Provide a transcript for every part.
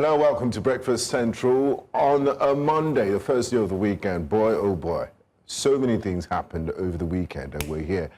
Hello, welcome to Breakfast Central on a Monday, the first day of the weekend. Boy, oh boy, so many things happened over the weekend, and we're here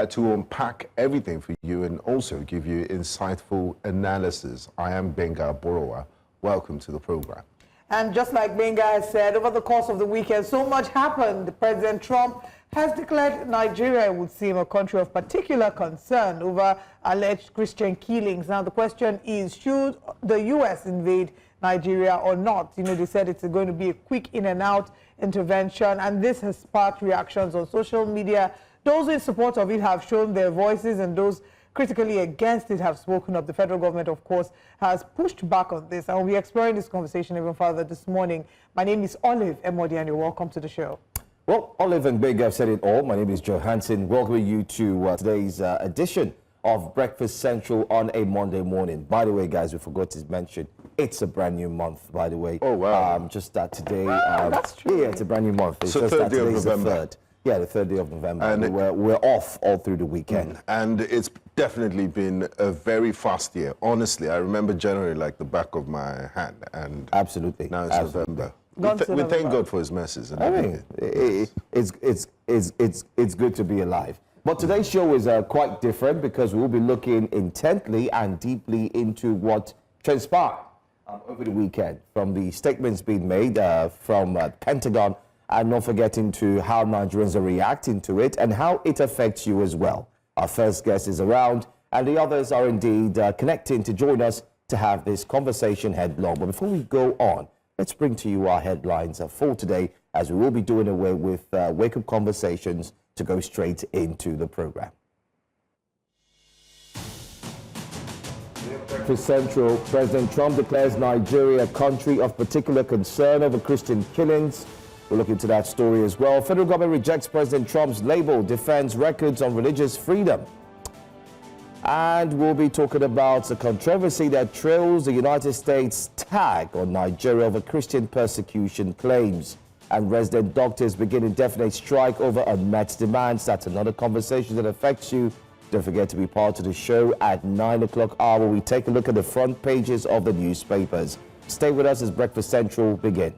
to unpack everything for you and also give you insightful analysis. I am Benga Borowa. Welcome to the program. And just like Benga has said, over the course of the weekend, so much happened. President Trump has declared Nigeria would seem a country of particular concern over alleged Christian killings. Now, the question is, should the U.S. invade Nigeria or not? You know, they said it's going to be a quick in and out intervention, and this has sparked reactions on social media. Those in support of it have shown their voices, and those critically against it have spoken up. The federal government, of course, has pushed back on this, and we'll be exploring this conversation even further this morning. My name is Olive Emodi, and you're welcome to the show. Well, Olive and Big have said it all. My name is Joe Hansen. Welcoming you to today's edition of Breakfast Central on a Monday morning. By the way, guys, we forgot to mention, it's a brand new month, by the way. Oh, wow. Just that today. That's true. Yeah, it's a brand new month. It's so just third that day of today's November. the third. Yeah, the 3rd day of November. And we're off all through the weekend. And it's definitely been a very fast year. Honestly, I remember January like the back of my hand. And absolutely. now it's November. We thank God for his mercies. And I mean, it's good to be alive. But today's show is quite different because we'll be looking intently and deeply into what transpired over the weekend, from the statements being made from Pentagon, and not forgetting to how Nigerians are reacting to it and how it affects you as well. Our first guest is around, and the others are indeed connecting to join us to have this conversation headlong. But before we go on, let's bring to you our headlines for today, as we will be doing away with wake-up conversations to go straight into the program. For Central, President Trump declares Nigeria a country of particular concern over Christian killings. We'll look into that story as well. Federal government rejects President Trump's label, defends records on religious freedom. And we'll be talking about the controversy that trails the United States tag on Nigeria over Christian persecution claims. And resident doctors begin indefinite strike over unmet demands. That's another conversation that affects you. Don't forget to be part of the show at 9 o'clock hour. We take a look at the front pages of the newspapers. Stay with us as Breakfast Central begins.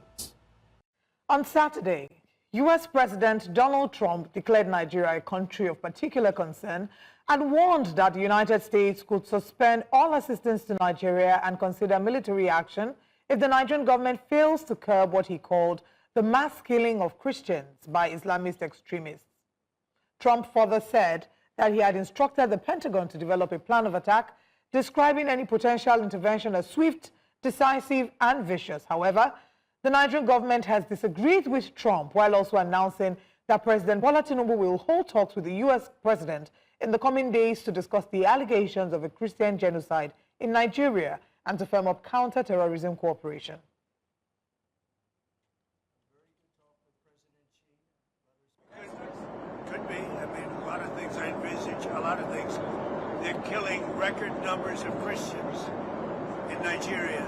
On Saturday, U.S. President Donald Trump declared Nigeria a country of particular concern and warned that the United States could suspend all assistance to Nigeria and consider military action if the Nigerian government fails to curb what he called the mass killing of Christians by Islamist extremists. Trump further said that he had instructed the Pentagon to develop a plan of attack, describing any potential intervention as swift, decisive, and vicious. However, the Nigerian government has disagreed with Trump, while also announcing that President Bola Tinubu will hold talks with the U.S. president in the coming days to discuss the allegations of a Christian genocide in Nigeria and to firm up counterterrorism cooperation. Could be. I mean, a lot of things I envisage, a lot of things. They're killing record numbers of Christians in Nigeria.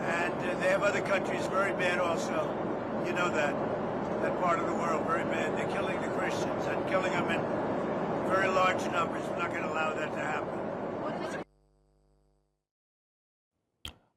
And they have other countries very bad also. You know that part of the world, very bad. They're killing the Christians and killing them in very large numbers. We're not going to allow that to happen.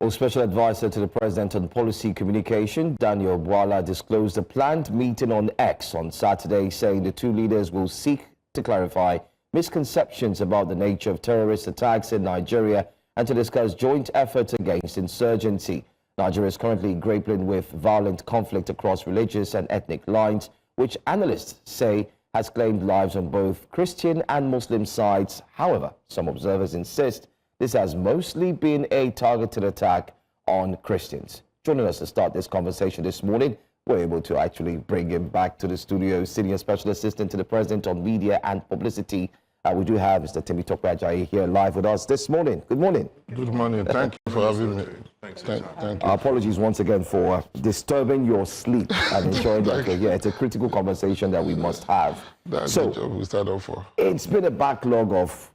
Well, Special Advisor to the President on Policy Communication, Daniel Bola, disclosed a planned meeting on X on Saturday, saying the two leaders will seek to clarify misconceptions about the nature of terrorist attacks in Nigeria and to discuss joint efforts against insurgency. Nigeria is currently grappling with violent conflict across religious and ethnic lines, which analysts say has claimed lives on both Christian and Muslim sides. However, some observers insist this has mostly been a targeted attack on Christians. Joining us to start this conversation this morning, we're able to actually bring him back to the studio, Senior Special Assistant to the President on Media and Publicity. We do have Mr. Timi Tokwajayi here live with us this morning. Good morning. Good morning. Thank you for having me. Thank you. Our apologies once again for disturbing your sleep and ensuring that it's a critical conversation that we must have. That's the job we start off for. It's been a backlog of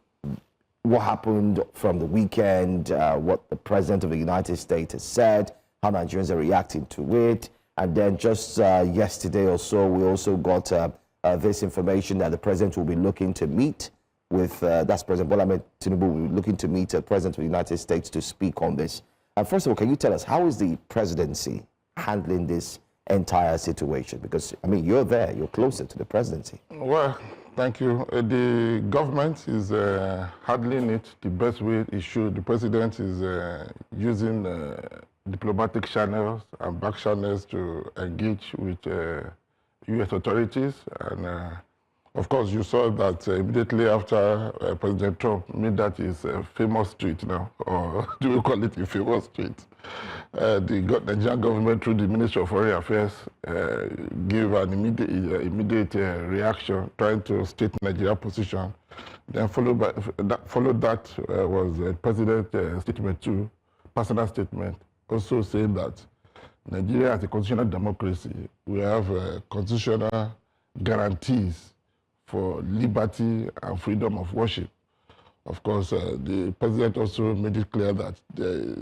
what happened from the weekend, what the President of the United States has said, how Nigerians are reacting to it. And then just yesterday or so, we also got this information that the President will be looking to meet with, that's President Bola Tinubu, will be looking to meet the President of the United States to speak on this. First of all, can you tell us, how is the presidency handling this entire situation? Because, I mean, you're there, you're closer to the presidency. Well, thank you. The government is handling it the best way it should. The president is using diplomatic channels and back channels to engage with U.S. authorities. And of course, you saw that immediately after President Trump made that his famous tweet now, or do we call it a famous tweet? The Nigerian government, through the Ministry of Foreign Affairs, gave an immediate reaction, trying to state Nigeria's position. Then followed that was the President's statement too, personal statement, also saying that Nigeria as a constitutional democracy, we have constitutional guarantees for liberty and freedom of worship. Of course, the president also made it clear that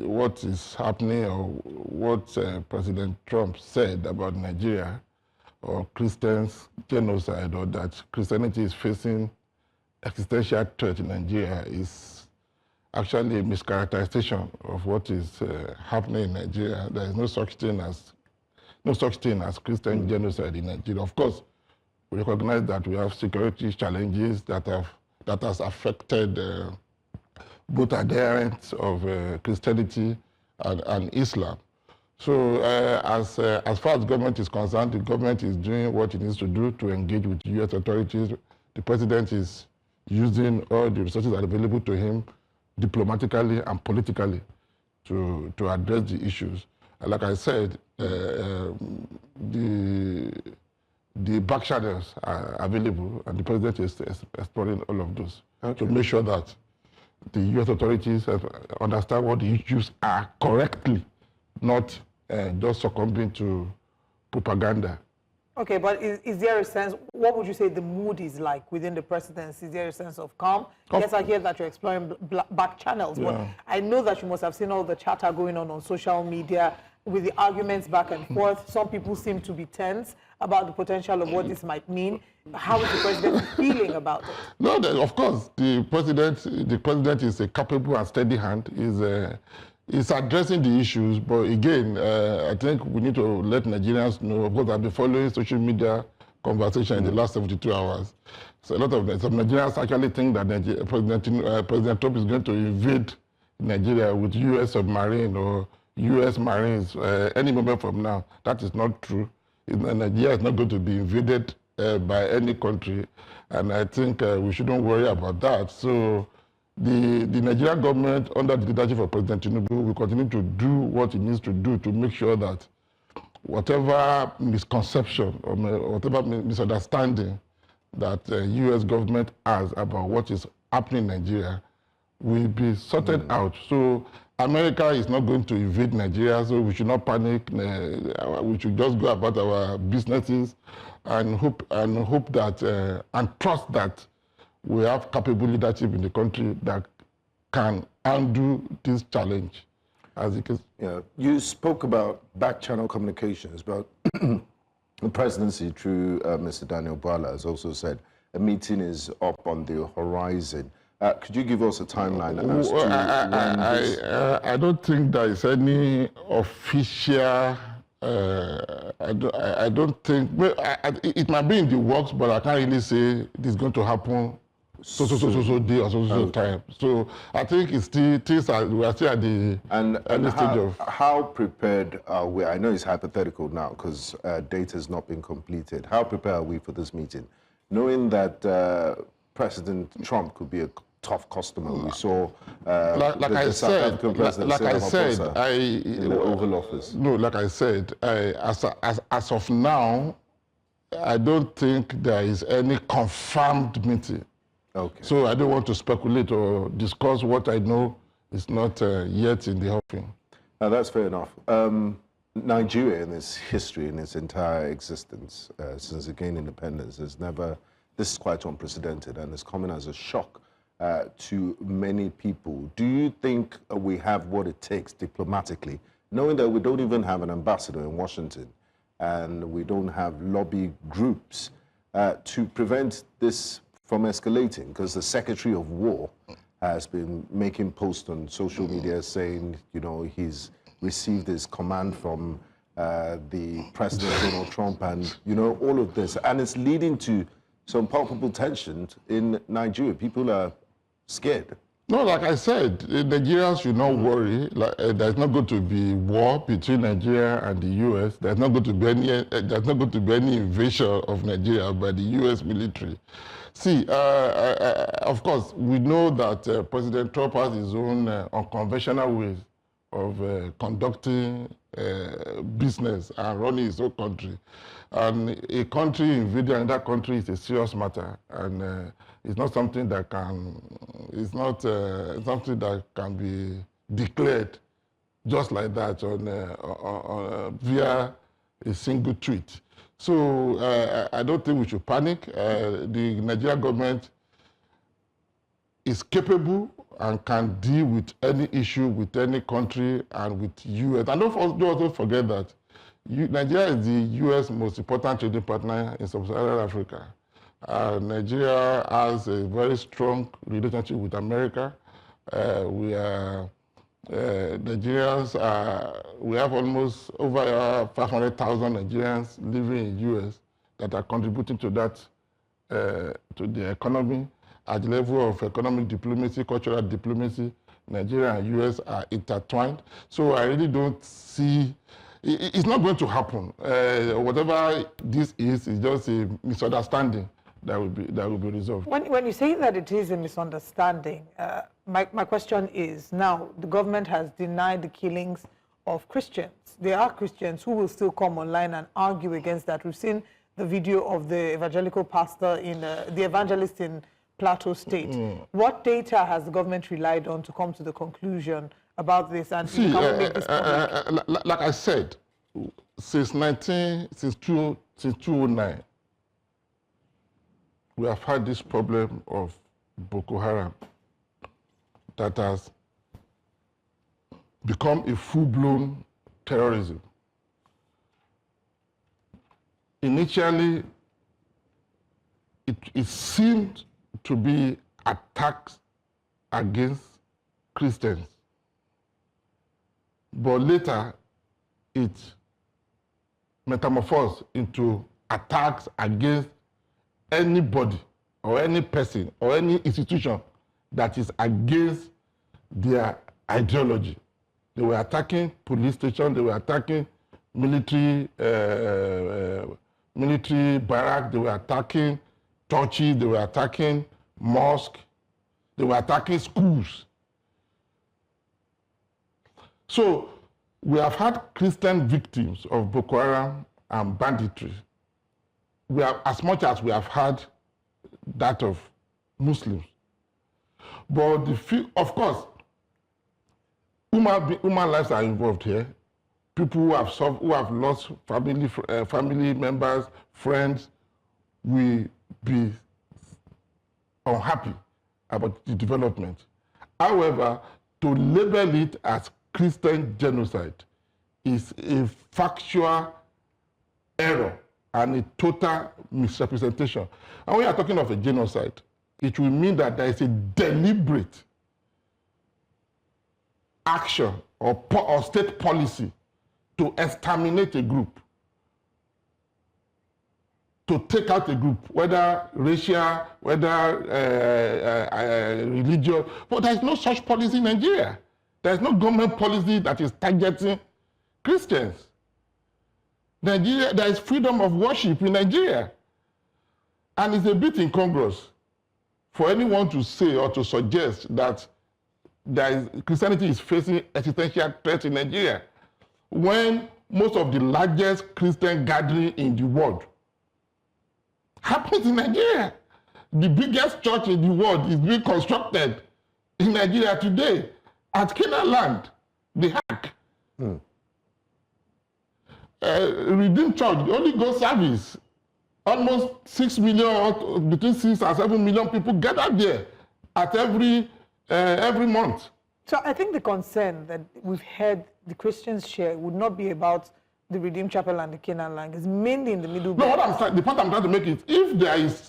what is happening, or what President Trump said about Nigeria or Christians genocide, or that Christianity is facing existential threat in Nigeria, is actually a mischaracterization of what is happening in Nigeria. There is no such thing as Christian genocide in Nigeria. Of course, we recognize that we have security challenges that has affected both adherents of Christianity and Islam. So as far as government is concerned, the government is doing what it needs to do to engage with U.S. authorities. The president is using all the resources that are available to him diplomatically and politically to address the issues. And like I said, the back channels are available, and the president is exploring all of those to make sure that the U.S. authorities understand what the issues are correctly, not just succumbing to propaganda. Okay, but is there a sense, what would you say the mood is like within the presidency? Is there a sense of calm? Yes, I hear that you're exploring back channels, but I know that you must have seen all the chatter going on social media with the arguments back and forth. Some people seem to be tense about the potential of what this might mean. How is the president feeling about it? No, of course, the president is a capable and steady hand. Is addressing the issues, but again, I think we need to let Nigerians know, because I've been following social media conversation in the last 72 hours. So a lot of some Nigerians actually think that President Trump is going to invade Nigeria with U.S. submarine or U.S. Marines any moment from now. That is not true. Nigeria is not going to be invaded by any country, and I think we shouldn't worry about that. So the Nigerian government, under the leadership of President Tinubu, will continue to do what it needs to do to make sure that whatever misconception or whatever misunderstanding that the U.S. government has about what is happening in Nigeria will be sorted out. So America is not going to invade Nigeria, so we should not panic. We should just go about our businesses and hope that and trust that we have capable leadership in the country that can undo this challenge. As it is. Yeah, you spoke about back-channel communications, but the presidency, through Mr. Daniel Bola, has also said a meeting is up on the horizon. Could you give us a timeline as to when I don't think there is any official. I don't think. Well, it might be in the works, but I can't really say it is going to happen so day or so time. So I think it's still we are still at the early stage of. How prepared are we? I know it's hypothetical now because data has not been completed. How prepared are we for this meeting, knowing that President Trump could be a tough customer? We saw the South African president in the Oval Office. No, like I said, as of now, I don't think there is any confirmed meeting. Okay. So I don't want to speculate or discuss what I know is not yet in the offing. That's fair enough. Nigeria, in its history, in its entire existence, since it gained independence, this is quite unprecedented, and it's coming as a shock to many people. Do you think we have what it takes diplomatically, knowing that we don't even have an ambassador in Washington and we don't have lobby groups to prevent this from escalating? Because the Secretary of War has been making posts on social media saying, you know, he's received his command from the President Donald Trump and, you know, all of this. And it's leading to some palpable tension in Nigeria. People are scared. No, like I said, Nigerians should not worry. Like, there's not going to be war between Nigeria and the U.S. There's not going to be any invasion of Nigeria by the U.S. military. See, of course, we know that President Trump has his own unconventional ways of conducting business and running his own country. And a country invading another country is a serious matter, and it's not something that can, it's not something that can be declared just like that via a single tweet. So I don't think we should panic. The Nigerian government is capable and can deal with any issue with any country and with U.S. And don't also forget that Nigeria is the U.S. most important trading partner in sub-Saharan Africa. Nigeria has a very strong relationship with America. Nigerians we have almost over 500,000 Nigerians living in the U.S. that are contributing to that, to the economy. At the level of economic diplomacy, cultural diplomacy, Nigeria and U.S. are intertwined. So I really don't see, it's not going to happen. Whatever this is just a misunderstanding that will be resolved. When you say that it is a misunderstanding, my question is, now the government has denied the killings of Christians. There are Christians who will still come online and argue against that. We've seen the video of the evangelical pastor the evangelist in Plateau State. What data has the government relied on to come to the conclusion about this? And see, make this public? like I said, since 2009, we have had this problem of Boko Haram that has become a full-blown terrorism. Initially, it seemed to be attacks against Christians, but later it metamorphosed into attacks against anybody or any person or any institution that is against their ideology. They were attacking police stations, they were attacking military barracks, they were attacking churches, they were attacking mosques, they were attacking schools. So we have had Christian victims of Boko Haram and banditry. We have, as much as we have had that of Muslims. But of course, human lives are involved here. People who have lost family members, friends, will be unhappy about the development. However, to label it as Christian genocide is a factual error and a total misrepresentation. And when you are talking of a genocide, it will mean that there is a deliberate action or state policy to exterminate a group, to take out a group, whether racial, whether religious. But there is no such policy in Nigeria. There is no government policy that is targeting Christians. Nigeria, there is freedom of worship in Nigeria. And it's a bit incongruous for anyone to say or to suggest that Christianity is facing existential threat in Nigeria, when most of the largest Christian gathering in the world happens in Nigeria. The biggest church in the world is being constructed in Nigeria today at Canaan land, the Hack. Redeemed Church, the Holy Ghost service, almost 6 million, between 6 and 7 million people gather there at every month. So I think the concern that we've heard the Christians share would not be about the Redeemed Chapel and the Canaan land. It's mainly in the Middle Belt. No, the point I'm trying to make is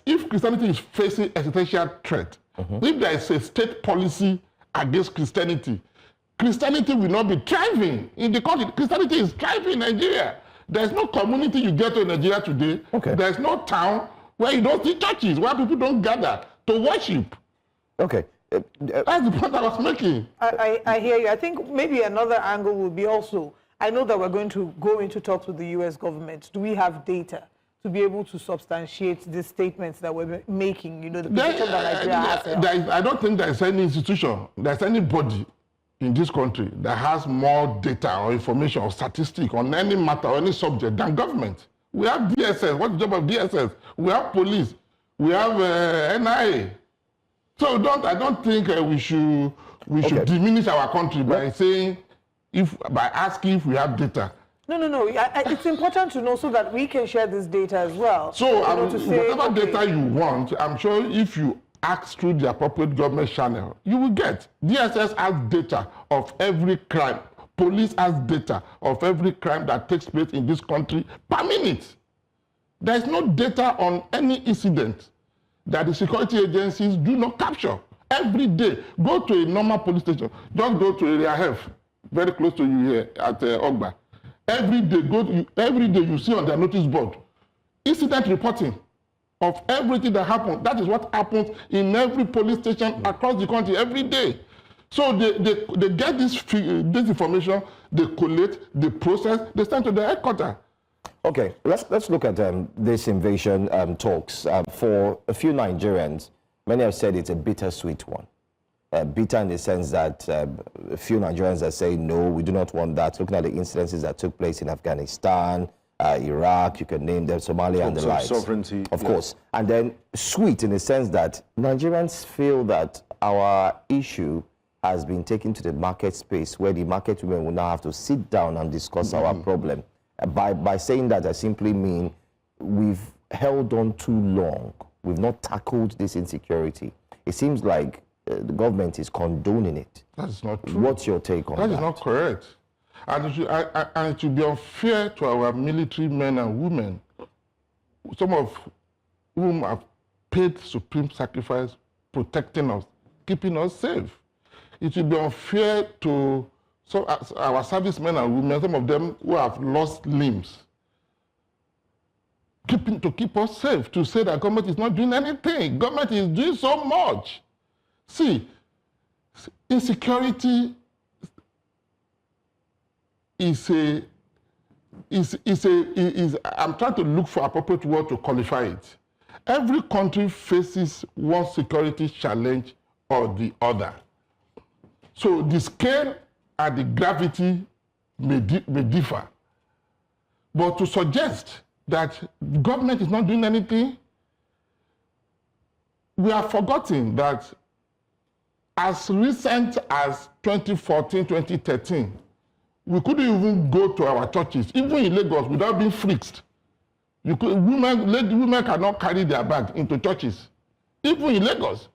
if Christianity is facing existential threat, If there is a state policy against Christianity, Christianity will not be thriving in the country. Christianity is thriving in Nigeria. There's no community you get to in Nigeria today. Okay. There's no town where you don't see churches, where people don't gather to worship. Okay. That's the point I was making. I hear you. I think maybe another angle would be also, I know that we're going to go into talks with the U.S. government. Do we have data to be able to substantiate the statements that we're making, you know, the position that Nigeria has? I don't think there's any institution, there's anybody in this country that has more data or information or statistic on any matter or any subject than government. We have DSS. What's the job of DSS? We have police. We have NIA. So I don't think we should diminish our country by saying, by asking if we have data. No. It's important to know so that we can share this data as well. So whatever data you want, I'm sure if you ask through the appropriate government channel, you will get. DSS has data of every crime. Police has data of every crime that takes place in this country per minute. There is no data on any incident that the security agencies do not capture. Every day, go to a normal police station. Just go to Area F, very close to you here at Ogba. Every day you see on their notice board, incident reporting of everything that happened. That is what happens in every police station across the country every day. So they get this information, they collate, they process, they send to the headquarters. Okay, let's look at this invasion talks. For a few Nigerians, many have said it's a bittersweet one. Bitter in the sense that a few Nigerians are saying, no, we do not want that. Looking at the incidences that took place in Afghanistan, Iraq, you can name them, Somalia and the likes. Sovereignty. Of course. And then sweet in the sense that Nigerians feel that our issue has been taken to the market space where the market women will now have to sit down and discuss our problem. By saying that, I simply mean we've held on too long. We've not tackled this insecurity. It seems like the government is condoning it. That is not true. What's your take on that? That is not correct. And it should be unfair to our military men and women, some of whom have paid supreme sacrifice protecting us, keeping us safe. It should be unfair to our servicemen and women, some of them who have lost limbs, to keep us safe, to say that government is not doing anything. Government is doing so much. See, insecurity I'm trying to look for appropriate word to qualify it. Every country faces one security challenge or the other. So the scale and the gravity may differ. But to suggest that the government is not doing anything, we have forgotten that as recent as 2014, 2013, we couldn't even go to our churches, even in Lagos, without being frisked. Women cannot carry their bag into churches. Even in Lagos,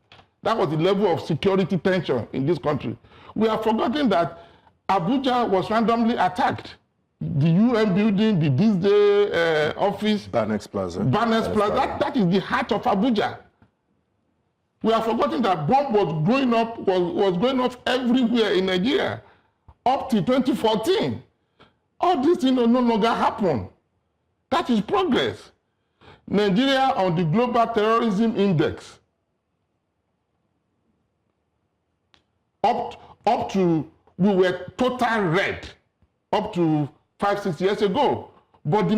that was the level of security tension in this country. We have forgotten that Abuja was randomly attacked. The UN building, the this day office, Banex Plaza. That is the heart of Abuja. We have forgotten that bomb was going off everywhere in Nigeria up to 2014. All these things no longer happen. That is progress. Nigeria on the Global Terrorism Index, up to, we were total red up to 5-6 years ago. But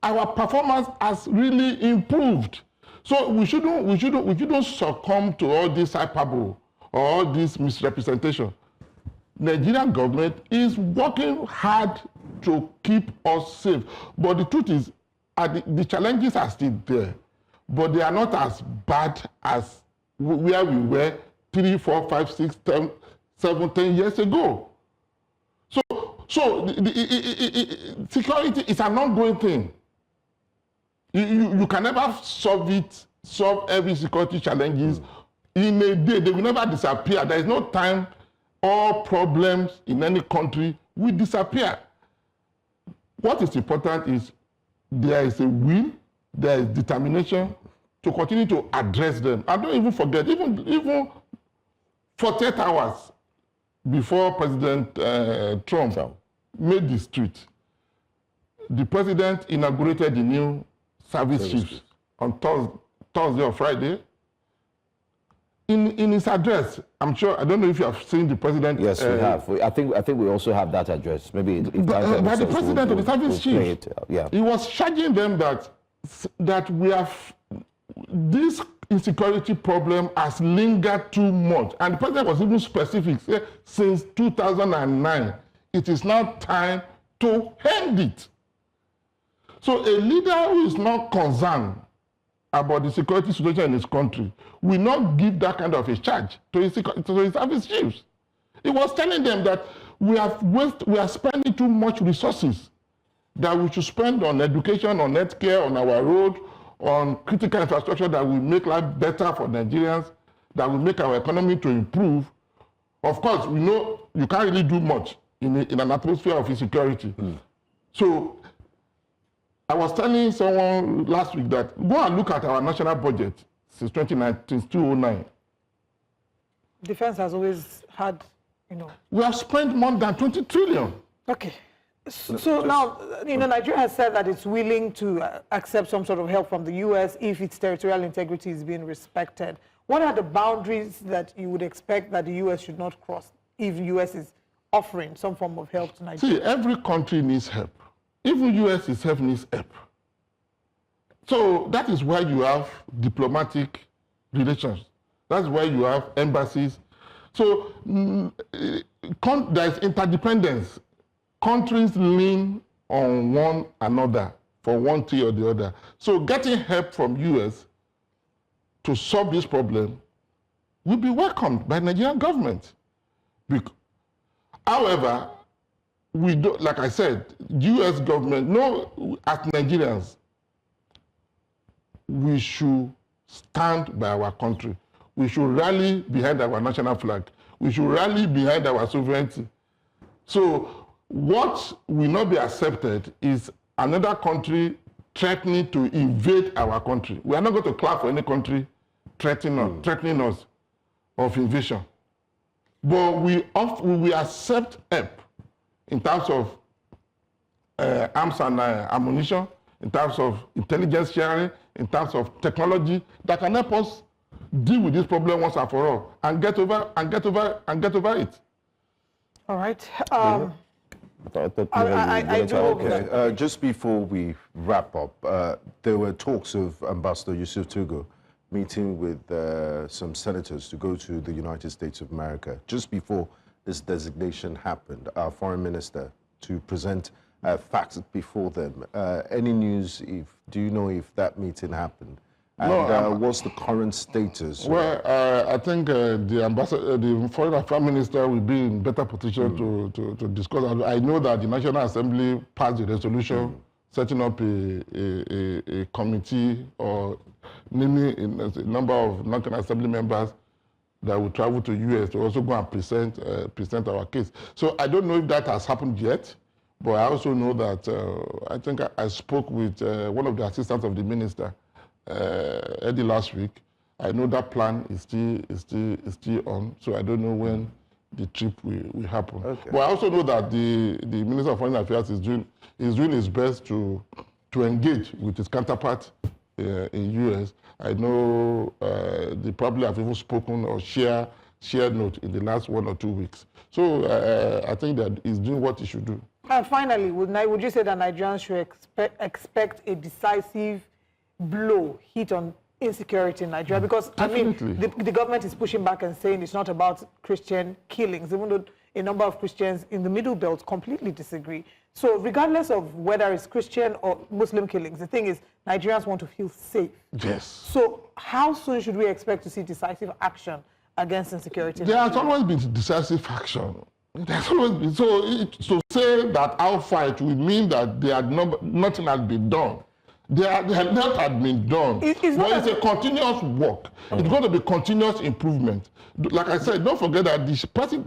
our performance has really improved. So we shouldn't succumb to all this hyperbole or all this misrepresentation. Nigerian government is working hard to keep us safe. But the truth is, the challenges are still there, but they are not as bad as where we were 3, 4, 5, 6, 7, 10 years ago. So security is an ongoing thing. You can never solve every security challenges in a day. They will never disappear. There is no time all problems in any country will disappear. What is important is there is a will, there is determination, to continue to address them. And don't even forget, even 48 hours before President Trump made the street, the president inaugurated the new service chiefs on Thursday or Friday. In his address, I'm sure, I don't know if you have seen the president. Yes, we have. I think we also have that address. Maybe if by the president of the service chiefs, yeah. He was charging them that we have this insecurity problem has lingered too much, and the president was even specific. Since 2009, it is now time to end it. So a leader who is not concerned about the security situation in his country will not give that kind of a charge to his service chiefs. He was telling them that we are spending too much resources that we should spend on education, on healthcare, on our road, on critical infrastructure that will make life better for Nigerians, that will make our economy to improve. Of course, we know you can't really do much in an atmosphere of insecurity. So I was telling someone last week that go and look at our national budget since 2009. Defense has always had, We have spent more than 20 trillion. Okay. So now, Nigeria has said that it's willing to accept some sort of help from the U.S. if its territorial integrity is being respected. What are the boundaries that you would expect that the U.S. should not cross if the U.S. is offering some form of help to Nigeria? See, every country needs help. Even U.S. itself needs help. So that is why you have diplomatic relations. That's why you have embassies. So there is interdependence. Countries lean on one another for one thing or the other. So getting help from U.S. to solve this problem will be welcomed by the Nigerian government. However, we don't, like I said, U.S. government, as Nigerians, we should stand by our country. We should rally behind our national flag. We should rally behind our sovereignty. So what will not be accepted is another country threatening to invade our country. We are not going to clap for any country threatening us of invasion. But we will accept help in terms of arms and ammunition, in terms of intelligence sharing, in terms of technology that can help us deal with this problem once and for all and get over it. All right. Just before we wrap up, there were talks of Ambassador Yusuf Tugo meeting with some senators to go to the United States of America just before this designation happened, our foreign minister, to present facts before them. Any news, do you know if that meeting happened? And what's the current status? Well, I think the ambassador, the foreign affairs minister will be in better position to discuss. I know that the National Assembly passed a resolution setting up a committee or naming a number of National Assembly members that will travel to U.S. to also go and present our case. So I don't know if that has happened yet, but I also know that I think I spoke with one of the assistants of the minister early last week. I know that plan is still on, so I don't know when the trip will happen. Okay. But I also know that the Minister of Foreign Affairs is doing his best to engage with his counterpart in U.S. I know they probably have even spoken or shared note in the last 1 or 2 weeks. So I think that he's doing what he should do. And finally, would you say that Nigerians should expect a decisive blow hit on insecurity in Nigeria? Because Definitely. I mean, the government is pushing back and saying it's not about Christian killings, even though a number of Christians in the Middle Belt completely disagree. So regardless of whether it's Christian or Muslim killings, the thing is Nigerians want to feel safe. Yes. So how soon should we expect to see decisive action against insecurity? There has always been decisive action. There's always been. So to say that our fight will mean that nothing has been done. There has not been done. It's a continuous work. It's going to be continuous improvement. Like I said, don't forget that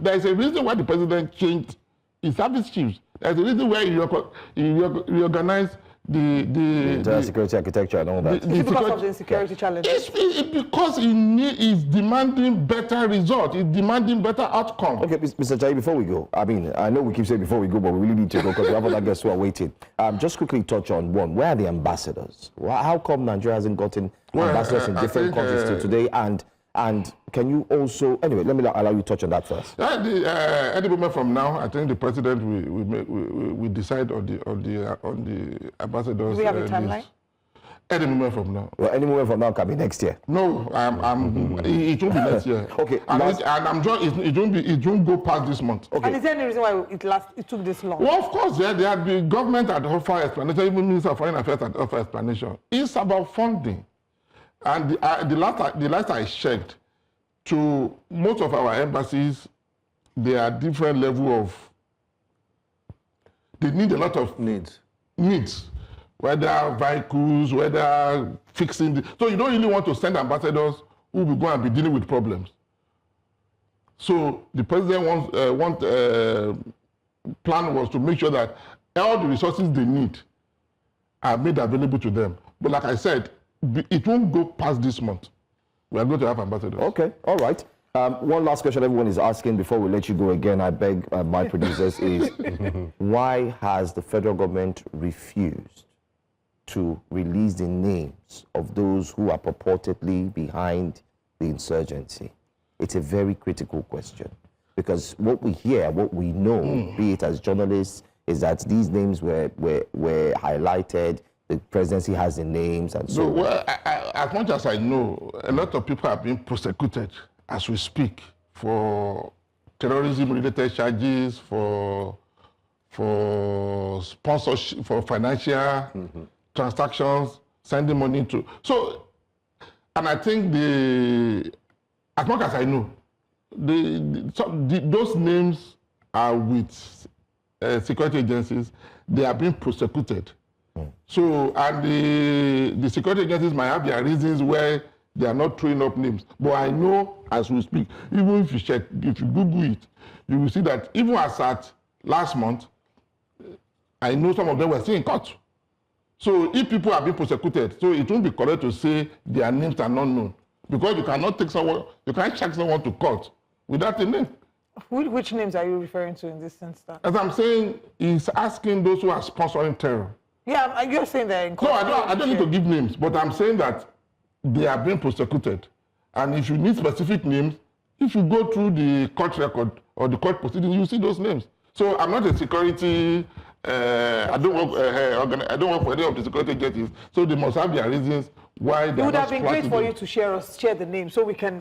there is a reason why the president changed his service chiefs. There's a reason why he reorganized the security architecture and all that. Is it because of the insecurity challenges? It's because it's demanding better results. It's demanding better outcomes. Okay, Mr. Jai, before we go, I mean, I know we keep saying before we go, but we really need to go because we have other guests who are waiting. Just quickly touch on one. Where are the ambassadors? How come Nigeria hasn't gotten ambassadors in different countries till today? And can you also, anyway, let me allow you to touch on that first. Any moment from now, I think the president will decide on the ambassadors. Do we have a timeline? Any moment from now. Well, any moment from now can be next year. No, it won't be next year. Okay, and I'm sure it won't go past this month. Okay. And is there any reason why it took this long? Well, of course, the government had offered explanation, even Minister of Foreign Affairs had offered explanation. It's about funding. And the last I checked, to most of our embassies, there are different level of, they need a lot of needs, whether vehicles, whether fixing, so you don't really want to send ambassadors who will go and be dealing with problems. So the president plan was to make sure that all the resources they need are made available to them. But like I said, it won't go past this month. We are going to have ambassadors. Okay, all right. One last question everyone is asking before we let you go again, I beg my producers, is why has the federal government refused to release the names of those who are purportedly behind the insurgency? It's a very critical question because what we hear, what we know, be it as journalists, is that these names were highlighted. The presidency has the names and so on. Well, as much as I know, a lot of people are being prosecuted as we speak for terrorism-related charges, for sponsorship, for financial transactions, sending money to. So, and I think as much as I know, those names are with security agencies. They are being prosecuted. So, and the security agencies might have their reasons where they are not throwing up names. But I know as we speak, even if you check, if you Google it, you will see that even as at last month, I know some of them were still in court. So if people are being prosecuted, so it won't be correct to say their names are not known. Because you cannot take someone, you can't check someone to court without a name. Which names are you referring to in this instance? As I'm saying, he's asking those who are sponsoring terror. Yeah, you're saying they're in court. No, I don't need to give names, but I'm saying that they are being prosecuted. And if you need specific names, if you go through the court record or the court proceedings, you see those names. So I'm not a security, I don't work for any of the security agencies. So they must have their reasons why they It would have been great for you to share the names so we can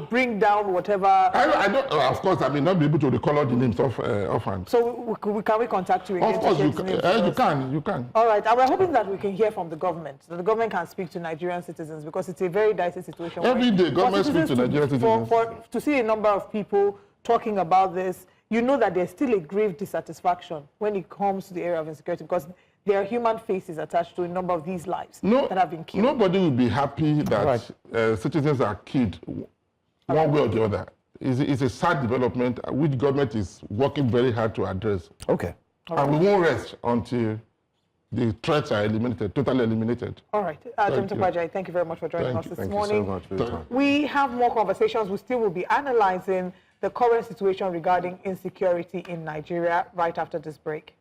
bring down whatever. I don't. Of course, I may not be able to recall all the names offhand. So can we contact you again? Of course, you can. All right, and we're hoping that we can hear from the government, that the government can speak to Nigerian citizens because it's a very dicey situation. Every day, government speaks to Nigerian citizens. To see a number of people talking about this, you know that there's still a grave dissatisfaction when it comes to the area of insecurity because there are human faces attached to a number of these lives that have been killed. Nobody will be happy that citizens are killed one way or the other. It's a sad development which government is working very hard to address. Okay. And we won't rest until the threats are eliminated, totally eliminated. All right. Dr. Bajai, thank you very much for joining us this morning. Thank you so much for your time. We have more conversations. We still will be analyzing the current situation regarding insecurity in Nigeria right after this break.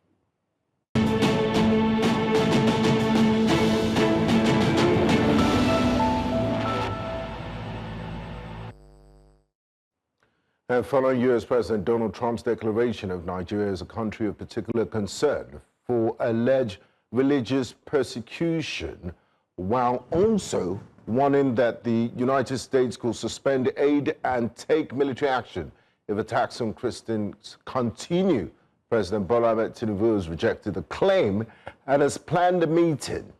And following U.S. President Donald Trump's declaration of Nigeria as a country of particular concern for alleged religious persecution, while also warning that the United States could suspend aid and take military action if attacks on Christians continue, President Bola Tinubu has rejected the claim and has planned a meeting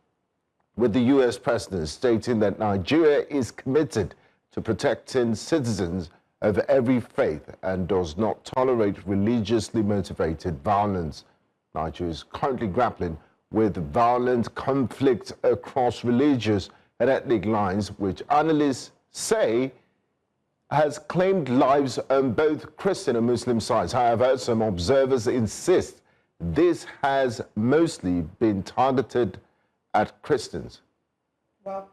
with the U.S. president, stating that Nigeria is committed to protecting citizens of every faith and does not tolerate religiously motivated violence. Nigeria is currently grappling with violent conflict across religious and ethnic lines, which analysts say has claimed lives on both Christian and Muslim sides. However, some observers insist this has mostly been targeted at Christians? Well,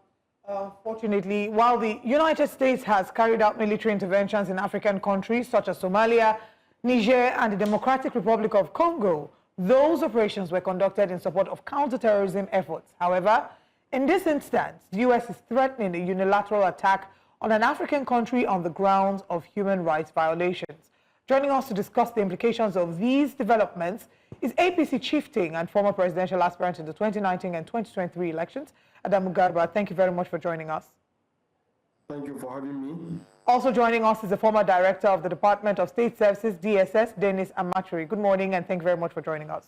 fortunately, while the United States has carried out military interventions in African countries such as Somalia, Niger, and the Democratic Republic of Congo, those operations were conducted in support of counterterrorism efforts. However, in this instance, the U.S. is threatening a unilateral attack on an African country on the grounds of human rights violations. Joining us to discuss the implications of these developments is APC chieftain and former presidential aspirant in the 2019 and 2023 elections, Adamu Garba. Thank you very much for joining us. Thank you for having me. Also joining us is the former director of the Department of State Services, DSS, Dennis Amachuri. Good morning, and thank you very much for joining us.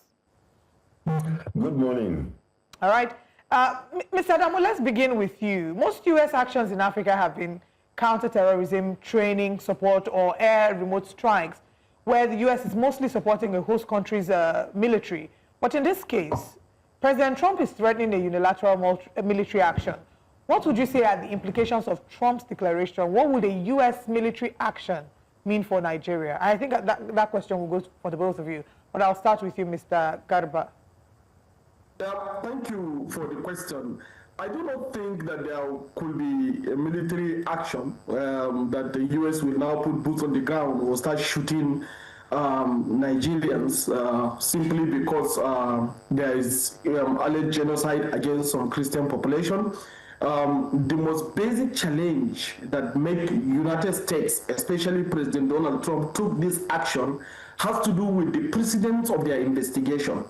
Good morning. All right. Mr. Adamu, let's begin with you. Most U.S. actions in Africa have been counterterrorism, training, support, or air remote strikes, where the U.S. is mostly supporting a host country's military. But in this case, President Trump is threatening a unilateral military action. What would you say are the implications of Trump's declaration? What would a U.S. military action mean for Nigeria? I think that question will go for the both of you, but I'll start with you, Mr. Garba. Thank you for the question. I do not think that there could be a military action that the U.S. will now put boots on the ground or start shooting Nigerians simply because there is alleged genocide against some Christian population. The most basic challenge that make United States, especially President Donald Trump, took this action has to do with the precedence of their investigation.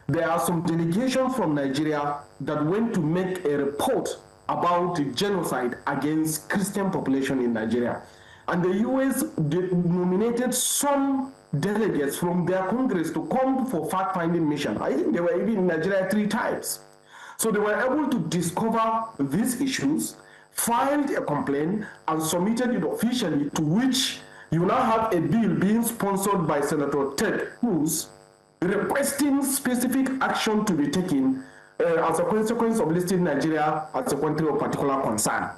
There are some delegations from Nigeria that went to make a report about the genocide against Christian population in Nigeria. And the U.S. nominated some delegates from their Congress to come for fact-finding mission. I think they were even in Nigeria 3 times. So they were able to discover these issues, filed a complaint, and submitted it officially, to which you now have a bill being sponsored by Senator Ted Cruz, requesting specific action to be taken as a consequence of listing Nigeria as a country of particular concern.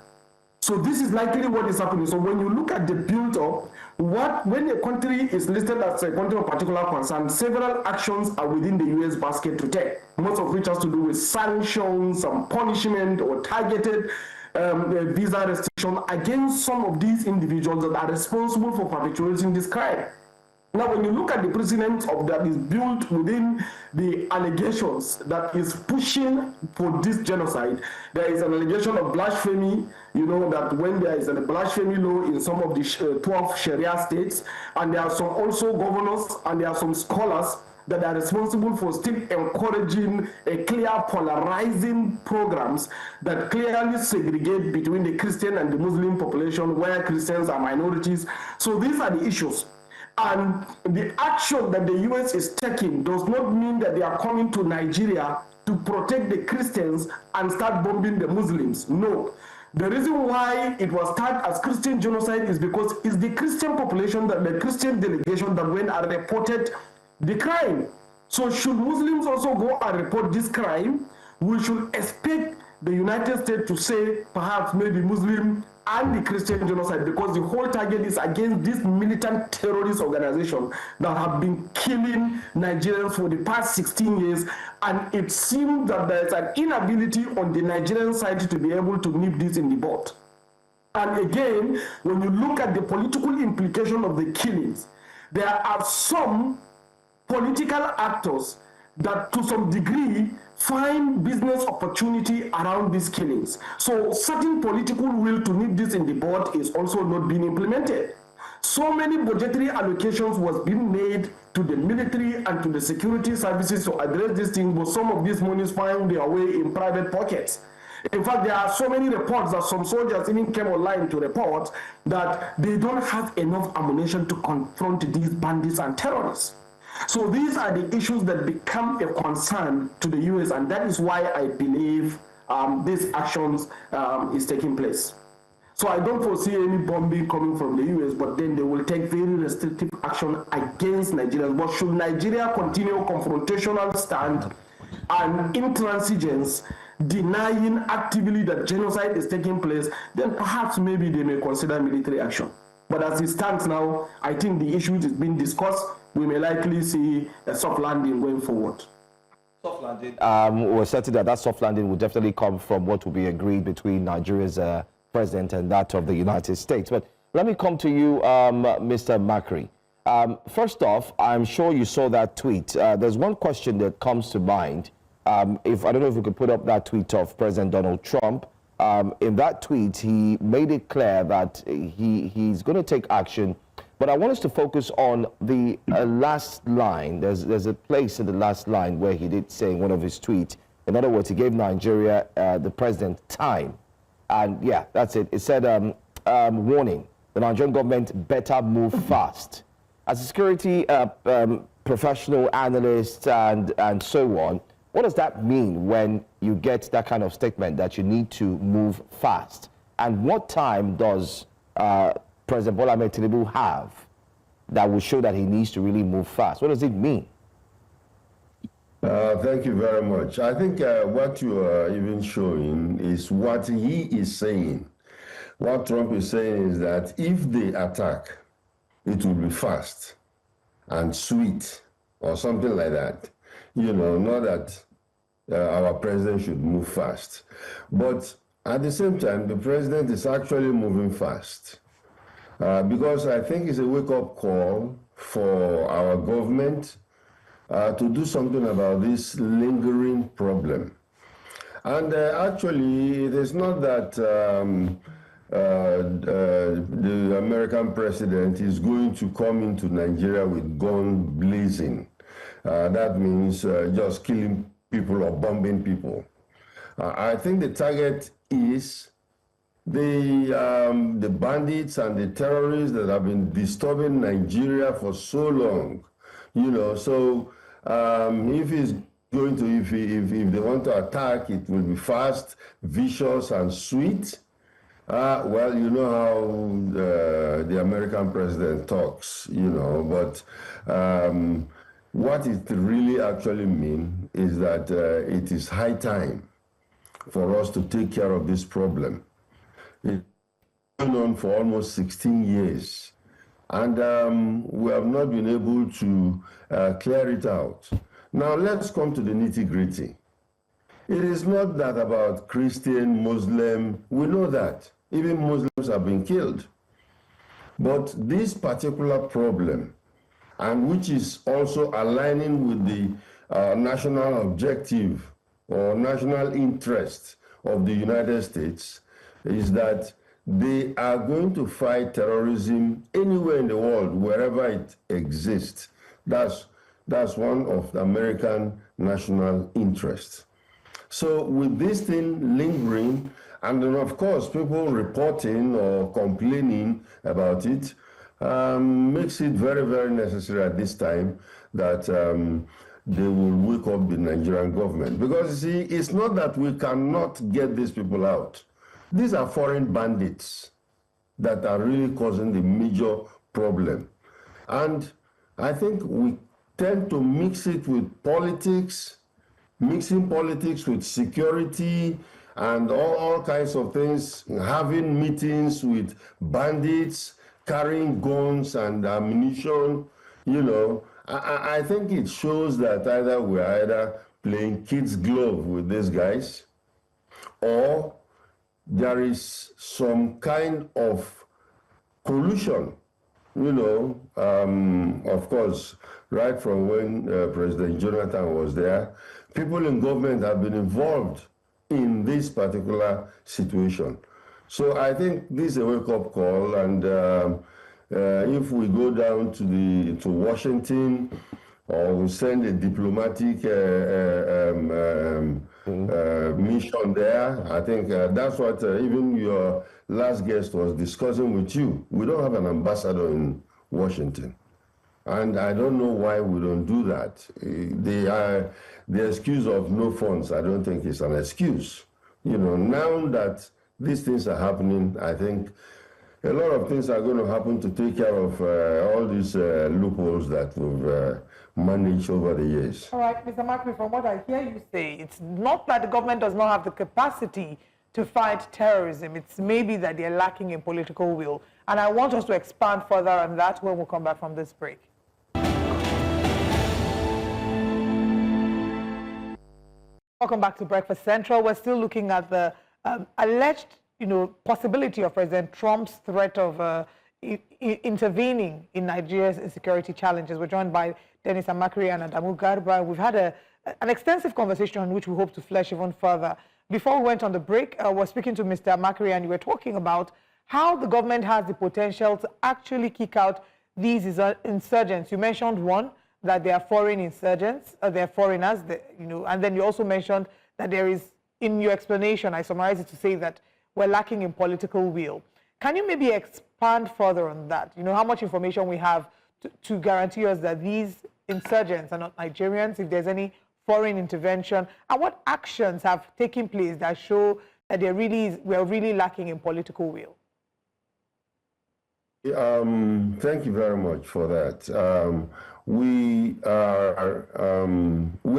So this is likely what is happening. So when you look at the build-up, when a country is listed as a country of particular concern, several actions are within the U.S. basket to take, most of which has to do with sanctions, some punishment, or targeted visa restriction against some of these individuals that are responsible for perpetuating this crime. Now, when you look at the precedent of that is built within the allegations that is pushing for this genocide, there is an allegation of blasphemy, you know, that when there is a blasphemy law in some of the 12 Sharia states, and there are some also governors and there are some scholars that are responsible for still encouraging a clear polarizing programs that clearly segregate between the Christian and the Muslim population, where Christians are minorities. So these are the issues. And the action that the U.S. is taking does not mean that they are coming to Nigeria to protect the Christians and start bombing the Muslims. No. The reason why it was tagged as Christian genocide is because it's the Christian population, the Christian delegation that went and reported the crime. So should Muslims also go and report this crime, we should expect the United States to say perhaps maybe Muslim and the Christian genocide, because the whole target is against this militant terrorist organization that have been killing Nigerians for the past 16 years. And it seems that there is an inability on the Nigerian side to be able to nip this in the bud. And again, when you look at the political implication of the killings, there are some political actors that to some degree find business opportunity around these killings. So certain political will to nip this in the bud is also not being implemented. So many budgetary allocations was being made to the military and to the security services to address this thing, but some of these monies find their way in private pockets. In fact, there are so many reports that some soldiers even came online to report that they don't have enough ammunition to confront these bandits and terrorists. So these are the issues that become a concern to the U.S., and that is why I believe these actions is taking place. So I don't foresee any bombing coming from the U.S., but then they will take very restrictive action against Nigerians. But should Nigeria continue confrontational stand and intransigence, denying actively that genocide is taking place, then perhaps maybe they may consider military action. But as it stands now, I think the issue is being discussed. We may likely see a soft landing going forward. Soft landing. We're certain that soft landing will definitely come from what will be agreed between Nigeria's president and that of the United States. But let me come to you, Mr. Makri. First off, I'm sure you saw that tweet. There's one question that comes to mind. If I don't know if we could put up that tweet of President Donald Trump. In that tweet, he made it clear that he's going to take action. But I want us to focus on the last line. There's a place in the last line where he did say in one of his tweets, in other words, he gave Nigeria, the president, time. And yeah, that's it. It said, warning, the Nigerian government better move fast. As a security professional analyst and so on, what does that mean when you get that kind of statement that you need to move fast? And what time does President Bola Tinubu have that will show that he needs to really move fast? What does it mean? Thank you very much. I think what you are even showing is what he is saying. What Trump is saying is that if they attack, it will be fast and sweet or something like that. You know, not that our president should move fast. But at the same time, the president is actually moving fast. Because I think it's a wake-up call for our government to do something about this lingering problem. And actually, it is not that the American president is going to come into Nigeria with gun blazing. That means just killing people or bombing people. I think the target is the bandits and the terrorists that have been disturbing Nigeria for so long. You know, so if he's going to, if they want to attack, it will be fast, vicious, and sweet. Well, you know how the American president talks, you know, but what it really actually means is that it is high time for us to take care of this problem. It's been on for almost 16 years, and we have not been able to clear it out. Now, let's come to the nitty-gritty. It is not that about Christian, Muslim, we know that. Even Muslims have been killed. But this particular problem, and which is also aligning with the national objective or national interest of the United States, is that they are going to fight terrorism anywhere in the world, wherever it exists. That's one of the American national interests. So with this thing lingering, and then of course people reporting or complaining about it, makes it very, very necessary at this time that they will wake up the Nigerian government. Because you see, it's not that we cannot get these people out. These are foreign bandits that are really causing the major problem. And I think we tend to mix it with politics, mixing politics with security and all kinds of things, having meetings with bandits, carrying guns and ammunition, you know. I think it shows that we're either playing kid's glove with these guys, or there is some kind of collusion, you know. Of course, right from when President Jonathan was there, people in government have been involved in this particular situation. So I think this is a wake-up call, and if we go down to Washington, or we send a diplomatic mission there, I think that's what even your last guest was discussing with you. We don't have an ambassador in Washington, and I don't know why we don't do that. The excuse of no funds, I don't think is an excuse. You know, now that these things are happening, I think a lot of things are going to happen to take care of all these loopholes that we've managed over the years. All right, Mr. Makri, from what I hear you say, it's not that the government does not have the capacity to fight terrorism. It's maybe that they're lacking in political will. And I want us to expand further on that when we come back from this break. Welcome back to Breakfast Central. We're still looking at the alleged, possibility of President Trump's threat of intervening in Nigeria's insecurity challenges. We're joined by Dennis Amakri and Adamu Garba. We've had an extensive conversation which we hope to flesh even further. Before we went on the break, we're speaking to Mr. Amakri, and you were talking about how the government has the potential to actually kick out these insurgents. You mentioned one, that they are foreign insurgents, they're foreigners, and then you also mentioned that there is, in your explanation, I summarized it to say that we're lacking in political will. Can you maybe expand further on that? How much information we have to guarantee us that these insurgents are not Nigerians, if there's any foreign intervention, and what actions have taken place that show that we're really lacking in political will? Thank you very much for that.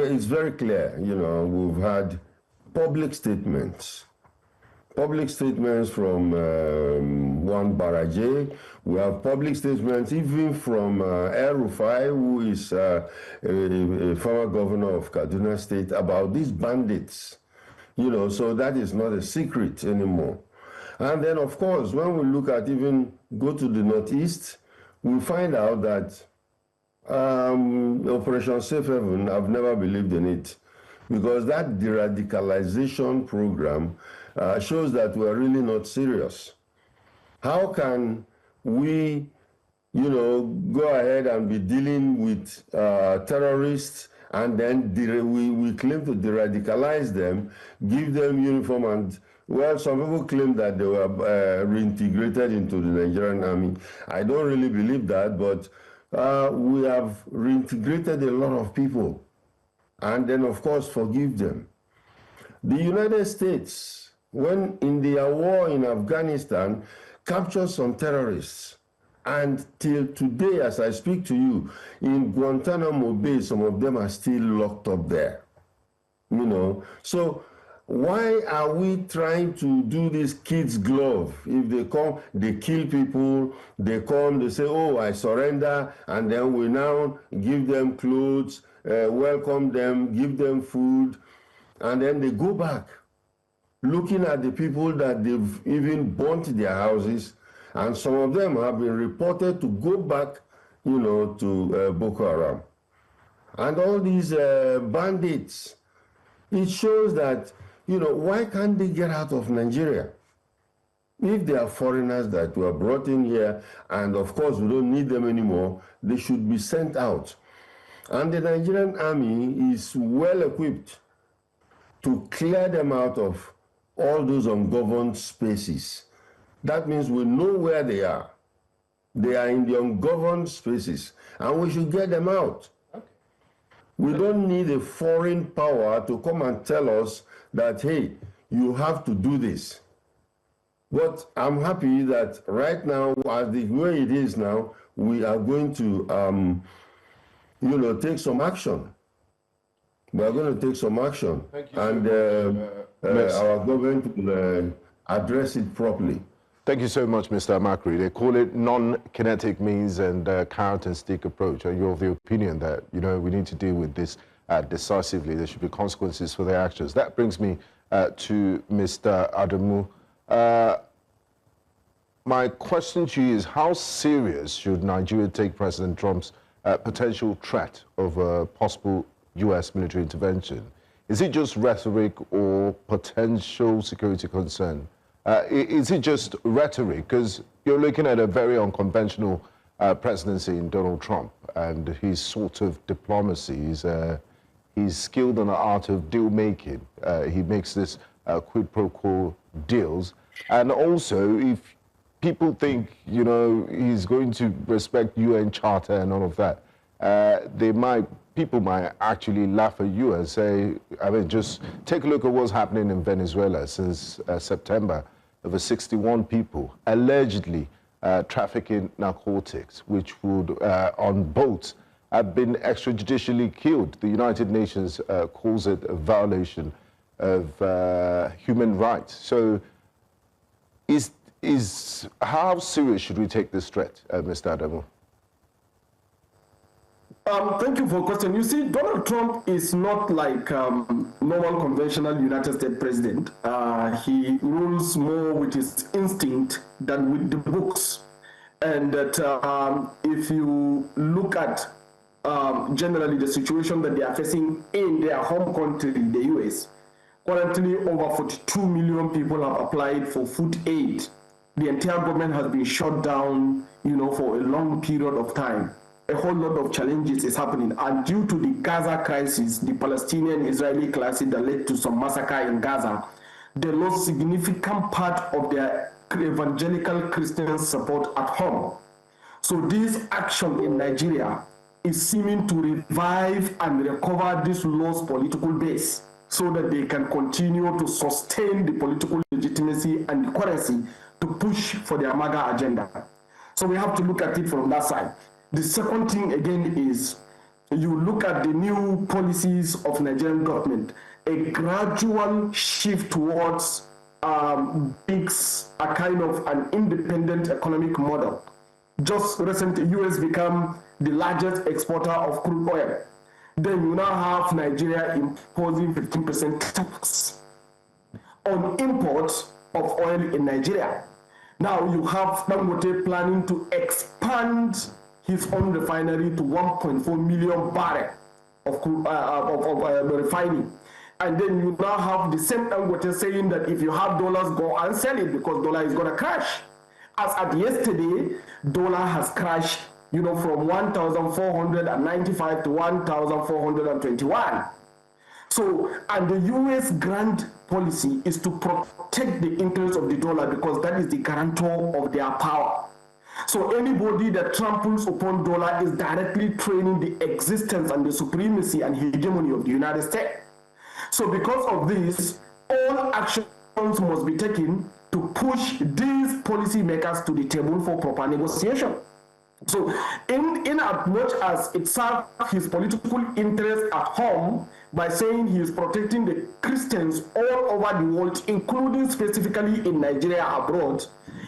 It's very clear, we've had public statements from one Baraje. We have public statements even from El Rufai, who is a former governor of Kaduna State, about these bandits, so that is not a secret anymore. And then, of course, when we look at go to the Northeast, we find out that Operation Safe Haven, I've never believed in it, because that de-radicalization program shows that we're really not serious. How can we, go ahead and be dealing with terrorists, and then we claim to de-radicalize them, give them uniform, and well, some people claim that they were reintegrated into the Nigerian army. I don't really believe that, but we have reintegrated a lot of people, and then, of course, forgive them. The United States, when in their war in Afghanistan, captured some terrorists, and till today, as I speak to you, in Guantanamo Bay, some of them are still locked up there. So why are we trying to do this kid's glove? If they come, they kill people, they come, they say, oh, I surrender, and then we now give them clothes, welcome them, give them food, and then they go back, looking at the people that they've even burnt their houses, and some of them have been reported to go back, to Boko Haram. And all these bandits, it shows that, why can't they get out of Nigeria? If they are foreigners that were brought in here, and of course we don't need them anymore, they should be sent out. And the Nigerian army is well equipped to clear them out of all those ungoverned spaces. That means we know where they are. They are in the ungoverned spaces, and we should get them out. Okay. We don't need a foreign power to come and tell us that, hey, you have to do this. But I'm happy that right now, as the way it is now, we are going to, take some action. We are going to take some action, and our government will address it properly. Thank you so much, Mr. Amakri. They call it non-kinetic means and carrot and stick approach. Are you of the opinion that, we need to deal with this decisively? There should be consequences for their actions. That brings me to Mr. Adamu. My question to you is, how serious should Nigeria take President Trump's potential threat of a possible U.S. military intervention? Is it just rhetoric or potential security concern? Is it just rhetoric? Because you're looking at a very unconventional presidency in Donald Trump, and his sort of diplomacy is he's skilled in the art of deal making. He makes this quid pro quo deals, and also if people think he's going to respect UN Charter and all of that, people might actually laugh at you and say, just take a look at what's happening in Venezuela since September. Over 61 people allegedly trafficking narcotics, which would, on boats, have been extrajudicially killed. The United Nations calls it a violation of human rights. So how serious should we take this threat, Mr. Adamu? Thank you for the question. You see, Donald Trump is not like normal conventional United States president. He rules more with his instinct than with the books. And that if you look at generally the situation that they are facing in their home country, the US, currently over 42 million people have applied for food aid. The entire government has been shut down, for a long period of time. A whole lot of challenges is happening, and due to the Gaza crisis, the Palestinian-Israeli crisis that led to some massacre in Gaza, they lost significant part of their evangelical Christian support at home. So this action in Nigeria is seeming to revive and recover this lost political base so that they can continue to sustain the political legitimacy and the currency to push for their MAGA agenda. So we have to look at it from that side. The second thing again is you look at the new policies of Nigerian government, a gradual shift towards a kind of an independent economic model. Just recently, US became the largest exporter of crude oil. Then you now have Nigeria imposing 15% tax on imports of oil in Nigeria. Now you have Dangote planning to expand his own refinery to 1.4 million barrels of refining. And then you now have the same Dangote saying that if you have dollars, go and sell it because dollar is going to crash. As at yesterday, dollar has crashed, from 1,495 to 1,421. So, and the US grand policy is to protect the interest of the dollar because that is the guarantor of their power. So anybody that tramples upon dollar is directly training the existence and the supremacy and hegemony of the United States. So because of this, all actions must be taken to push these policymakers to the table for proper negotiation. So in as much as it serves his political interest at home by saying he is protecting the Christians all over the world, including specifically in Nigeria abroad,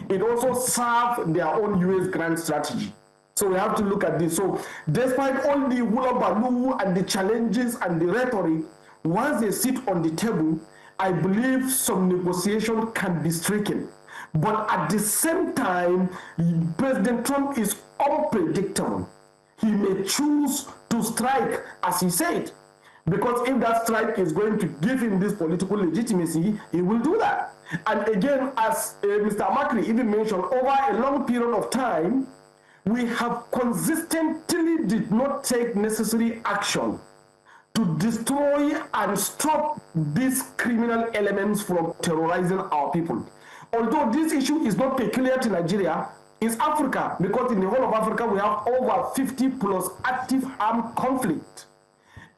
it also serves their own US grand strategy. So we have to look at this. So despite all the hullabaloo and the challenges and the rhetoric, once they sit on the table, I believe some negotiation can be stricken. But at the same time, President Trump is unpredictable. He may choose to strike, as he said, because if that strike is going to give him this political legitimacy, he will do that. And again, as Mr. Makri even mentioned, over a long period of time, we have consistently did not take necessary action to destroy and stop these criminal elements from terrorizing our people. Although this issue is not peculiar to Nigeria, it's Africa, because in the whole of Africa we have over 50 plus active armed conflict.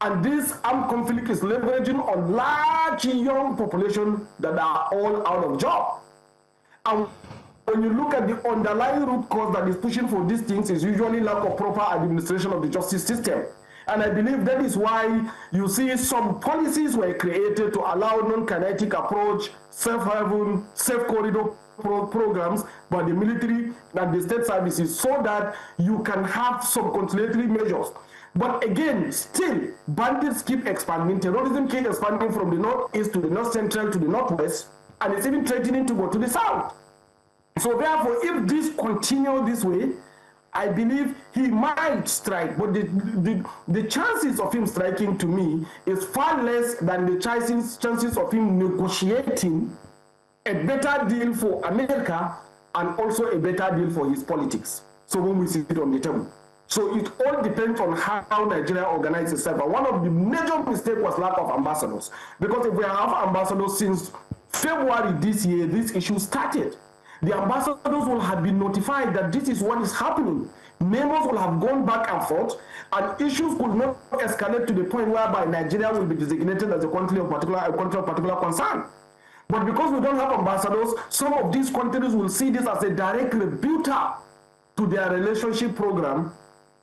And this armed conflict is leveraging on large young population that are all out of job. And when you look at the underlying root cause that is pushing for these things is usually lack of proper administration of the justice system. And I believe that is why you see some policies were created to allow non-kinetic approach, safe haven, safe corridor programs by the military and the state services so that you can have some conciliatory measures. But again, still, bandits keep expanding, terrorism keep expanding from the northeast to the north central to the northwest, and it's even threatening to go to the south. So therefore, if this continues this way, I believe he might strike, but the chances of him striking to me is far less than the chances of him negotiating a better deal for America and also a better deal for his politics. So when we sit on the table. So it all depends on how Nigeria organizes itself. And one of the major mistakes was lack of ambassadors. Because if we have ambassadors since February this year, this issue started. The ambassadors will have been notified that this is what is happening. Memos will have gone back and forth, and issues could not escalate to the point whereby Nigeria will be designated as a country of particular concern. But because we don't have ambassadors, some of these countries will see this as a direct rebutter to their relationship program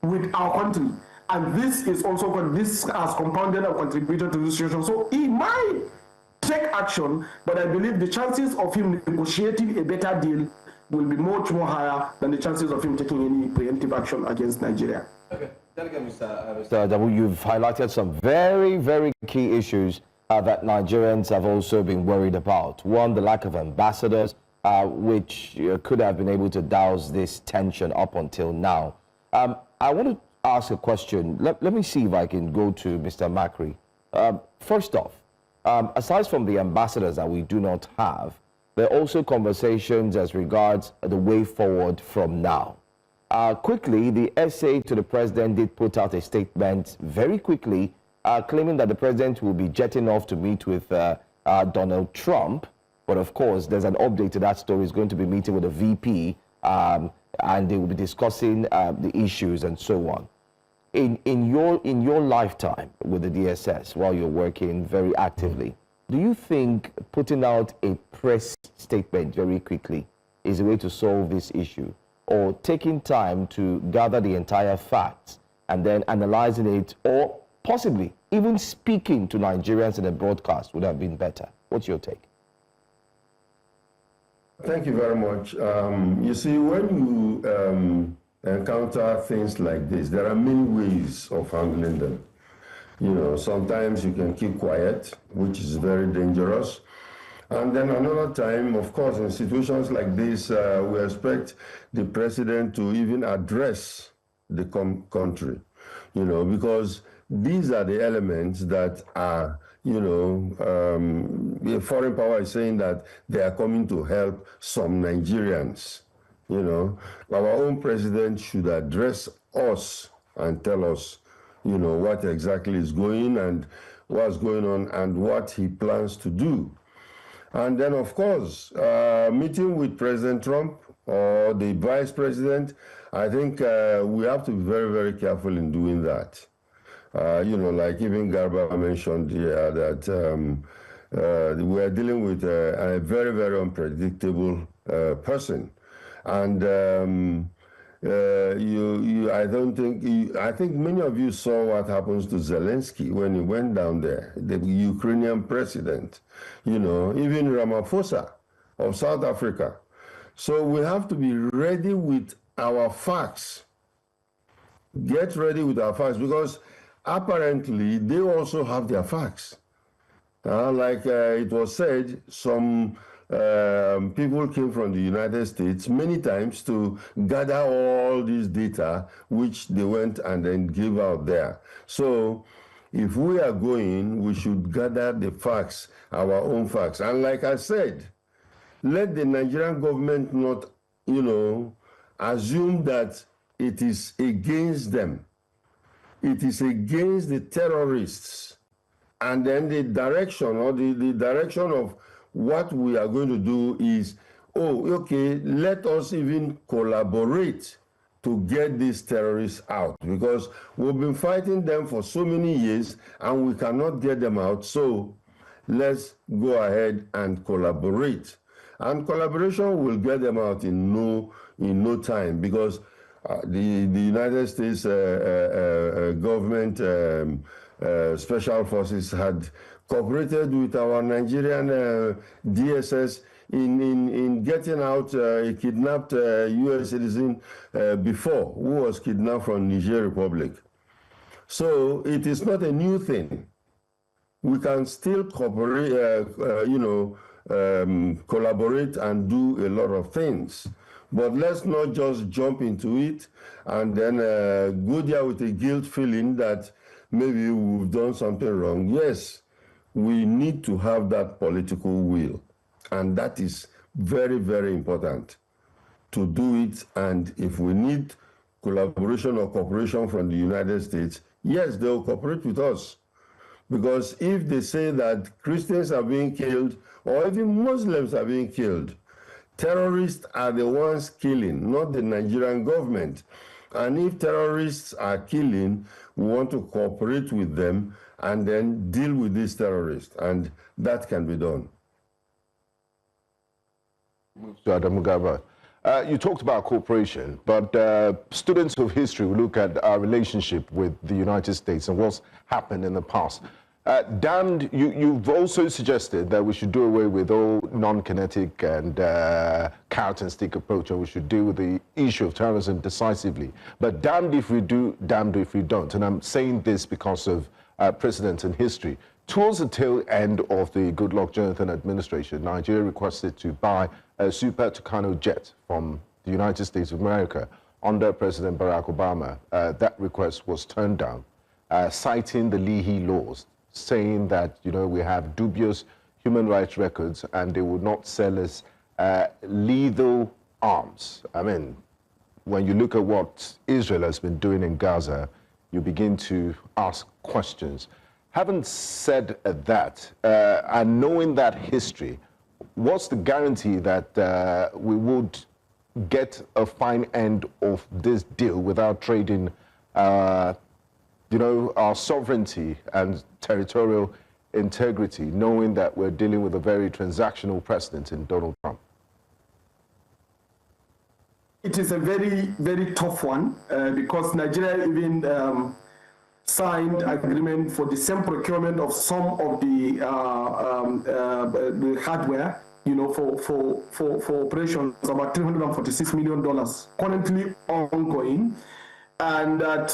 with our country. And this is also, this has compounded and contributed to this situation. So he might take action, but I believe the chances of him negotiating a better deal will be much more higher than the chances of him taking any preemptive action against Nigeria. Okay. Delegate Mr. Adamu, you've highlighted some very, very key issues that Nigerians have also been worried about. One, the lack of ambassadors, which could have been able to douse this tension up until now. I want to ask a question. Let me see if I can go to Mr. Makri. First off, aside from the ambassadors that we do not have, there are also conversations as regards the way forward from now. Quickly, the SA to the president did put out a statement very quickly, claiming that the president will be jetting off to meet with Donald Trump. But of course, there's an update to that story. He's going to be meeting with a VP, and they will be discussing the issues and so on. In your lifetime with the DSS, while you're working very actively, do you think putting out a press statement very quickly is a way to solve this issue? Or taking time to gather the entire facts and then analyzing it, or possibly even speaking to Nigerians in a broadcast would have been better? What's your take? Thank you very much. You see, when you encounter things like this, there are many ways of handling them. You know, sometimes you can keep quiet, which is very dangerous. And then another time, of course, in situations like this, we expect the president to even address the country, you know, because these are the elements that are, you know, the foreign power is saying that they are coming to help some Nigerians, you know. Our own president should address us and tell us, you know, what exactly is going and what's going on and what he plans to do. And then, of course, meeting with President Trump or the vice president, I think we have to be very, very careful in doing that. You know, like even Garba mentioned here, that we are dealing with a very, very unpredictable person. And I think many of you saw what happens to Zelensky when he went down there, the Ukrainian president, you know, even Ramaphosa of South Africa. So we have to be ready with our facts. Get ready with our facts, because apparently they also have their facts. Like it was said, some people came from the United States many times to gather all this data, which they went and then give out there. So if we are going, we should gather the facts, our own facts. And like I said, let the Nigerian government not, you know, assume that it is against them. It is against the terrorists. And then the direction or the direction of what we are going to do is, oh, okay, let us even collaborate to get these terrorists out, because we've been fighting them for so many years and we cannot get them out. So let's go ahead and collaborate. And collaboration will get them out in no time, because the United States government special forces had cooperated with our Nigerian DSS in getting out a kidnapped U.S. citizen before, who was kidnapped from Niger Republic. So it is not a new thing. We can still cooperate, you know, collaborate and do a lot of things. But let's not just jump into it and then go there with a guilt feeling that maybe we've done something wrong. Yes, we need to have that political will. And that is very, very important to do it. And if we need collaboration or cooperation from the United States, yes, they'll cooperate with us. Because if they say that Christians are being killed, or even Muslims are being killed, terrorists are the ones killing, not the Nigerian government. And if terrorists are killing, we want to cooperate with them and then deal with these terrorists. And that can be done. So, Adamu Garba, you talked about cooperation, but students of history will look at our relationship with the United States and what's happened in the past. Damned, you've also suggested that we should do away with all non-kinetic and carrot and stick approach, and we should deal with the issue of terrorism decisively. But damned if we do, damned if we don't. And I'm saying this because of precedent and history. Towards the tail end of the Goodluck Jonathan administration, Nigeria requested to buy a Super Tucano jet from the United States of America under President Barack Obama. That request was turned down, citing the Levy laws, saying that, you know, we have dubious human rights records and they would not sell us lethal arms. I mean, when you look at what Israel has been doing in Gaza, you begin to ask questions. Having said that, and knowing that history, what's the guarantee that we would get a fine end of this deal without trading you know, our sovereignty and territorial integrity, knowing that we're dealing with a very transactional president in Donald Trump? It is a very, very tough one because Nigeria even signed agreement for the same procurement of some of the hardware, you know, for operations, about $346 million currently ongoing, and that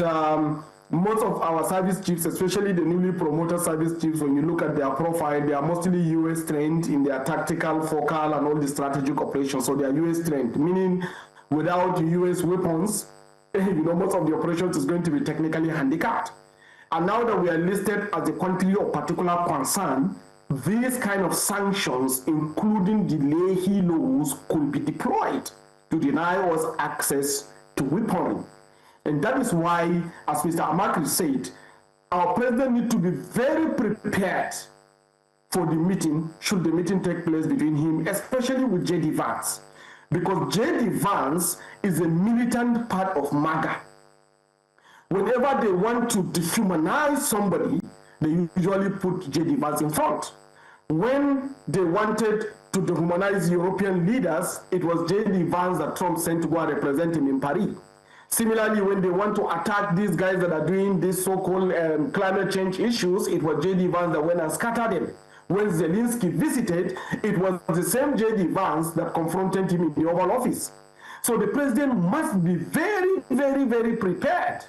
most of our service chiefs, especially the newly promoted service chiefs, when you look at their profile, they are mostly US trained in their tactical, focal, and all the strategic operations. So they are US trained, meaning without US weapons, you know, most of the operations is going to be technically handicapped. And now that we are listed as a country of particular concern, these kind of sanctions, including the Levy laws, could be deployed to deny us access to weaponry. And that is why, as Mr. Amakri said, our president needs to be very prepared for the meeting, should the meeting take place between him, especially with J.D. Vance. Because J.D. Vance is a militant part of MAGA. Whenever they want to dehumanize somebody, they usually put J.D. Vance in front. When they wanted to dehumanize European leaders, it was J.D. Vance that Trump sent to go and represent him in Paris. Similarly, when they want to attack these guys that are doing these so-called climate change issues, it was J.D. Vance that went and scattered them. When Zelensky visited, it was the same J.D. Vance that confronted him in the Oval Office. So the president must be very, very, very prepared.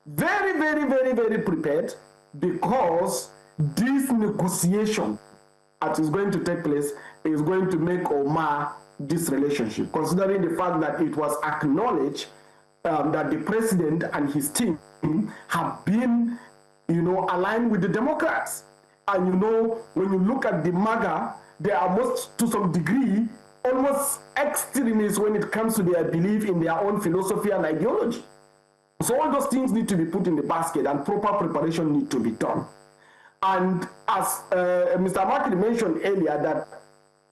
Very, very, very, very prepared, because this negotiation that is going to take place is going to make or mar this relationship, considering the fact that it was acknowledged that the president and his team have been, you know, aligned with the Democrats. And, you know, when you look at the MAGA, they are most, to some degree, almost extremists when it comes to their belief in their own philosophy and ideology. So all those things need to be put in the basket, and proper preparation need to be done. And as Mr. Martin mentioned earlier, that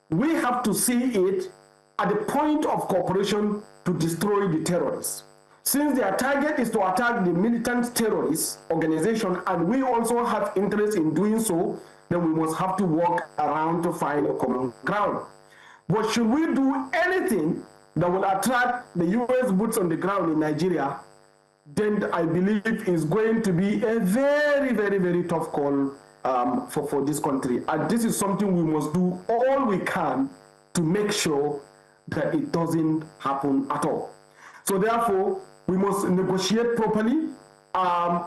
we have to see it at the point of cooperation to destroy the terrorists. Since their target is to attack the militant terrorist organization, and we also have interest in doing so, then we must have to work around to find a common ground. But should we do anything that will attract the US boots on the ground in Nigeria, then I believe it's going to be a very, very, very tough call for this country. And this is something we must do all we can to make sure that it doesn't happen at all. So therefore, we must negotiate properly.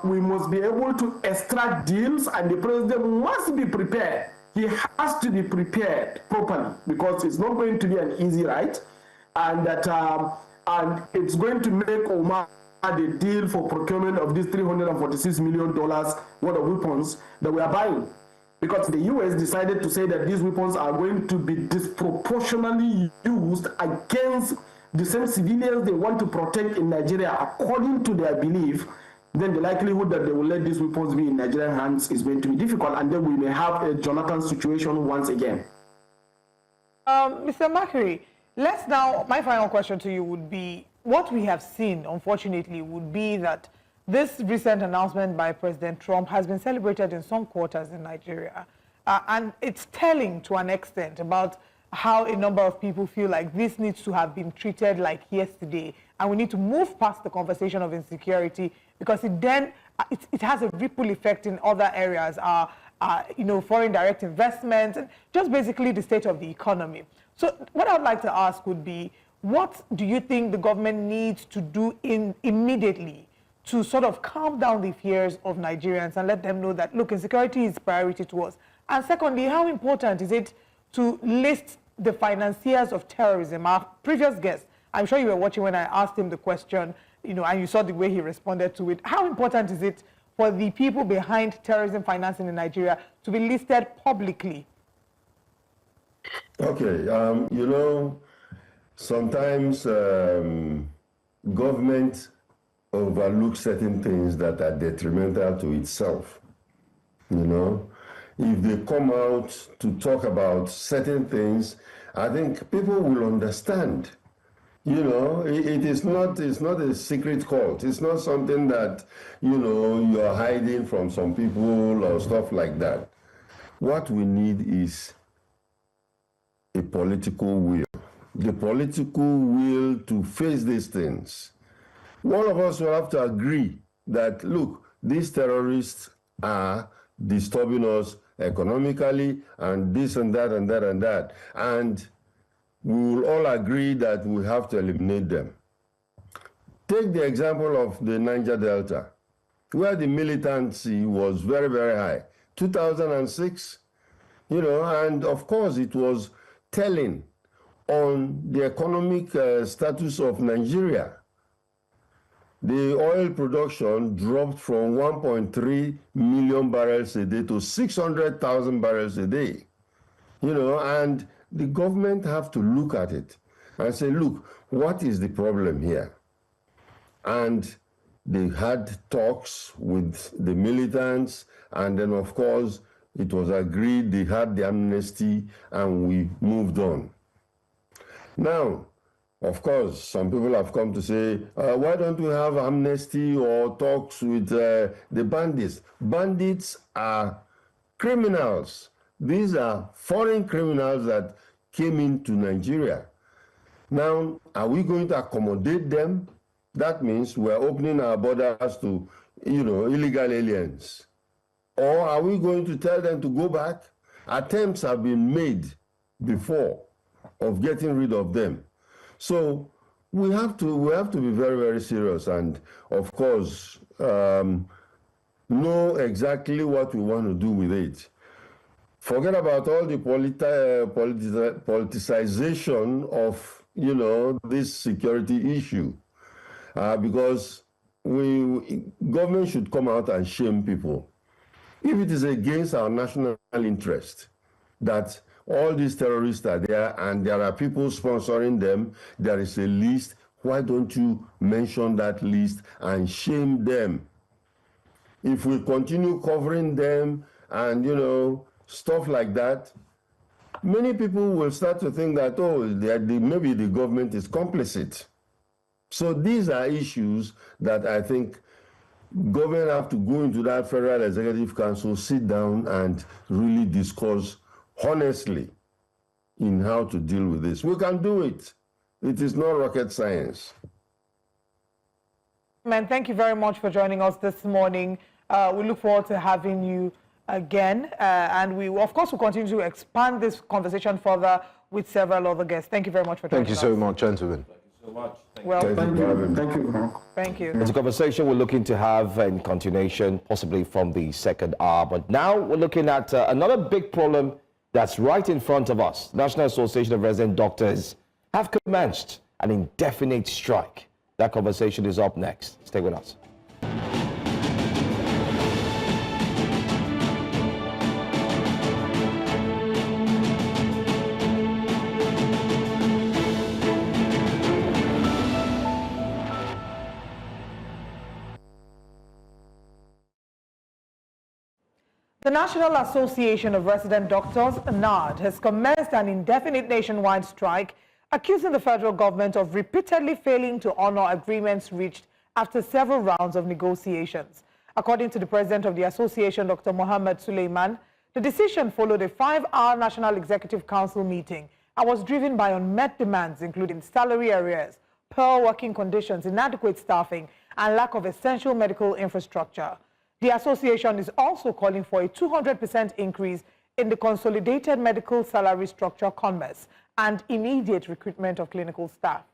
We must be able to extract deals, and the president must be prepared. He has to be prepared properly, because it's not going to be an easy ride, and that and it's going to make Omar the deal for procurement of this $346 million worth of weapons that we are buying, because the US decided to say that these weapons are going to be disproportionately used against the same civilians they want to protect in Nigeria according to their belief. Then the likelihood that they will let these weapons be in Nigerian hands is going to be difficult, and then we may have a Jonathan situation once again. Mr. Makary, let's now, my final question to you would be, what we have seen, unfortunately, would be that this recent announcement by President Trump has been celebrated in some quarters in Nigeria. And it's telling to an extent about how a number of people feel like this needs to have been treated like yesterday, and we need to move past the conversation of insecurity, because it has a ripple effect in other areas. foreign direct investment, and just basically the state of the economy. So what I'd like to ask would be, what do you think the government needs to do immediately to sort of calm down the fears of Nigerians and let them know that, look, insecurity is priority to us? And secondly, how important is it to list the financiers of terrorism? Our previous guest, I'm sure you were watching when I asked him the question, and you saw the way he responded to it. How important is it for the people behind terrorism financing in Nigeria to be listed publicly? Okay, sometimes government overlooks certain things that are detrimental to itself. If they come out to talk about certain things, I think people will understand. It's not a secret cult. It's not something that, you're hiding from some people or stuff like that. What we need is a political will. The political will to face these things. All of us will have to agree that, look, these terrorists are disturbing us economically and this and that and that and that. And we will all agree that we have to eliminate them. Take the example of the Niger Delta, where the militancy was very, very high. 2006, and of course it was telling on the economic status of Nigeria. The oil production dropped from 1.3 million barrels a day to 600,000 barrels a day. And the government have to look at it and say, look, what is the problem here? And they had talks with the militants, and then of course it was agreed, they had the amnesty, and we moved on. Now, of course, some people have come to say, why don't we have amnesty or talks with the bandits? Bandits are criminals. These are foreign criminals that came into Nigeria. Now, are we going to accommodate them? That means we're opening our borders to, illegal aliens. Or are we going to tell them to go back? Attempts have been made before of getting rid of them. So we have to be very, very serious, and of course know exactly what we want to do with it. Forget about all the politicization of this security issue, because government should come out and shame people. If it is against our national interest that all these terrorists are there and there are people sponsoring them, there is a list, why don't you mention that list and shame them? If we continue covering them and, stuff like that, many people will start to think that, maybe the government is complicit. So these are issues that I think government have to go into that Federal Executive Council, sit down and really discuss honestly in how to deal with this. We can do it. It is not rocket science. Man, thank you very much for joining us this morning. We look forward to having you again. And we, of course, will continue to expand this conversation further with several other guests. Thank you very much for joining us. Thank you so much, gentlemen. Thank you so much. Thank you. Thank you. It's a conversation we're looking to have in continuation, possibly from the second hour. But now we're looking at another big problem that's right in front of us. National Association of Resident Doctors have commenced an indefinite strike. That conversation is up next. Stay with us. The National Association of Resident Doctors, NARD, has commenced an indefinite nationwide strike, accusing the federal government of repeatedly failing to honor agreements reached after several rounds of negotiations. According to the president of the association, Dr. Mohammed Suleiman, the decision followed a 5-hour National Executive Council meeting and was driven by unmet demands, including salary arrears, poor working conditions, inadequate staffing, and lack of essential medical infrastructure. The association is also calling for a 200% increase in the consolidated medical salary structure CONMES and immediate recruitment of clinical staff.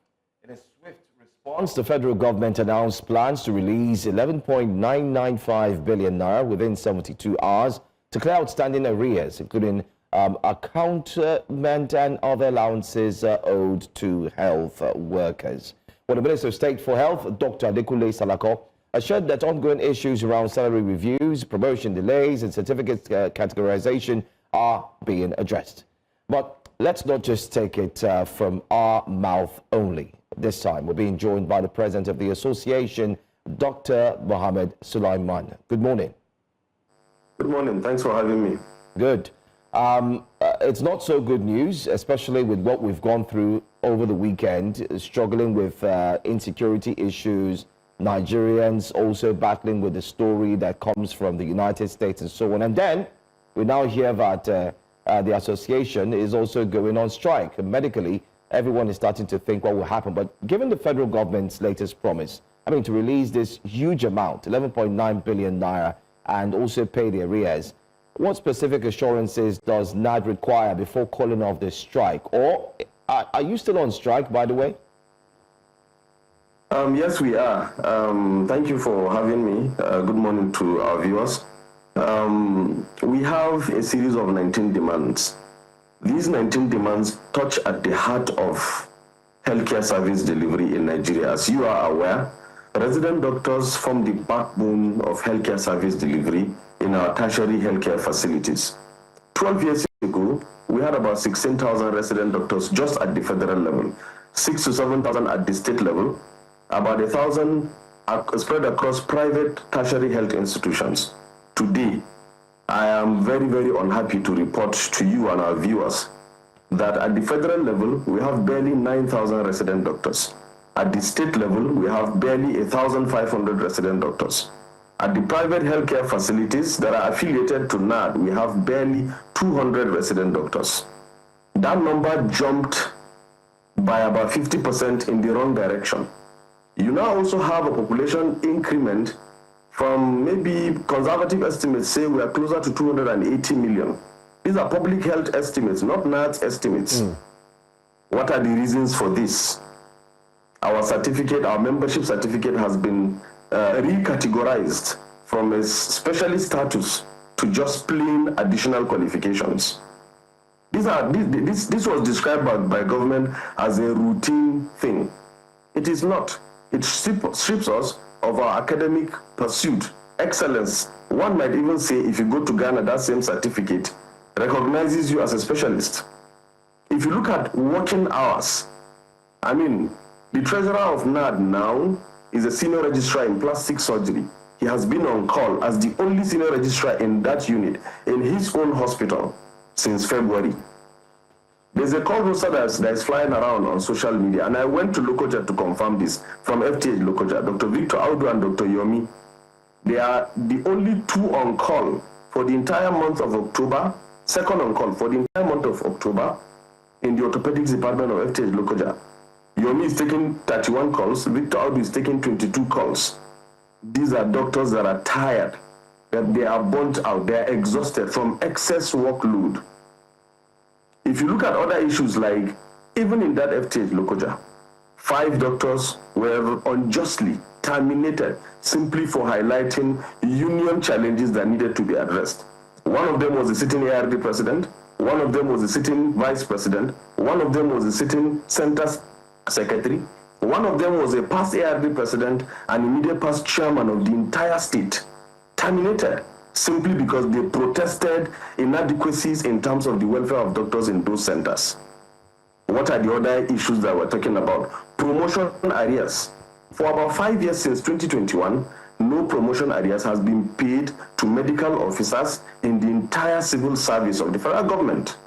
In a swift response, the federal government announced plans to release 11.995 billion naira within 72 hours to clear outstanding arrears, including accountment and other allowances owed to health workers. Well, the Minister of State for Health, Dr. Adekunle Salako, assured that ongoing issues around salary reviews, promotion delays, and certificate categorization are being addressed. But let's not just take it from our mouth only. This time, we're being joined by the president of the association, Dr. Mohammed Sulaiman. Good morning. Good morning. Thanks for having me. Good. It's not so good news, especially with what we've gone through over the weekend, struggling with insecurity issues, Nigerians also battling with the story that comes from the United States and so on. And then we now hear that the association is also going on strike. Medically, everyone is starting to think what will happen. But given the federal government's latest promise, to release this huge amount, 11.9 billion naira, and also pay the arrears, what specific assurances does NARD require before calling off the strike? Or are you still on strike, by the way? Yes, we are. Thank you for having me. Good morning to our viewers. We have a series of 19 demands. These 19 demands touch at the heart of healthcare service delivery in Nigeria. As you are aware, resident doctors form the backbone of healthcare service delivery in our tertiary healthcare facilities. 12 years ago, we had about 16,000 resident doctors just at the federal level, 6,000 to 7,000 at the state level, about 1,000 spread across private tertiary health institutions. Today, I am very, very unhappy to report to you and our viewers that at the federal level, we have barely 9,000 resident doctors. At the state level, we have barely 1,500 resident doctors. At the private healthcare facilities that are affiliated to NARD, we have barely 200 resident doctors. That number jumped by about 50% in the wrong direction. You now also have a population increment from maybe conservative estimates say we are closer to 280 million. These are public health estimates, not NARD's estimates. What are the reasons for this? Our certificate, our membership certificate has been recategorized from a specialist status to just plain additional qualifications. This was described by government as a routine thing. It is not. It strips us of our academic pursuit, excellence. One might even say, if you go to Ghana, that same certificate recognizes you as a specialist. If you look at working hours, the treasurer of NARD now is a senior registrar in plastic surgery. He has been on call as the only senior registrar in that unit in his own hospital since February. There's a call roster that is flying around on social media, and I went to Lokoja to confirm this from FTH Lokoja, Dr. Victor Audu and Dr. Yomi. They are the only two on call for the entire month of October, second on call for the entire month of October in the orthopedics department of FTH Lokoja. Yomi is taking 31 calls, Victor Audu is taking 22 calls. These are doctors that are tired, that they are burnt out, they are exhausted from excess workload. If you look at other issues like, even in that FTH Lokoja, 5 doctors were unjustly terminated simply for highlighting union challenges that needed to be addressed. One of them was the sitting ARD president, one of them was the sitting vice president, one of them was the sitting center secretary, one of them was a past ARD president and immediate past chairman of the entire state, terminated simply because they protested inadequacies in terms of the welfare of doctors in those centers. What are the other issues that we're talking about? Promotion arrears. For about 5 years since 2021, no promotion arrears has been paid to medical officers in the entire civil service of the federal government.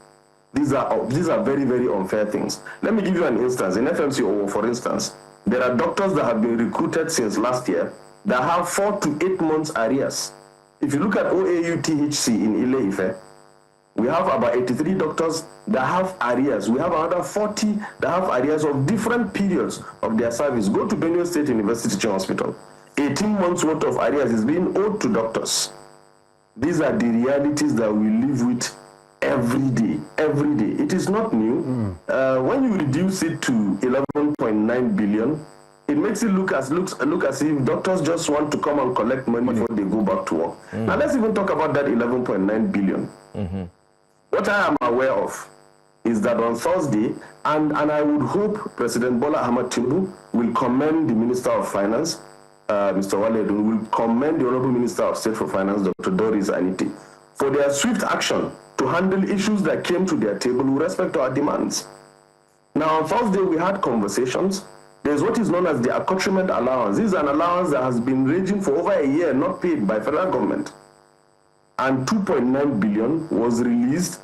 These are very, very unfair things. Let me give you an instance. In FMC, for instance, there are doctors that have been recruited since last year that have 4 to 8 months arrears. If you look at OAU THC in Ile-Ife, we have about 83 doctors that have arrears. We have another 40 that have arrears of different periods of their service. Go to Benue State University Teaching Hospital. 18 months worth of arrears is being owed to doctors. These are the realities that we live with every day, every day. It is not new. When you reduce it to 11.9 billion, it makes it look as if doctors just want to come and collect money before they go back to work. Now let's even talk about that 11.9 billion. What I am aware of is that on Thursday, and I would hope President Bola Tinubu will commend the Minister of Finance, Mr. Wale Edun, will commend the Honorable Minister of State for Finance, Dr. Doris Aniti, for their swift action to handle issues that came to their table with respect to our demands. Now, on Thursday, we had conversations. There's what is known as the accoutrement allowance. This is an allowance that has been raging for over a year, not paid by federal government. And 2.9 billion was released,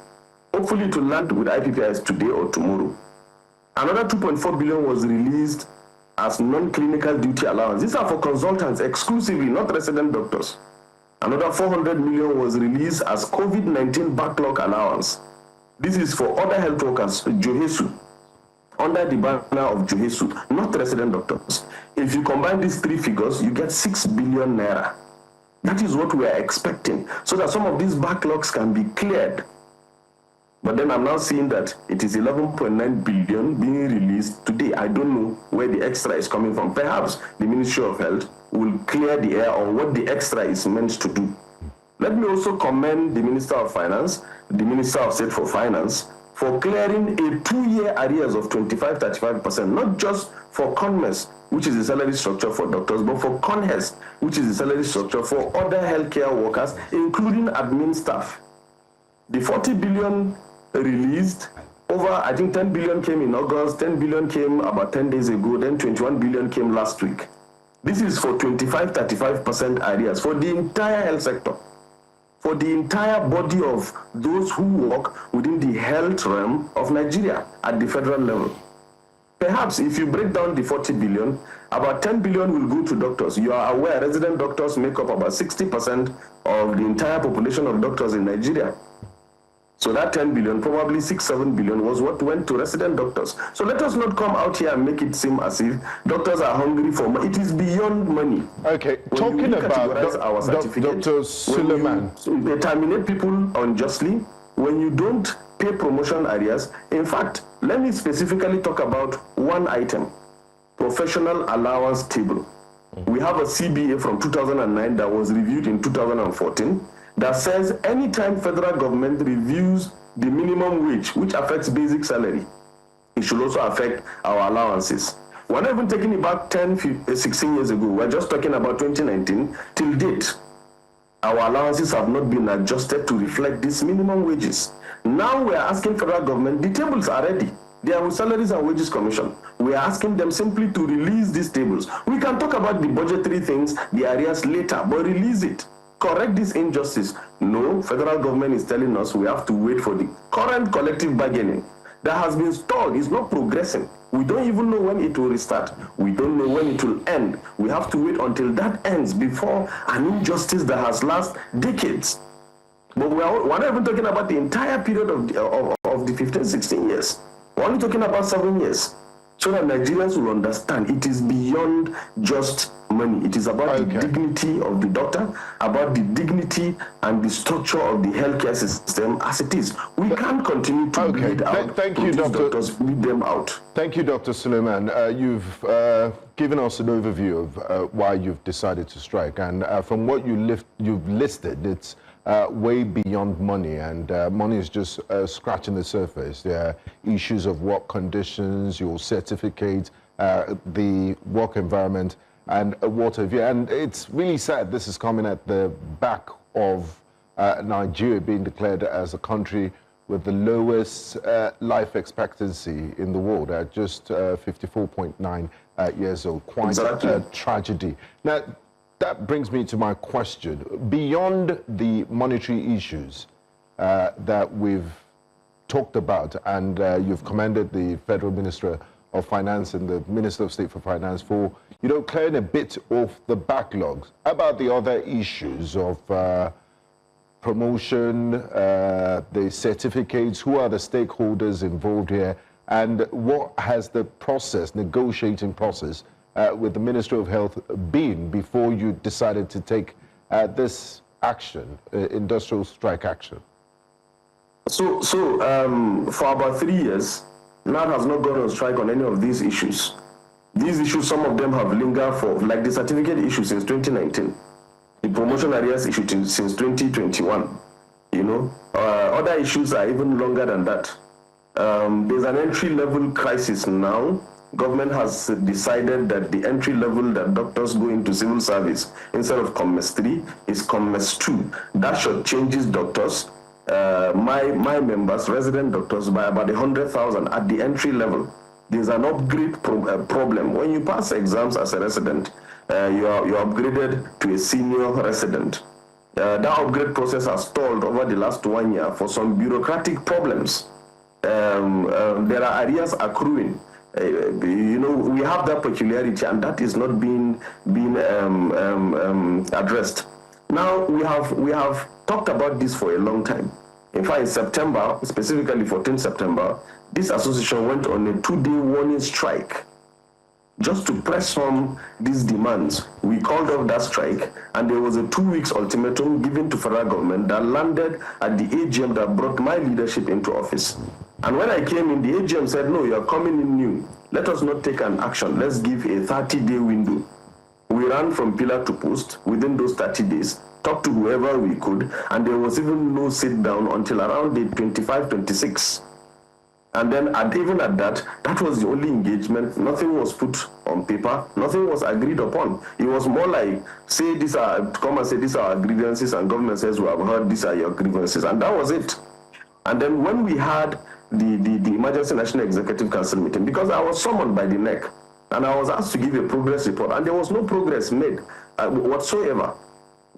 hopefully to land with IPPIS today or tomorrow. Another 2.4 billion was released as non-clinical duty allowance. These are for consultants exclusively, not resident doctors. Another 400 million was released as COVID-19 backlog allowance. This is for other health workers, Johesu, under the banner of Johesu, not resident doctors. If you combine these three figures, you get 6 billion naira. That is what we are expecting, so that some of these backlogs can be cleared. But then I'm now seeing that it is 11.9 billion being released today. I don't know where the extra is coming from. Perhaps the Ministry of Health will clear the air on what the extra is meant to do. Let me also commend the Minister of Finance, the Minister of State for Finance, for clearing a 2-year arrears of 25-35%, not just for CONMES, which is the salary structure for doctors, but for CONHES, which is the salary structure for other healthcare workers, including admin staff. The 40 billion released, over, I think 10 billion came in August, 10 billion came about 10 days ago, then 21 billion came last week. This is for 25-35% arrears for the entire health sector, for the entire body of those who work within the health realm of Nigeria at the federal level. Perhaps if you break down the 40 billion, about 10 billion will go to doctors. You are aware resident doctors make up about 60% of the entire population of doctors in Nigeria. So that 10 billion, probably 6-7 billion was what went to resident doctors. So let us not come out here and make it seem as if doctors are hungry for money. It is beyond money. Okay, When talking about our certificate, Dr. Suleiman. when they terminate people unjustly, when you don't pay promotion arrears. In fact, let me specifically talk about one item, professional allowance table. We have a CBA from 2009 that was reviewed in 2014 that says anytime federal government reviews the minimum wage, which affects basic salary, it should also affect our allowances. We're not even taking it back 16 years ago. We're just talking about 2019. Till date, our allowances have not been adjusted to reflect these minimum wages. Now we're asking federal government, the tables are ready. They are with Salaries and Wages Commission. We are asking them simply to release these tables. We can talk about the budgetary things, the areas later, but release it. Correct this injustice. No, federal government is telling us we have to wait for the current collective bargaining that has been stalled. It's not progressing. We don't even know when it will restart. We don't know when it will end. We have to wait until that ends before an injustice that has lasted decades. But we're not even talking about the entire period of the 15, 16 years. We're only talking about 7 years. So that Nigerians will understand it is beyond just money. It is about the dignity of the doctor, about the dignity and the structure of the healthcare system as it is. We can't continue to bleed out. Thank you, doctors bleed them out. Thank you, Dr. Suleiman. You've given us an overview of why you've decided to strike. And from what you've listed, it's way beyond money, and money is just scratching the surface. There are issues of work conditions, your certificate, the work environment, and what have you. And it's really sad this is coming at the back of Nigeria being declared as a country with the lowest life expectancy in the world at just 54.9 years old. Quite a tragedy. Now, that brings me to my question. Beyond the monetary issues that we've talked about, and you've commended the Federal Minister of Finance and the Minister of State for Finance for, clearing a bit of the backlogs. About the other issues of promotion, the certificates, who are the stakeholders involved here, and what has the process, negotiating process, with the Ministry of Health been before you decided to take this action, industrial strike action? So for about 3 years, NARD has not gone on strike on any of these issues. These issues, some of them have lingered for, like the certificate issue since 2019, the promotion areas issue since 2021. You know, other issues are even longer than that. There's an entry-level crisis now. Government has decided that the entry level that doctors go into civil service instead of COMMES 3 is COMMES 2. That should changes doctors, my members, resident doctors, by about 100,000 at the entry level. There's an upgrade problem. When you pass exams as a resident, you're upgraded to a senior resident. That upgrade process has stalled over the last 1 year for some bureaucratic problems. There are arrears accruing. You know, we have that peculiarity, and that is not being addressed. Now we have talked about this for a long time. In fact, in September, specifically 14 September, this association went on a 2-day warning strike just to press on these demands. We called off that strike, and there was a 2 weeks ultimatum given to federal government that landed at the AGM that brought my leadership into office. And when I came in, the AGM said, no, you're coming in new. Let us not take an action. Let's give a 30-day window. We ran from pillar to post within those 30 days, talked to whoever we could, and there was even no sit down until around day 25, 26. And then even at that, that was the only engagement. Nothing was put on paper. Nothing was agreed upon. It was more like, come and say these are our grievances, and government says, we have heard these are your grievances. And that was it. And then when we had the Emergency National Executive Council meeting, because I was summoned by the NEC, and I was asked to give a progress report, and there was no progress made whatsoever.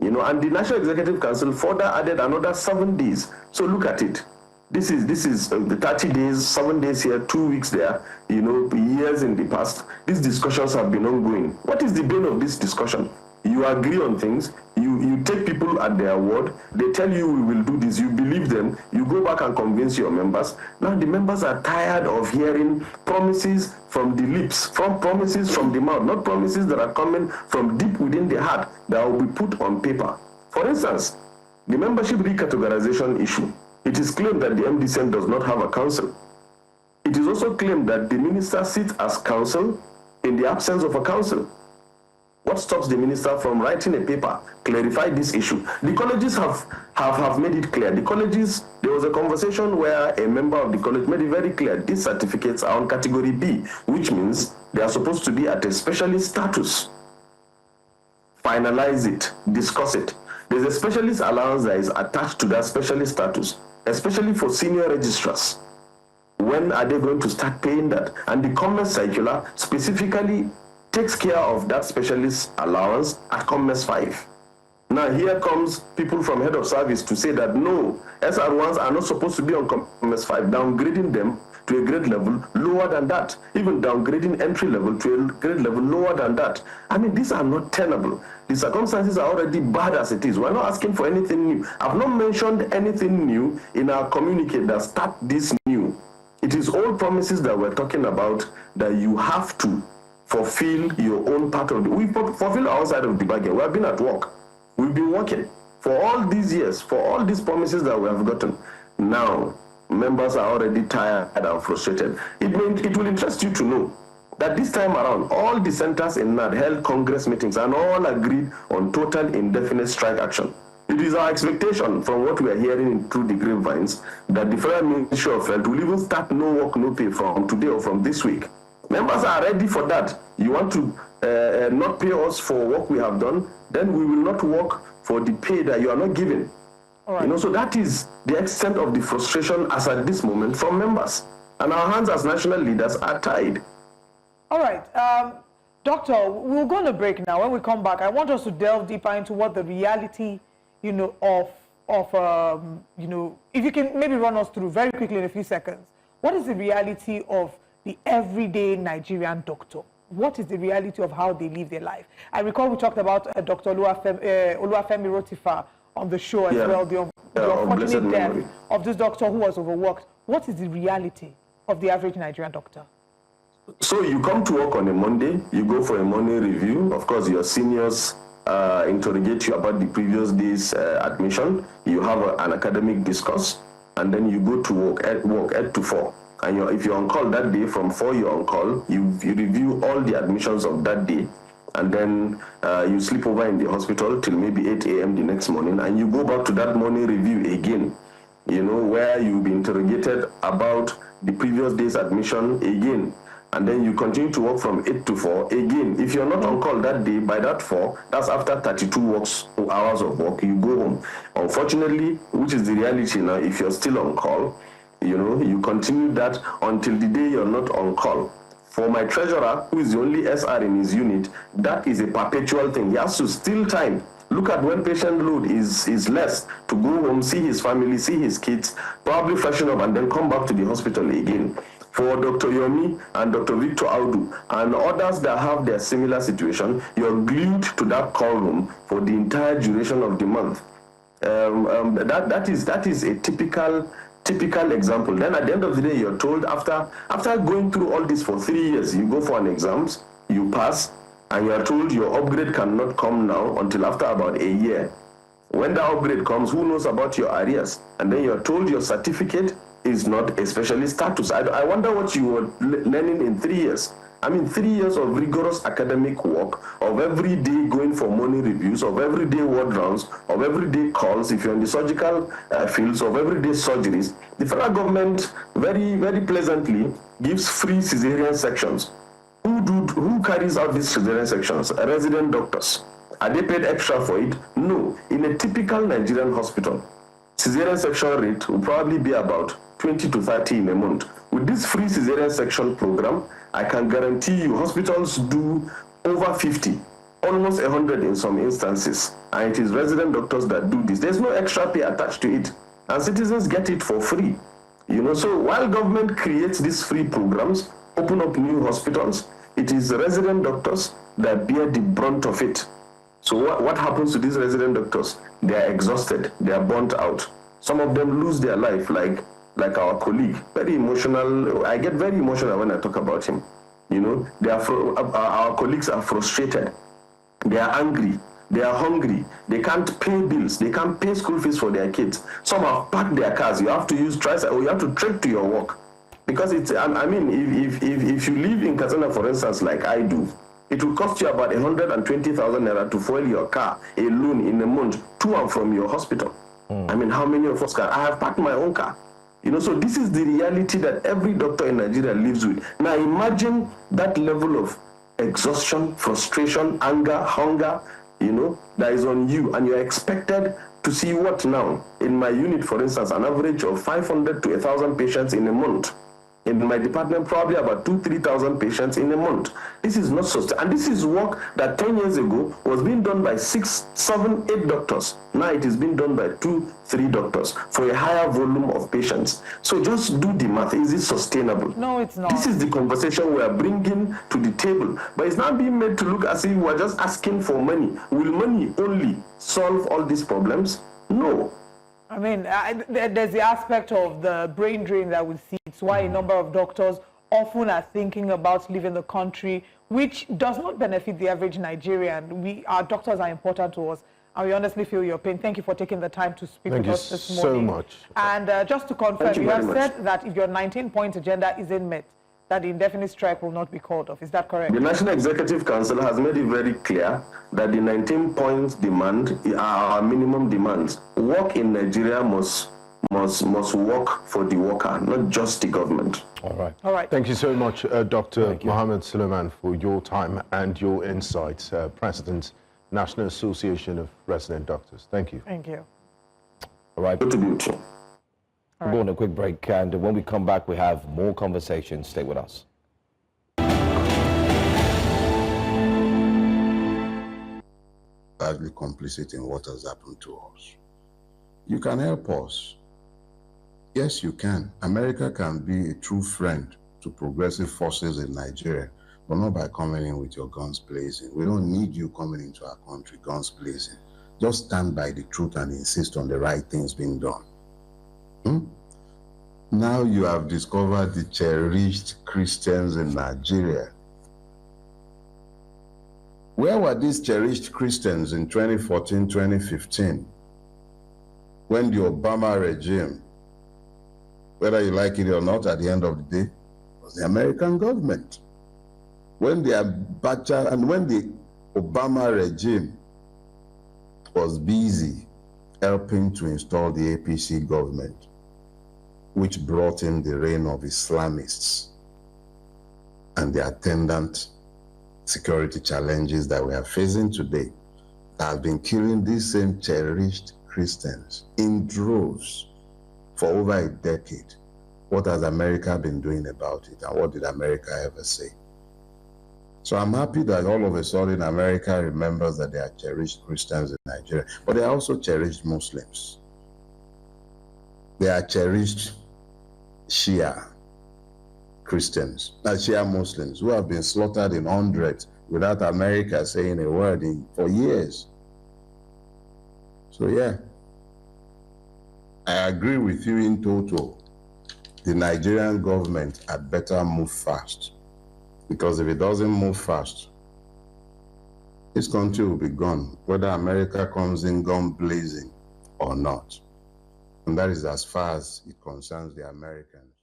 You know, and the National Executive Council further added another 7 days. So look at it. This is the 30 days, 7 days here, 2 weeks there, you know, years in the past. These discussions have been ongoing. What is the bane of this discussion? You agree on things, you take people at their word, they tell you we will do this, you believe them, you go back and convince your members. Now the members are tired of hearing promises from the lips, from promises from the mouth, not promises that are coming from deep within the heart that will be put on paper. For instance, the membership recategorization issue. It is claimed that the MDCN does not have a council. It is also claimed that the minister sits as council in the absence of a council. What stops the minister from writing a paper, clarify this issue? The colleges have made it clear. The colleges, there was a conversation where a member of the college made it very clear these certificates are on category B, which means they are supposed to be at a specialist status. Finalize it, discuss it. There's a specialist allowance that is attached to that specialist status, especially for senior registrars. When are they going to start paying that? And the COMMES circular specifically takes care of that specialist allowance at COMMES 5. Now here comes people from head of service to say that no, SR1s are not supposed to be on COMMES 5, downgrading them to a grade level lower than that, even downgrading entry level to a grade level lower than that. I mean, these are not tenable. The circumstances are already bad as it is. We're not asking for anything new. I've not mentioned anything new in our communique that start this new. It is all promises that we're talking about that you have to fulfill your own part of it. We fulfill our side of the bargain. We have been at work. We've been working for all these years, for all these promises that we have gotten. Now, members are already tired and frustrated. It will interest you to know that this time around, all the centers in NARD held Congress meetings and all agreed on total indefinite strike action. It is our expectation from what we are hearing through the grapevines that the Federal Ministry of Health will even start no work, no pay from today or from this week. Members are ready for that. You want to not pay us for work we have done, then we will not work for the pay that you are not giving. All right. You know, so that is the extent of the frustration as at this moment from members. And our hands as national leaders are tied. All right. Doctor, we'll go on a break now. When we come back, I want us to delve deeper into what the reality, you know, you know, if you can maybe run us through very quickly in a few seconds. What is the reality of the everyday Nigerian doctor? What is the reality of how they live their life? I recall we talked about Dr. Oluwafemi Rotifa on the show as well, the unfortunate death of this doctor who was overworked. What is the reality of the average Nigerian doctor? So you come to work on a Monday, you go for a morning review. Of course, your seniors interrogate you about the previous day's admission. You have an academic discourse, and then you go to work 8 to 4. And if you're on call that day, from 4 you're on call, you review all the admissions of that day, and then you sleep over in the hospital till maybe 8 a.m. the next morning, and you go back to that morning review again, where you'll be interrogated about the previous day's admission again. And then you continue to work from 8 to 4. Again, if you're not on call that day, by that 4, that's after 32 hours of work, you go home. Unfortunately, which is the reality now, if you're still on call, you continue that until the day you're not on call. For my treasurer, who is the only SR in his unit, that is a perpetual thing. He has to steal time. Look at when patient load is less, to go home, see his family, see his kids, probably freshen up, and then come back to the hospital again. For Dr. Yomi and Dr. Victor Audu and others that have their similar situation, you're glued to that call room for the entire duration of the month. That is a typical example. Then at the end of the day, you're told after going through all this for 3 years, you go for an exams, you pass, and you're told your upgrade cannot come now until after about a year. When the upgrade comes, who knows about your arrears? And then you're told your certificate is not a specialist status. I wonder what you were learning in 3 years. I mean, 3 years of rigorous academic work, of every day going for morning reviews, of everyday ward rounds, of everyday calls, if you're in the surgical fields, of everyday surgeries. The federal government very, very pleasantly gives free cesarean sections. Who carries out these cesarean sections? Resident doctors. Are they paid extra for it? No. In a typical Nigerian hospital, cesarean section rate will probably be about 20 to 30 in a month. With this free cesarean section program, I can guarantee you hospitals do over 50, almost 100 in some instances. And it is resident doctors that do this. There's no extra pay attached to it. And citizens get it for free. So while government creates these free programs, open up new hospitals, it is resident doctors that bear the brunt of it. So what happens to these resident doctors? They are exhausted. They are burnt out. Some of them lose their life, like our colleague. Very emotional. I get very emotional when I talk about him. Our colleagues are frustrated. They are angry. They are hungry. They can't pay bills. They can't pay school fees for their kids. Some have packed their cars. You have to use tricycle, or you have to trek to your work. Because if you live in Katsina, for instance, like I do, it will cost you about 120,000 naira to fuel your car alone in a month to and from your hospital. I mean, how many of us can? I have packed my own car. So this is the reality that every doctor in Nigeria lives with. Now imagine that level of exhaustion, frustration, anger, hunger, that is on you, and you're expected to see what now? In my unit, for instance, an average of 500 to 1,000 patients in a month. In my department, probably about 2,000-3,000 patients in a month. This is not sustainable. And this is work that 10 years ago was being done by 6, 7, 8 doctors. Now it is being done by 2-3 doctors for a higher volume of patients. So just do the math. Is it sustainable? No, it's not. This is the conversation we are bringing to the table. But it's not being made to look as if we are just asking for money. Will money only solve all these problems? No. I mean, there's the aspect of the brain drain that we see. It's why a number of doctors often are thinking about leaving the country, which does not benefit the average Nigerian. Our doctors are important to us, and we honestly feel your pain. Thank you for taking the time to speak with us this morning. Thank you so much. And just to confirm, you have said that if your 19-point agenda isn't met, that the indefinite strike will not be called off. Is that correct? The National Executive Council has made it very clear that the 19 points demand are our minimum demands. Work in Nigeria must work for the worker, not just the government. All right. Thank you so much, Dr. Mohammed Suleiman, for your time and your insights. President, National Association of Resident Doctors. Thank you. Thank you. All right. Good to be with you. We'll go on a quick break, and when we come back, we have more conversations. Stay with us. Badly complicit in what has happened to us. You can help us. Yes, you can. America can be a true friend to progressive forces in Nigeria, but not by coming in with your guns blazing. We don't need you coming into our country, guns blazing. Just stand by the truth and insist on the right things being done. Now you have discovered the cherished Christians in Nigeria. Where were these cherished Christians in 2014, 2015? When the Obama regime, whether you like it or not, at the end of the day, was the American government. When the Abacha and when the Obama regime was busy helping to install the APC government, which brought in the reign of Islamists and the attendant security challenges that we are facing today, have been killing these same cherished Christians in droves for over a decade. What has America been doing about it, and what did America ever say? So I'm happy that all of a sudden America remembers that there are cherished Christians in Nigeria, but there are also cherished Muslims. There are cherished Shia Christians, Shia Muslims, who have been slaughtered in hundreds without America saying a word for years. So yeah, I agree with you in total. The Nigerian government had better move fast, because if it doesn't move fast, this country will be gone, whether America comes in gun blazing or not. And that is as far as it concerns the Americans.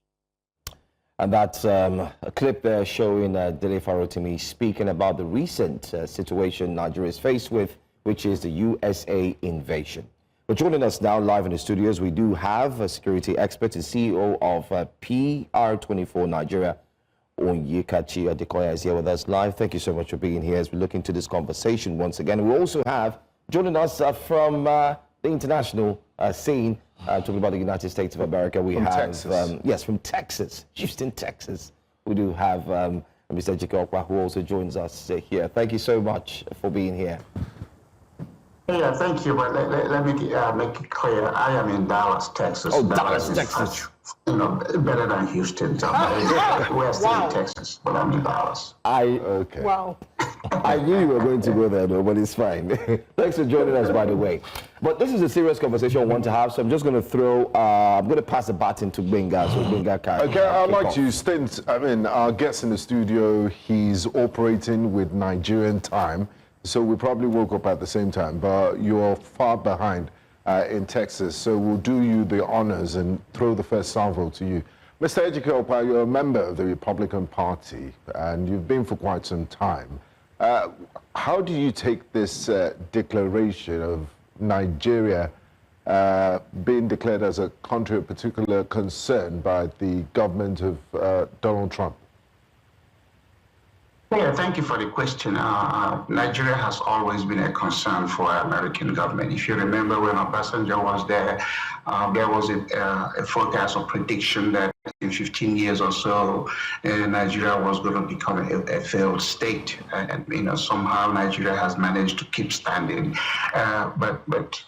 And that's a clip there showing Dele Farotimi speaking about the recent situation Nigeria is faced with, which is the USA invasion. But joining us now live in the studios, we do have a security expert and CEO of PR24 Nigeria, Onyekachi Adekoya, is here with us live. Thank you so much for being here as we look into this conversation once again. We also have joining us from the international scene, talking about the United States of America. We have Texas. Yes, from Texas, Houston, Texas. We do have Mr. Jikokwa, who also joins us here. Thank you so much for being here. Yeah, thank you. But let me make it clear. I am in Dallas, Texas. Oh, Dallas, Texas. Better than Houston. So we're still in Texas, but I'm in Dallas. Okay. Wow. I knew you were going to go there, though, but it's fine. Thanks for joining us, by the way. But this is a serious conversation I want to have, so I'm just going to I'm going to pass the baton to Benga. So Benga can. Okay, I'd like to stint. Our guest in the studio, he's operating with Nigerian time, so we probably woke up at the same time, but you're far behind in Texas, so we'll do you the honors and throw the first salvo to you. Mr. Ejikeopa, you're a member of the Republican Party, and you've been for quite some time. How do you take this declaration of Nigeria being declared as a country of particular concern by the government of Donald Trump? Yeah, thank you for the question. Nigeria has always been a concern for our American government. If you remember when Obasanjo was there was a forecast or prediction that in 15 years or so, Nigeria was going to become a failed state. And somehow Nigeria has managed to keep standing. But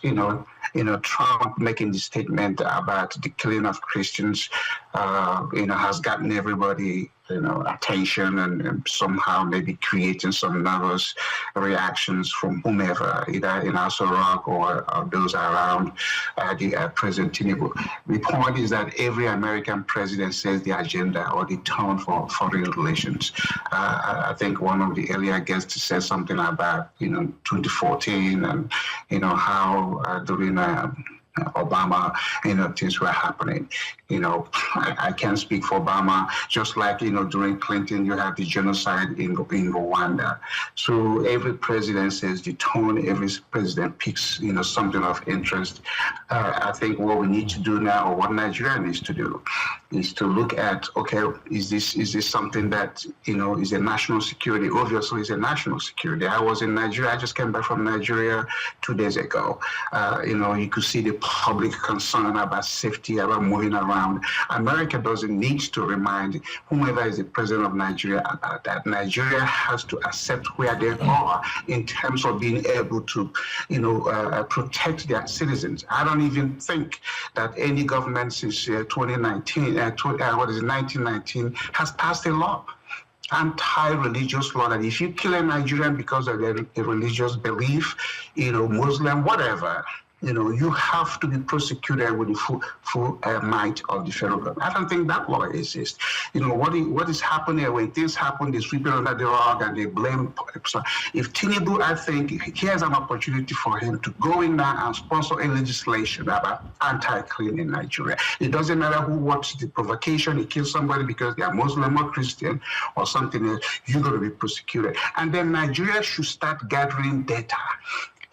Trump making the statement about the killing of Christians, has gotten everybody, attention and somehow maybe creating some nervous reactions from whomever, either in Aso Rock or those around President Tinubu. The point is that every American president sets the agenda or the tone for foreign relations. I think one of the earlier guests said something about, 2014 and, how during Obama, things were happening. I can't speak for Obama, just like, during Clinton, you had the genocide in Rwanda. So every president says the tone, every president picks, something of interest. I think what we need to do now, or what Nigeria needs to do, is to look at, okay, is this something that, is a national security? Obviously, it's a national security. I was in Nigeria. I just came back from Nigeria 2 days ago. You could see the public concern about safety, about moving around. America doesn't need to remind whomever is the president of Nigeria about that. Nigeria has to accept where they are in terms of being able to, protect their citizens. I don't even think that any government since 1919 has passed a law, anti-religious law, that if you kill a Nigerian because of their religious belief, Muslim, whatever, you have to be prosecuted with the full might of the federal government. I don't think that law exists. What is happening when things happen, they sweep it under the rug and they blame. So if Tinubu, I think here's an opportunity for him to go in there and sponsor a legislation about anti-killing in Nigeria. It doesn't matter who watched the provocation, he kills somebody because they are Muslim or Christian or something else, you're going to be prosecuted. And then Nigeria should start gathering data.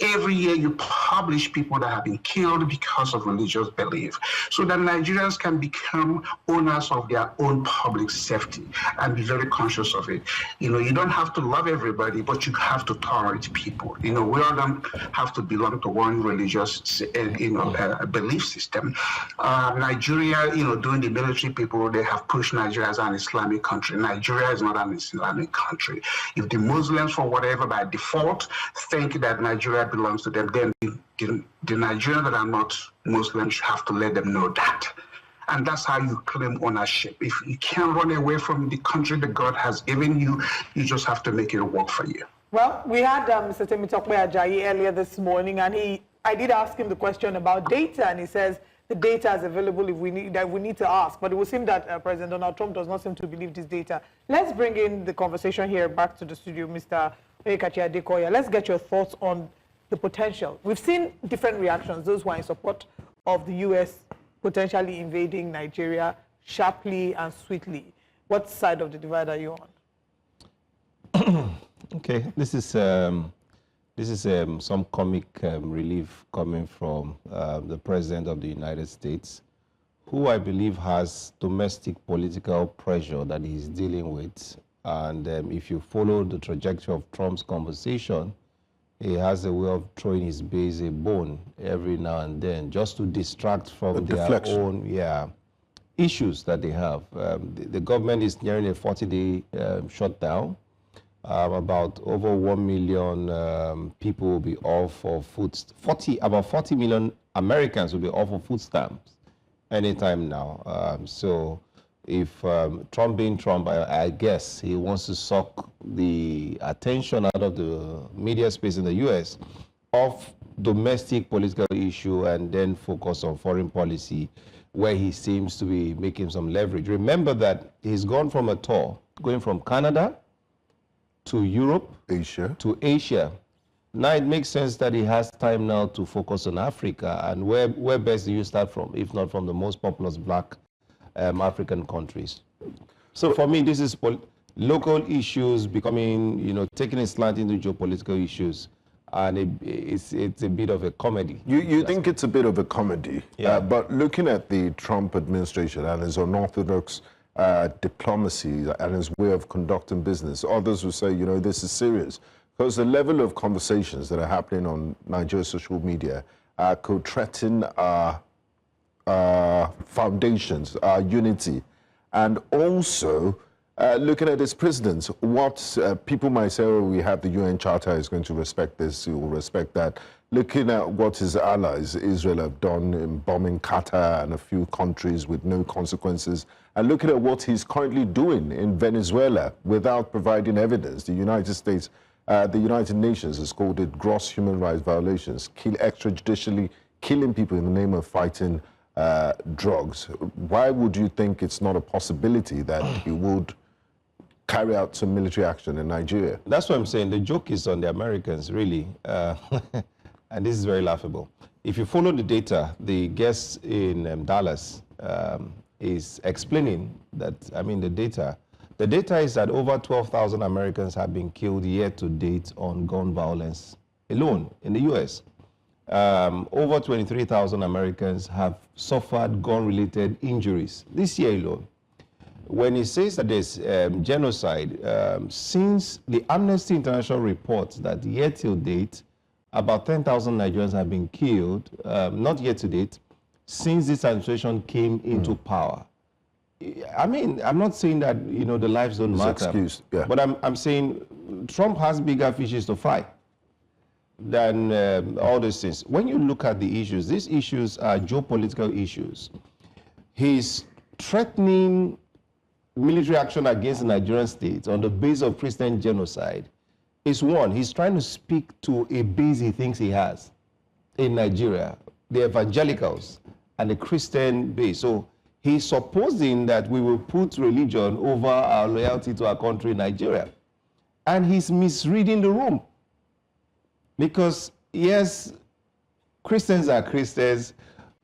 Every year you publish people that have been killed because of religious belief, so that Nigerians can become owners of their own public safety and be very conscious of it. You don't have to love everybody, but you have to tolerate people. We all don't have to belong to one religious, belief system. Nigeria, during the military people, they have pushed Nigeria as an Islamic country. Nigeria is not an Islamic country. If the Muslims, for whatever, by default, think that Nigeria belongs to them, then the Nigerians that are not Muslims have to let them know that. And that's how you claim ownership. If you can't run away from the country that God has given you, you just have to make it work for you. Well, we had Mr. Temitope Ajayi earlier this morning, and I did ask him the question about data, and he says the data is available if we need to ask. But it would seem that President Donald Trump does not seem to believe this data. Let's bring in the conversation here back to the studio, Mr. Oyekachi Adekoya. Let's get your thoughts on the potential. We've seen different reactions, those who are in support of the U.S. potentially invading Nigeria sharply and sweetly. What side of the divide are you on? Okay, this is some comic relief coming from the President of the United States, who I believe has domestic political pressure that he's dealing with. And if you follow the trajectory of Trump's conversation, he has a way of throwing his base a bone every now and then, just to distract from their own issues that they have. The government is nearing a 40-day shutdown. About over 1 million people will be off of about 40 million Americans will be off of food stamps anytime now. So if Trump being Trump, I guess he wants to suck the attention out of the media space in the U.S. off domestic political issue and then focus on foreign policy, where he seems to be making some leverage. Remember that he's gone from a tour, going from Canada to Europe, to Asia. Now it makes sense that he has time now to focus on Africa. And where best do you start from, if not from the most populous black African countries? So for me, this is local issues becoming, taking a slant into geopolitical issues. And it's a bit of a comedy. You think it's a bit of a comedy, but looking at the Trump administration and his unorthodox diplomacy and his way of conducting business, others will say, this is serious. Because the level of conversations that are happening on Nigeria's social media could threaten our foundations, our unity, and also looking at his president, what people might say, oh, we have the UN Charter, is going to respect this, he will respect that. Looking at what his allies, Israel, have done in bombing Qatar and a few countries with no consequences, and looking at what he's currently doing in Venezuela without providing evidence. The United States, the United Nations has called it gross human rights violations, extrajudicially killing people in the name of fighting drugs. Why would you think it's not a possibility that he would carry out some military action in Nigeria? That's what I'm saying. The joke is on the Americans, really. And this is very laughable. If you follow the data, the guest in Dallas is explaining that, the data is that over 12,000 Americans have been killed year to date on gun violence alone in the U.S. Over 23,000 Americans have suffered gun-related injuries this year alone. When he says that there's genocide, since the Amnesty International reports that year till date, about 10,000 Nigerians have been killed, not year to date, since this administration came into power. I'm not saying that, the lives don't matter. Excuse, yeah. But I'm saying Trump has bigger fishes to fry than all these things. When you look at the issues, these issues are geopolitical issues. He's threatening military action against the Nigerian state on the basis of Christian genocide. Is one, he's trying to speak to a base he thinks he has. in Nigeria, the evangelicals and the Christian base. So he's supposing that we will put religion over our loyalty to our country, Nigeria. And he's misreading the room. Because, yes, Christians are Christians,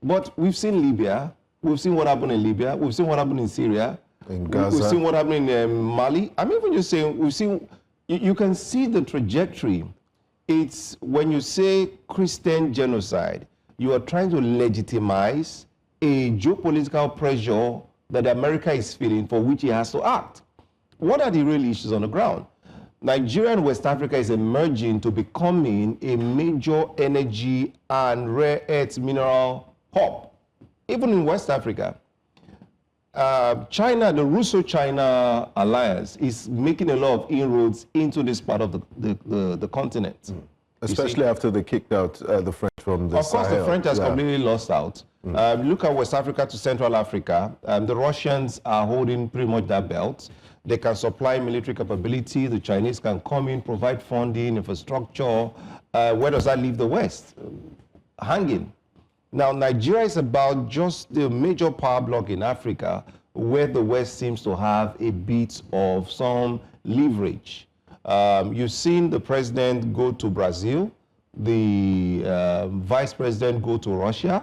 but we've seen Libya, we've seen what happened in Libya, we've seen what happened in Syria, in Gaza. We've seen what happened in Mali. I'm even just saying, we've seen, you can see the trajectory. It's when you say Christian genocide, you are trying to legitimize a geopolitical pressure that America is feeling for which it has to act. What are the real issues on the ground? Nigeria and West Africa is emerging to becoming a major energy and rare earth mineral hub. Even in West Africa, China, the Russo-China alliance is making a lot of inroads into this part of the continent. Mm. Especially after they kicked out the French from the Sahel. Of course, the French has completely lost out. Look at West Africa to Central Africa. The Russians are holding pretty much that belt. They can supply military capability. The Chinese can come in, provide funding, infrastructure. Where does that leave the West? Hanging. Now, Nigeria is about just the major power block in Africa where the West seems to have a bit of some leverage. You've seen the president go to Brazil, the vice president go to Russia.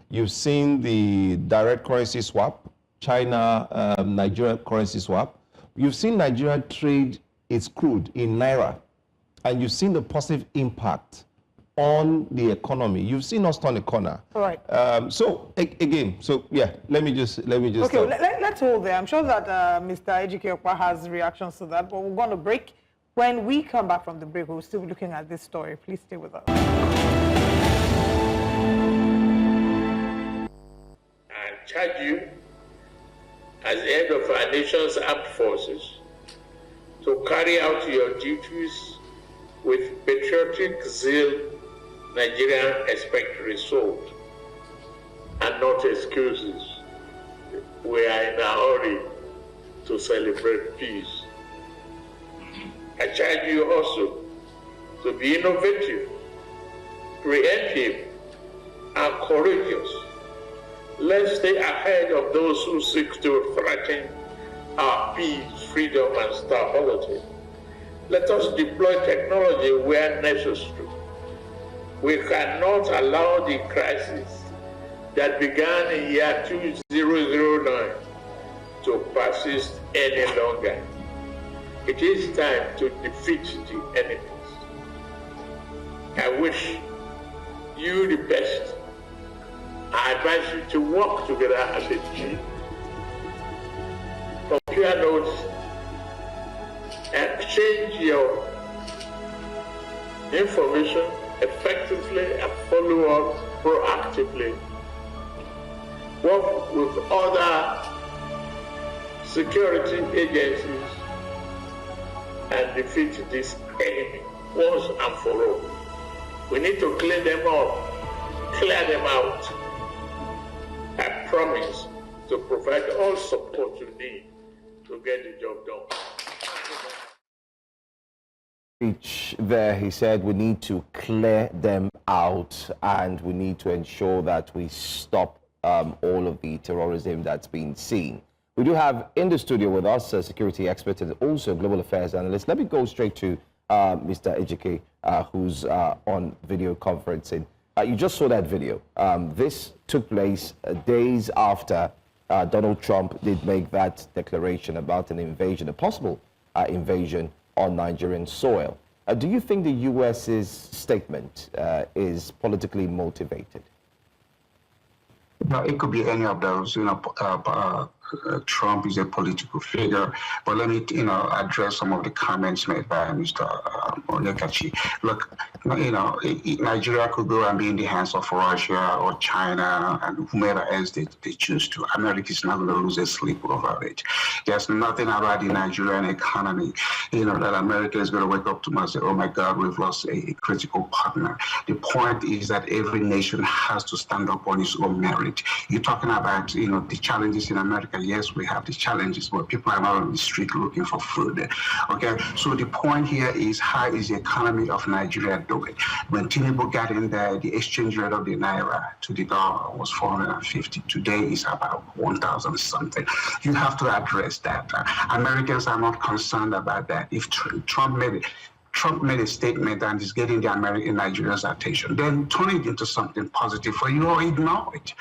You've seen the direct currency swap, China-Nigeria currency swap. You've seen Nigeria trade its crude in Naira, and you've seen the positive impact on the economy. You've seen us turn a corner. All right. Let me just. Okay, let's hold there. I'm sure that Mr. Ejike Okpa has reactions to that, but we're going to break. When we come back from the break, we'll still be looking at this story. Please stay with us. I charge you, as the head of our nation's armed forces, to carry out your duties with patriotic zeal Nigerians expect result, and not excuses. We are in a hurry to celebrate peace. I charge you also to be innovative, preemptive, and courageous. Let's stay ahead of those who seek to threaten our peace, freedom, and stability. Let us deploy technology where necessary. We cannot allow the crisis that began in year 2009 to persist any longer. It is time to defeat the enemies. I wish you the best. I advise you to work together as a team. Compare notes, exchange your information effectively and follow up proactively. Work with other security agencies and defeat this enemy once and for all. We need to clean them up, clear them out. I promise to provide all support you need to get the job done. There, he said we need to clear them out and we need to ensure that we stop all of the terrorism that's been seen. We do have in the studio with us a security expert and also global affairs analyst. Let me go straight to Mr. Ejike, who's on video conferencing. You just saw that video. This took place days after Donald Trump did make that declaration about an invasion, a possible invasion on Nigerian soil. Do you think the U.S.'s statement is politically motivated? No, it could be any of those. Trump is a political figure, but let me, address some of the comments made by Mr. Onyekachi. Look, Nigeria could go and be in the hands of Russia or China and whomever else they choose to. America is not going to lose a sleep over it. There's nothing about the Nigerian economy, that America is going to wake up tomorrow and say, oh my God, we've lost a critical partner. The point is that every nation has to stand up on its own merit. You're talking about, the challenges in America. yes, we have the challenges, but people are not on the street looking for food. Okay, so the point here is, how is the economy of Nigeria doing? When Tinubu got in there, the exchange rate of the naira to the dollar was 450. Today is about 1,000 something. You have to address that. Americans are not concerned about that. If Trump made a statement and is getting the American Nigerians' attention, then turn it into something positive for you or ignore it.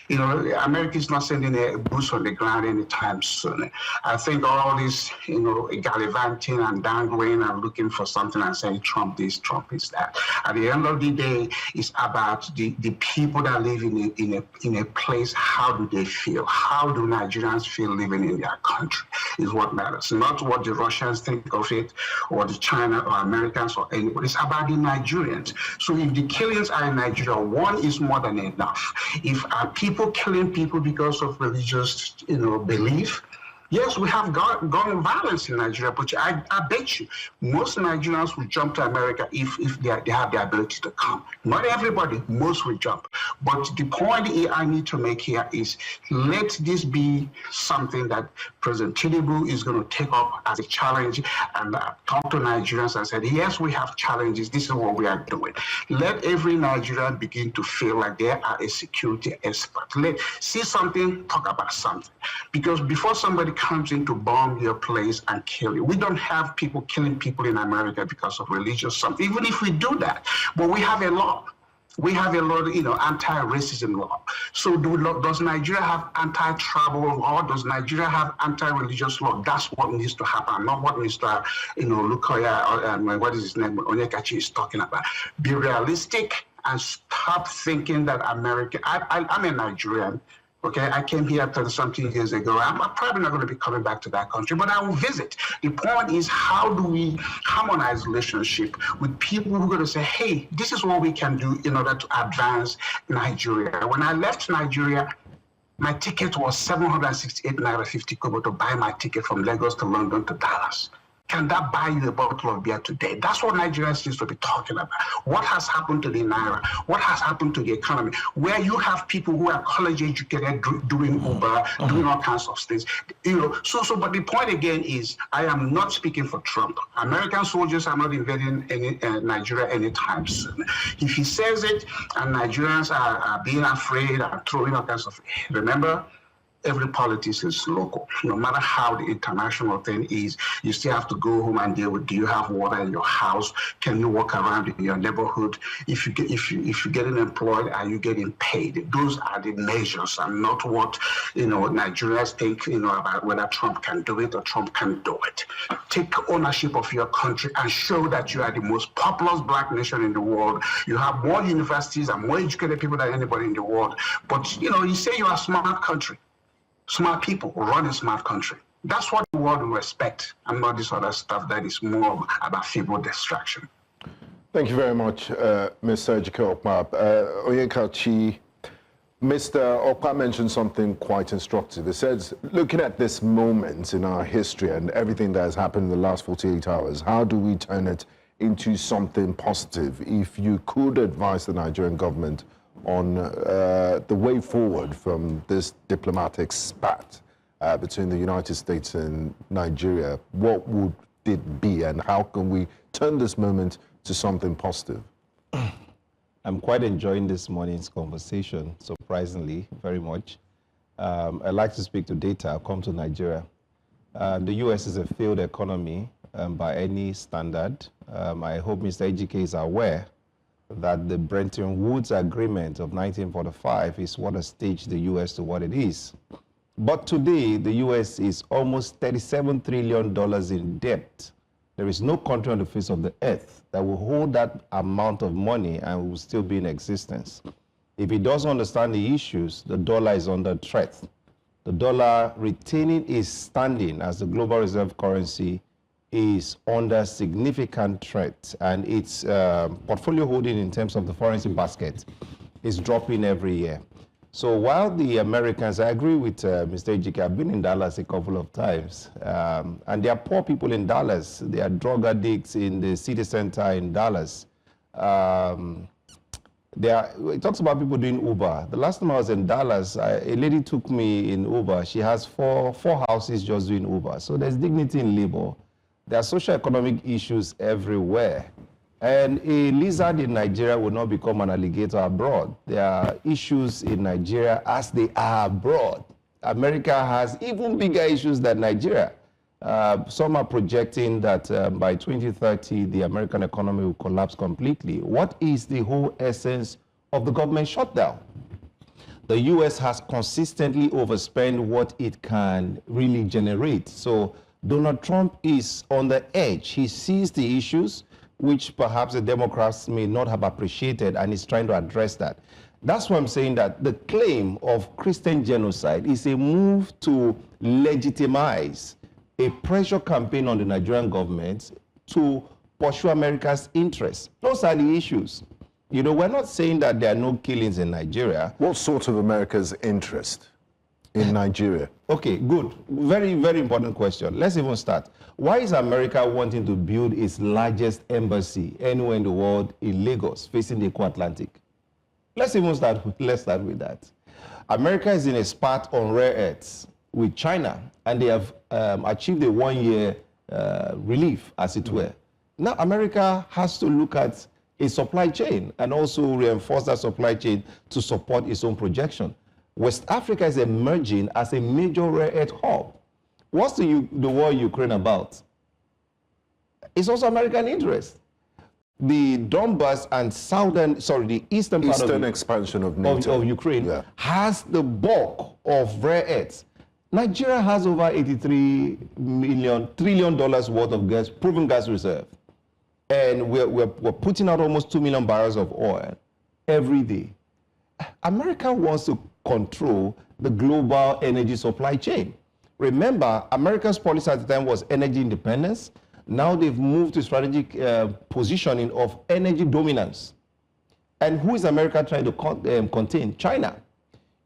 You know, America is not sending a boots on the ground anytime soon. I think all this, you know, gallivanting and dangling and looking for something and saying Trump this, Trump is that. At the end of the day, it's about the people that live in a place. How do they feel? How do Nigerians feel living in their country is what matters. Not what the Russians think of it, or the China or Americans or anybody. It's about the Nigerians. So if the killings are in Nigeria, one is more than enough. If people killing people because of religious, belief, yes, we have gun violence in Nigeria, but I bet you most Nigerians will jump to America if they have the ability to come. Not everybody, most will jump. But the point I need to make here is, let this be something that President Tinubu is going to take up as a challenge and talk to Nigerians and say, yes, we have challenges. This is what we are doing. Let every Nigerian begin to feel like they are a security expert. See something, talk about something. Because before somebody comes in to bomb your place and kill you, we don't have people killing people in America because of religious something, even if we do that. But we have a law. We have a lot of, anti-racism law. So does Nigeria have anti-tribal law? Does Nigeria have anti-religious law? That's what needs to happen, not what Mr. Lukoya, what is his name, Onyekachi is talking about. Be realistic and stop thinking that America, I'm a Nigerian. Okay, I came here 30-something years ago. I'm probably not going to be coming back to that country, but I will visit. The point is, how do we harmonize relationship with people who are going to say, hey, this is what we can do in order to advance Nigeria. When I left Nigeria, my ticket was 768 naira 50 kobo to buy my ticket from Lagos to London to Dallas. Can that buy you a bottle of beer today? That's what Nigerians need to be talking about. What has happened to the naira? What has happened to the economy? Where you have people who are college educated doing Uber, doing all kinds of things. But the point again is, I am not speaking for Trump. American soldiers are not invading Nigeria anytime soon. If he says it and Nigerians are being afraid and throwing all kinds of, remember, every politics is local. No matter how the international thing is, you still have to go home and deal with, do you have water in your house? Can you walk around in your neighborhood? If you're getting employed, are you getting paid? Those are the measures, and not what Nigerians think about whether Trump can do it or Trump can do it. Take ownership of your country and show that you are the most populous black nation in the world. You have more universities and more educated people than anybody in the world. But you say you are a smart country. Smart people run a smart country. That's what the world will respect, and not this other stuff that is more about feeble distraction. Thank you very much, Mr. Ejike Okpa. Onyekachi, Mr. Okpa mentioned something quite instructive. He says, looking at this moment in our history and everything that has happened in the last 48 hours, how do we turn it into something positive? If you could advise the Nigerian government on the way forward from this diplomatic spat between the United States and Nigeria, what would it be, and how can we turn this moment to something positive? I'm quite enjoying this morning's conversation, surprisingly, very much. I like to speak to data. I'll come to Nigeria. The U.S. is a failed economy by any standard. I hope Mr. Ejike is aware that the Bretton Woods Agreement of 1945 is what has staged the U.S. to what it is. But today, the U.S. is almost $37 trillion in debt. There is no country on the face of the earth that will hold that amount of money and will still be in existence. If he doesn't understand the issues, the dollar is under threat. The dollar retaining its standing as the global reserve currency is under significant threat, and its portfolio holding in terms of the foreign basket is dropping every year. So while the Americans, I agree with Mr. Ejike, I've been in Dallas a couple of times, and there are poor people in Dallas. There are drug addicts in the city center in Dallas. It talks about people doing Uber. The last time I was in Dallas, a lady took me in Uber. She has four houses just doing Uber. So there's dignity in labor. There are socio-economic issues everywhere. And a lizard in Nigeria will not become an alligator abroad. There are issues in Nigeria as they are abroad. America has even bigger issues than Nigeria. Some are projecting that by 2030, the American economy will collapse completely. What is the whole essence of the government shutdown? The U.S. has consistently overspent what it can really generate. So Donald Trump is on the edge. He sees the issues which perhaps the Democrats may not have appreciated, and is trying to address that. That's why I'm saying that the claim of Christian genocide is a move to legitimize a pressure campaign on the Nigerian government to pursue America's interests. Those are the issues. You know, we're not saying that there are no killings in Nigeria. What sort of America's interest in Nigeria? Okay, good. Very, very important question. Let's even start. Why is America wanting to build its largest embassy anywhere in the world in Lagos, facing the Eco-Atlantic? Let's start with that. America is in a spat on rare earths with China, and they have achieved a 1-year relief, as it were. Now, America has to look at a supply chain and also reinforce that supply chain to support its own projection. West Africa is emerging as a major rare earth hub. What's the war in Ukraine about? It's also American interest. The Donbass and the eastern part of expansion of NATO of Ukraine has the bulk of rare earths. Nigeria has over $83 trillion worth of proven gas reserve. And we're putting out almost 2 million barrels of oil every day. America wants to control the global energy supply chain. Remember, America's policy at the time was energy independence. Now they've moved to strategic positioning of energy dominance. And who is America trying to contain? China.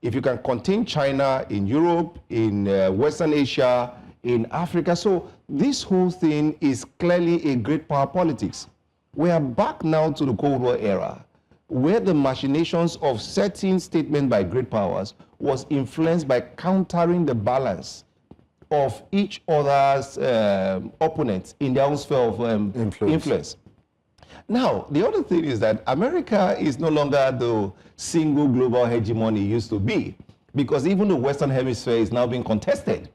If you can contain China in Europe, in Western Asia, in Africa. So this whole thing is clearly a great power politics. We are back now to the Cold War era, where the machinations of certain statements by great powers was influenced by countering the balance of each other's opponents in their own sphere of influence. Now, the other thing is that America is no longer the single global hegemony it used to be, because even the Western Hemisphere is now being contested.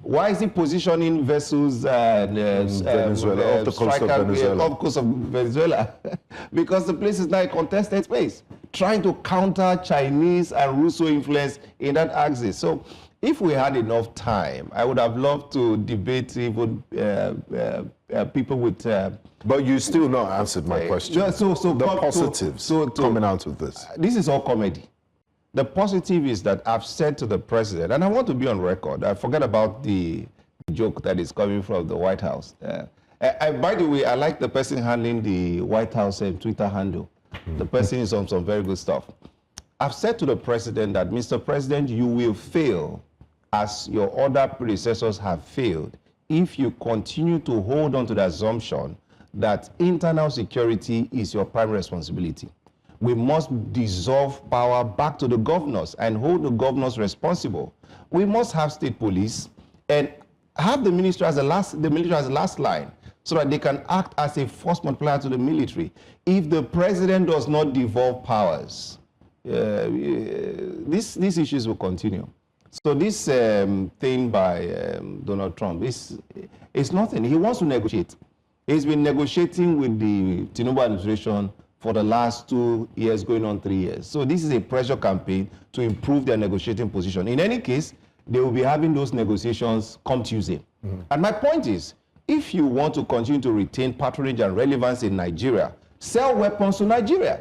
Why is it positioning vessels Venezuela, off the coast of Venezuela? Off the coast of Venezuela? Because the place is now a contested space, trying to counter Chinese and Russo influence in that axis. So if we had enough time, I would have loved to debate even people with... but you still not answered my question. The positives coming out of this. This is all comedy. The positive is that I've said to the president, and I want to be on record, I forget about the joke that is coming from the White House. By the way, I like the person handling the White House Twitter handle. The person is on some very good stuff. I've said to the president that, Mr. President, you will fail as your other predecessors have failed if you continue to hold on to the assumption that internal security is your primary responsibility. We must dissolve power back to the governors and hold the governors responsible. We must have state police and have the military as the last line, so that they can act as a force multiplier to the military. If the president does not devolve powers, these issues will continue. So this thing by Donald Trump is nothing. He wants to negotiate. He's been negotiating with the Tinubu administration for the last 2 years, going on 3 years. So this is a pressure campaign to improve their negotiating position. In any case, they will be having those negotiations come Tuesday. And my point is, if you want to continue to retain patronage and relevance in Nigeria, sell weapons to Nigeria.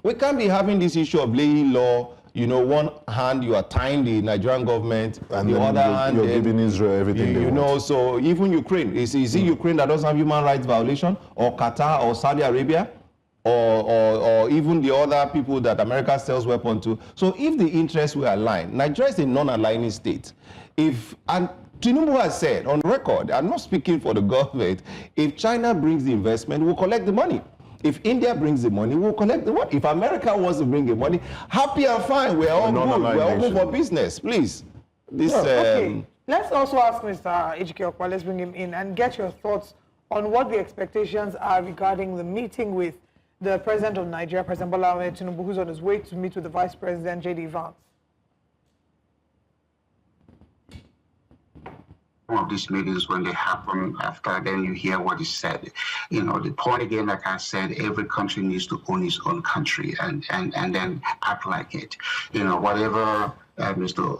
We can't be having this issue of laying law. You know, one hand you are tying the Nigerian government, and the other hand you're giving Israel everything they want. know. So even Ukraine, is it Ukraine that doesn't have human rights violation, or Qatar, or Saudi Arabia, or even the other people that America sells weapons to? So if the interests were aligned, Nigeria is a non-aligning state. And Tinubu has said on record, I'm not speaking for the government, if China brings the investment, we'll collect the money. If India brings the money, we'll collect the money. If America wants to bring the money, happy and fine. We're all good. We're all good for business. Please. This. Okay. Let's also ask Mr. Ejike Okpa, let's bring him in and get your thoughts on what the expectations are regarding the meeting with the President of Nigeria, President Bola Tinubu, who's on his way to meet with the Vice President, J.D. Vance. One of these meetings, when they happen, after then you hear what is said. You know, the point again, like I said, every country needs to own its own country and then act like it. You know, whatever Mr.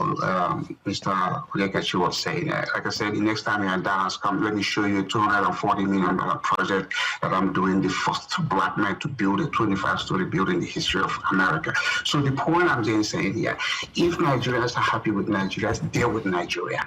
Onyekachi was saying. Like I said, the next time you're in Dallas, come, let me show you a $240 million project that I'm doing, the first black man to build a 25-story building in the history of America. So the point I'm saying here, if Nigerians are happy with Nigeria, deal with Nigeria.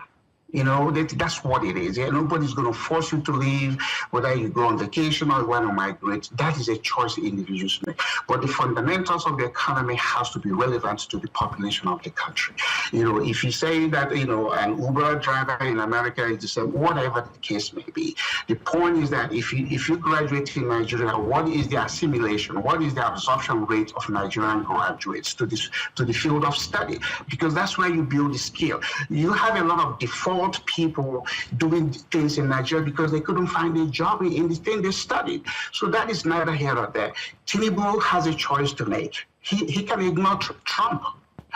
You know, that's what it is. Yeah, nobody's going to force you to leave, whether you go on vacation or you want to migrate. That is a choice individuals make. But the fundamentals of the economy has to be relevant to the population of the country. You know, if you say that, you know, an Uber driver in America is the same, whatever the case may be, the point is that if you graduate in Nigeria, what is the assimilation? What is the absorption rate of Nigerian graduates to the field of study? Because that's where you build the skill. You have a lot of default people doing things in Nigeria because they couldn't find a job in the thing they studied. So that is neither here nor there. Tinubu has a choice to make. He can ignore Trump.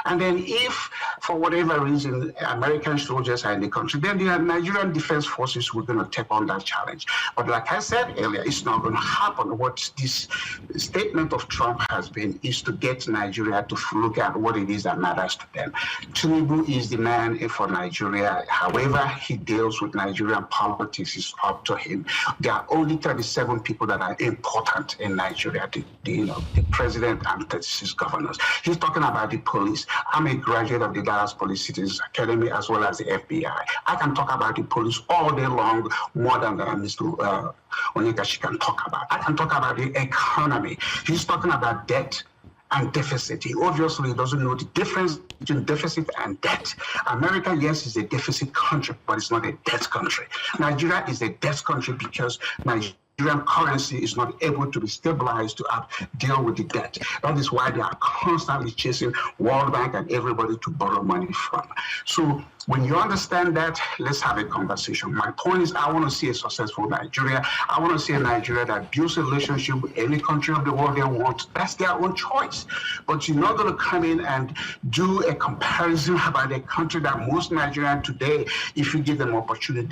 And then if, for whatever reason, American soldiers are in the country, then the Nigerian Defense Forces were going to take on that challenge. But like I said earlier, it's not going to happen. What this statement of Trump has been is to get Nigeria to look at what it is that matters to them. Tinubu is the man for Nigeria. However he deals with Nigerian politics is up to him. There are only 37 people that are important in Nigeria, the president and 36 governors. He's talking about the police. I'm a graduate of the Dallas Police Citizens Academy as well as the FBI. I can talk about the police all day long, more than Mr. Onyekachi can talk about. I can talk about the economy. He's talking about debt and deficit. He obviously doesn't know the difference between deficit and debt. America, yes, is a deficit country, but it's not a debt country. Nigeria is a debt country because Nigerian currency is not able to be stabilized to deal with the debt. That is why they are constantly chasing World Bank and everybody to borrow money from. So when you understand that, let's have a conversation. My point is, I want to see a successful Nigeria. I want to see a Nigeria that builds a relationship with any country of the world they want. That's their own choice. But you're not going to come in and do a comparison about a country that most Nigerians today, if you give them opportunity,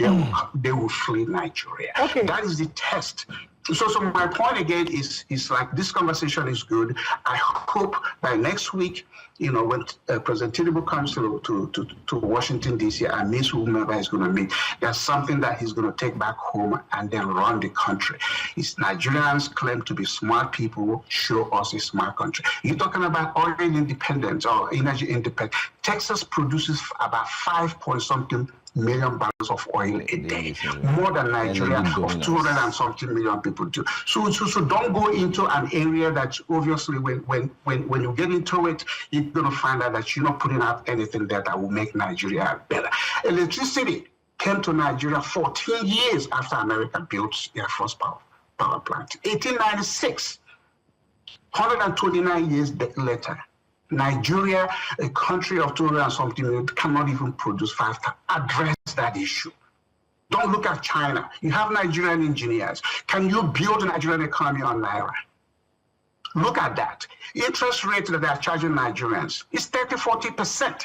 they will flee Nigeria. Okay. That is the test. So my point again is like this conversation is good. I hope by next week, you know, when President Tinubu comes to Washington, D.C. and meets whomever he's going to meet, there's something that he's going to take back home and then run the country. It's Nigerians claim to be smart people, show us a smart country. You're talking about oil independence or energy independence. Texas produces about 5-point-something million barrels of oil a day, more than Nigeria of 200 and something million people do. So don't go into an area that obviously when you get into it, you're going to find out that you're not putting out anything there that will make Nigeria better. Electricity came to Nigeria 14 years after America built their first power plant. 1896, 129 years later. Nigeria, a country of 200 and something million, cannot even produce 5 to address that issue. Don't look at China. You have Nigerian engineers. Can you build a Nigerian economy on Naira? Look at that. Interest rate that they are charging Nigerians is 30-40%.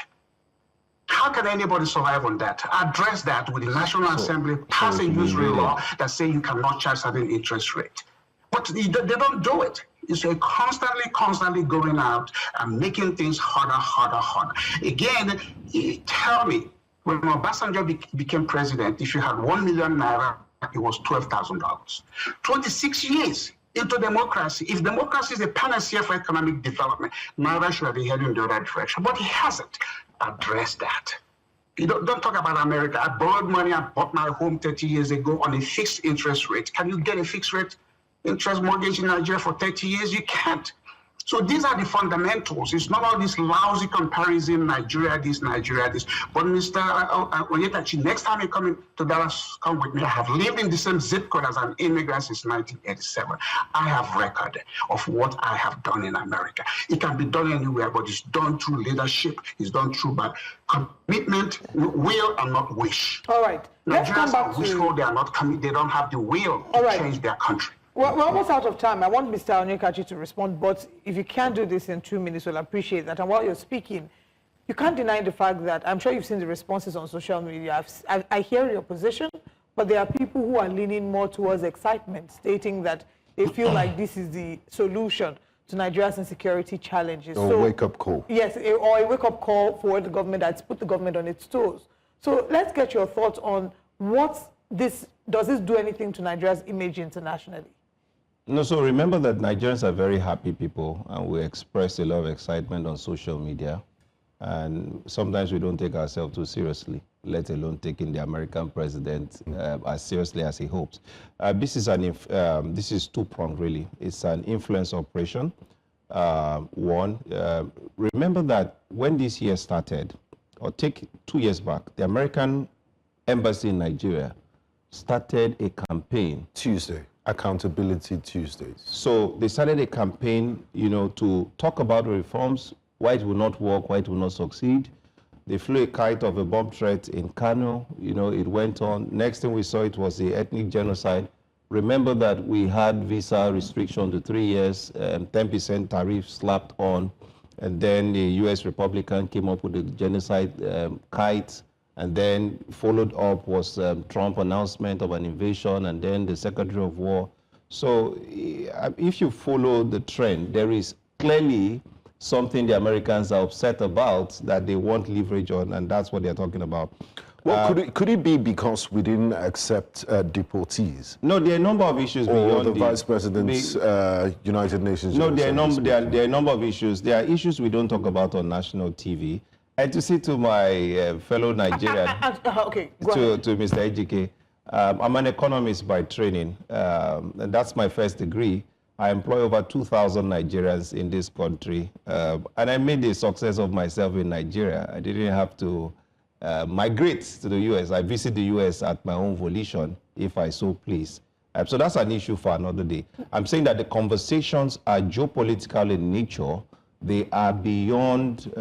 How can anybody survive on that? Address that with the National Assembly, pass a usury law that says you cannot charge certain interest rate. But they don't do it. It's constantly going out and making things harder. Again, tell me, when Obasanjo became president, if you had 1 million naira, it was $12,000. 26 years into democracy. If democracy is a panacea for economic development, naira should have been heading in the other direction. But he hasn't addressed that. You don't talk about America. I borrowed money, I bought my home 30 years ago on a fixed interest rate. Can you get a fixed rate interest mortgage in Nigeria for 30 years? You can't. So these are the fundamentals. It's not all this lousy comparison, Nigeria this, Nigeria this. But Mr. Onyekachi, next time you come to Dallas, come with me. I have lived in the same zip code as an immigrant since 1987. I have record of what I have done in America. It can be done anywhere, but it's done through leadership. It's done through by commitment, will, and not wish. All right. Let's come Nigerians back are wishful. They are not committed. They don't have the will to change their country. Well, we're almost out of time. I want Mr. Onyekachi to respond, but if you can't do this in 2 minutes, we'll appreciate that. And while you're speaking, you can't deny the fact that I'm sure you've seen the responses on social media. I hear your position, but there are people who are leaning more towards excitement, stating that they feel like this is the solution to Nigeria's insecurity challenges. Or a wake-up call. Yes, or a wake-up call for the government that's put the government on its toes. So let's get your thoughts on does this do anything to Nigeria's image internationally? No, so remember that Nigerians are very happy people, and we express a lot of excitement on social media. And sometimes we don't take ourselves too seriously, let alone taking the American president as seriously as he hopes. This is two-pronged, really. It's an influence operation. Remember that when this year started, or take 2 years back, the American embassy in Nigeria started a campaign. Tuesday. Accountability Tuesdays. So they started a campaign, to talk about the reforms, why it will not work, why it will not succeed. They flew a kite of a bomb threat in Kano. It went on. Next thing we saw, it was the ethnic genocide. Remember that we had visa restriction to 3 years, 10% tariff slapped on, and then the U.S. Republican came up with the genocide kite. And then followed up was Trump announcement of an invasion, and then the Secretary of War. So if you follow the trend, there is clearly something the Americans are upset about that they want leverage on, and that's what they're talking about. Well, could it be because we didn't accept deportees? No, there are a number of issues beyond the Vice President's United Nations. No, there are a number of issues. There are issues we don't talk about on national TV. And to say to my fellow Nigerian, to Mr. Ejike, I'm an economist by training, and that's my first degree. I employ over 2,000 Nigerians in this country, and I made a success of myself in Nigeria. I didn't have to migrate to the U.S. I visit the U.S. at my own volition, if I so please. So that's an issue for another day. I'm saying that the conversations are geopolitical in nature. They are beyond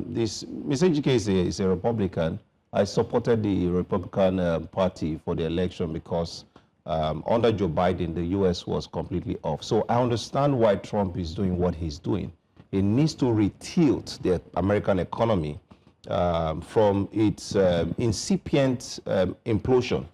this. Mr. Ejike is a Republican. I supported the Republican Party for the election because under Joe Biden, the U.S. was completely off. So I understand why Trump is doing what he's doing. He needs to retilt the American economy from its incipient implosion,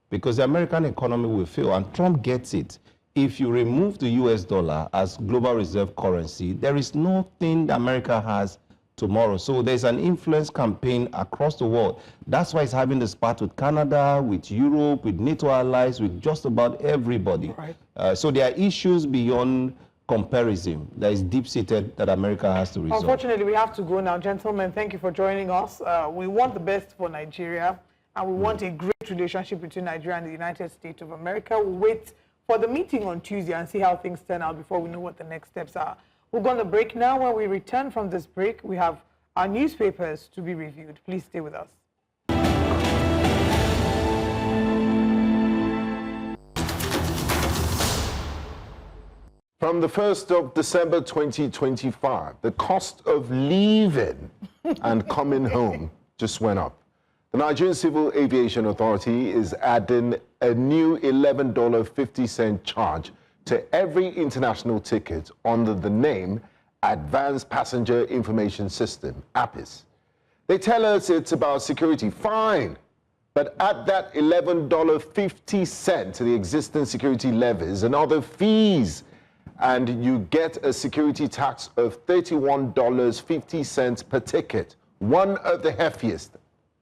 because the American economy will fail, and Trump gets it. If you remove the US dollar as global reserve currency, there is nothing America has tomorrow. So there's an influence campaign across the world. That's why it's having the spat with Canada, with Europe, with NATO allies, with just about everybody. Right. So there are issues beyond comparison that is deep-seated that America has to resolve. Unfortunately, we have to go now. Gentlemen, thank you for joining us. We want the best for Nigeria, and we want a great relationship between Nigeria and the United States of America. We'll wait for the meeting on Tuesday and see how things turn out before we know what the next steps are. We're going to break now. When we return from this break, we have our newspapers to be reviewed. Please stay with us. From the 1st of December 2025, the cost of leaving and coming home just went up. The Nigerian Civil Aviation Authority is adding a new $11.50 charge to every international ticket under the name Advanced Passenger Information System, APIS. They tell us it's about security, fine, but add that $11.50 to the existing security levies and other fees, and you get a security tax of $31.50 per ticket, one of the heftiest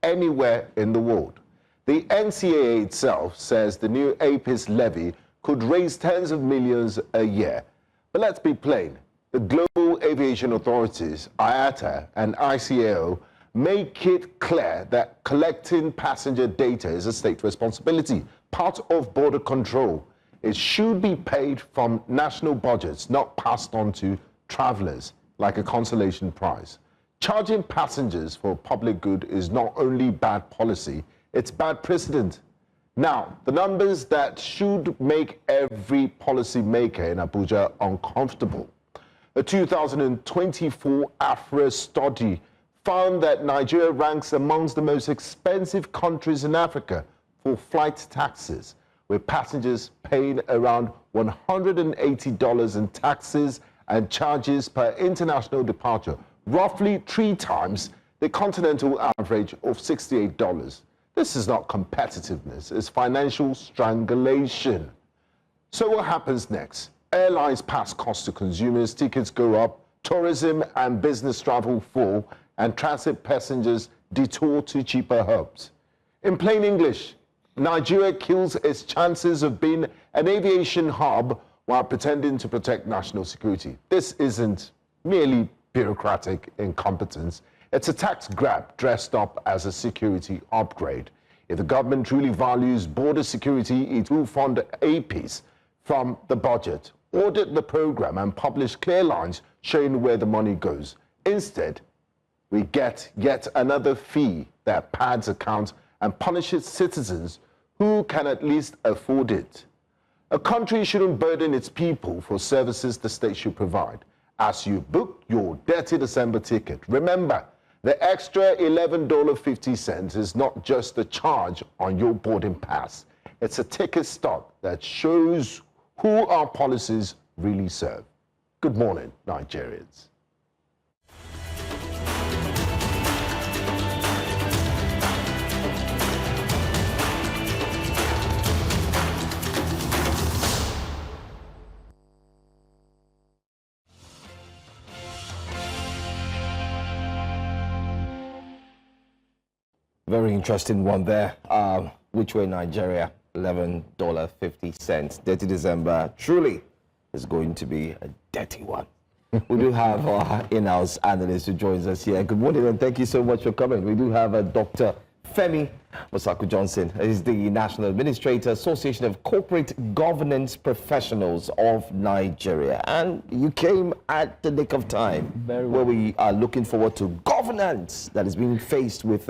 anywhere in the world. The NCAA itself says the new APIS levy could raise tens of millions a year. But let's be plain, the global aviation authorities, IATA and ICAO, make it clear that collecting passenger data is a state responsibility, part of border control. It should be paid from national budgets, not passed on to travelers like a consolation prize. Charging passengers for public good is not only bad policy, it's bad precedent. Now, the numbers that should make every policymaker in Abuja uncomfortable. A 2024 AFRA study found that Nigeria ranks amongst the most expensive countries in Africa for flight taxes, with passengers paying around $180 in taxes and charges per international departure, roughly 3 times the continental average of $68. This is not competitiveness, it's financial strangulation. So what happens next? Airlines pass costs to consumers, tickets go up, tourism and business travel fall, and transit passengers detour to cheaper hubs. In plain English, Nigeria kills its chances of being an aviation hub while pretending to protect national security. This isn't merely bureaucratic incompetence. It's a tax grab dressed up as a security upgrade. If the government truly values border security, it will fund a piece from the budget, audit the program, and publish clear lines showing where the money goes. Instead, we get yet another fee that pads accounts and punishes citizens who can at least afford it. A country shouldn't burden its people for services the state should provide. As you book your dirty December ticket, remember, the extra $11.50 is not just a charge on your boarding pass. It's a ticket stub that shows who our policies really serve. Good morning, Nigerians. Very interesting one there. Which way Nigeria? $11.50. Dirty December truly is going to be a dirty one. We do have our in-house analyst who joins us here. Good morning and thank you so much for coming. We do have Dr. Femi Mosaku-Johnson. He's the National Administrator, Association of Corporate Governance Professionals of Nigeria. And you came at the nick of time, where we are looking forward to governance that is being faced with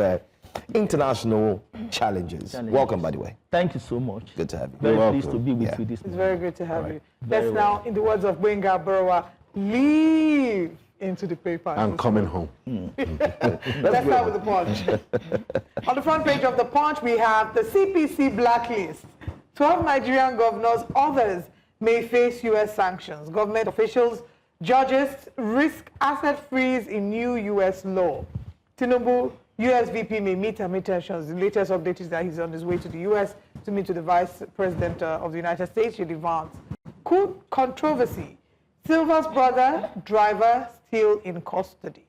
international challenges. Welcome, by the way. Thank you so much. Good to have you. Very pleased to be with you this morning. It's very good to have you. Very Let's now, in the words of Benga Borowa, leave into the paper. I'm coming home. Let's start with the Punch. On the front page of the Punch, we have the CPC blacklist. 12 Nigerian governors, others may face U.S. sanctions. Government officials, judges risk asset freeze in new U.S. law. Tinubu, U.S. VP may meet amid tensions. The latest update is that he's on his way to the U.S. to meet with the Vice President of the United States, J.D. Vance. Coup controversy. Silva's brother, driver, still in custody,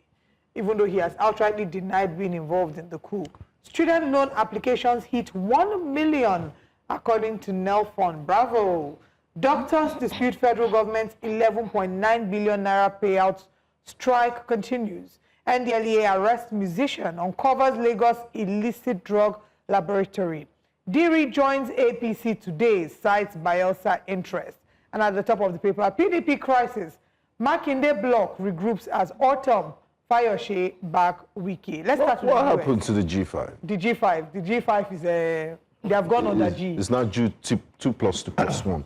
even though he has outrightly denied being involved in the coup. Student loan applications hit 1 million, according to Nelfon. Bravo. Doctors dispute federal government's 11.9 billion naira payouts. Strike continues. NDLEA arrests musician, uncovers Lagos illicit drug laboratory. Diri joins APC today, cites Bielsa interest. And at the top of the paper, PDP crisis. Makinde bloc regroups as autumn. Fayoshe back wiki. Let's start with what happened to the G5? The G5. The G5 is a... They have gone on the G. It's now G 2 plus 2 plus 1.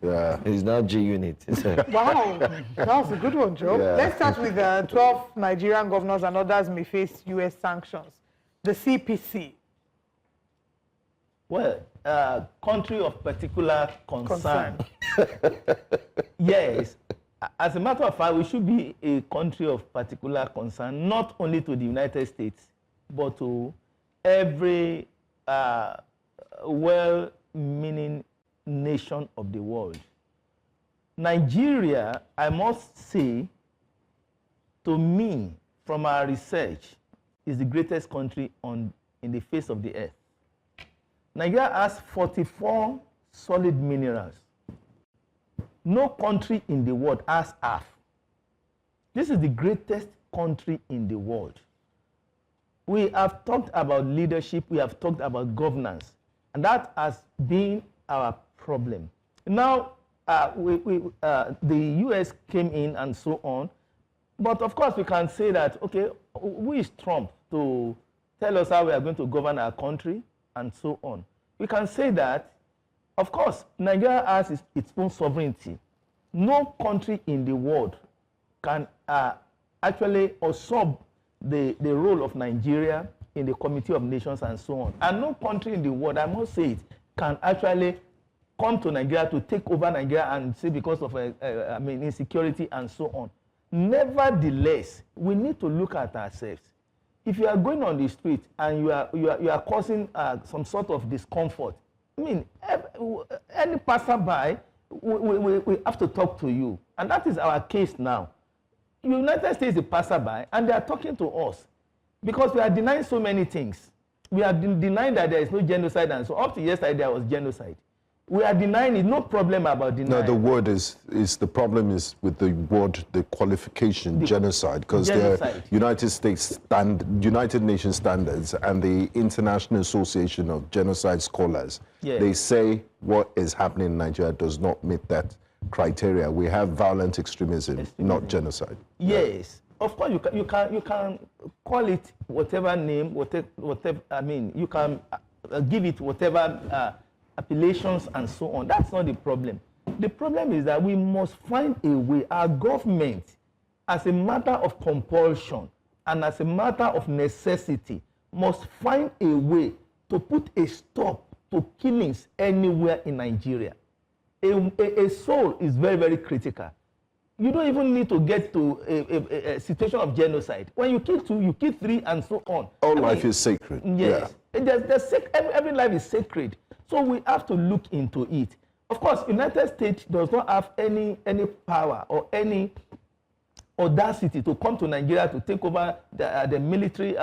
Yeah. It's now G unit. Wow, that was a good one, Joe. Yeah. Let's start with 12 Nigerian governors and others may face U.S. sanctions. The CPC. Well, country of particular concern. Yes. As a matter of fact, we should be a country of particular concern, not only to the United States, but to every well-meaning nation of the world. Nigeria, I must say, to me, from our research, is the greatest country in the face of the earth. Nigeria has 44 solid minerals. No country in the world has half. This is the greatest country in the world. We have talked about leadership, we have talked about governance, and that has been our problem. Now, the U.S. came in and so on. But of course, we can say that, okay, who is Trump to tell us how we are going to govern our country and so on? We can say that, of course, Nigeria has its own sovereignty. No country in the world can actually usurp the role of Nigeria in the Committee of Nations and so on. And no country in the world, I must say it, can actually come to Nigeria to take over Nigeria and say because of insecurity and so on. Nevertheless, we need to look at ourselves. If you are going on the street and you are causing some sort of discomfort, I mean, any passerby, we have to talk to you. And that is our case now. United States is a passerby, and they are talking to us because we are denying so many things. We are denying that there is no genocide, and so up to yesterday there was genocide. We are denying it, no problem about denying. No, the word is the problem is with the word, the qualification, genocide, because the United Nations standards and the International Association of Genocide Scholars, they say what is happening in Nigeria does not meet that criteria. We have violent extremism, not genocide. Yes, of course you can call it whatever name, whatever I mean, you can give it whatever appellations and so on. That's not the problem. The problem is that we must find a way, our government, as a matter of compulsion and as a matter of necessity, must find a way to put a stop to killings anywhere in Nigeria. A soul is very, very critical. You don't even need to get to a situation of genocide. When you kill two, you kill three, and so on. All life is sacred. Yes. Yeah. Every life is sacred. So we have to look into it. Of course, United States does not have any power or any audacity to come to Nigeria to take over the military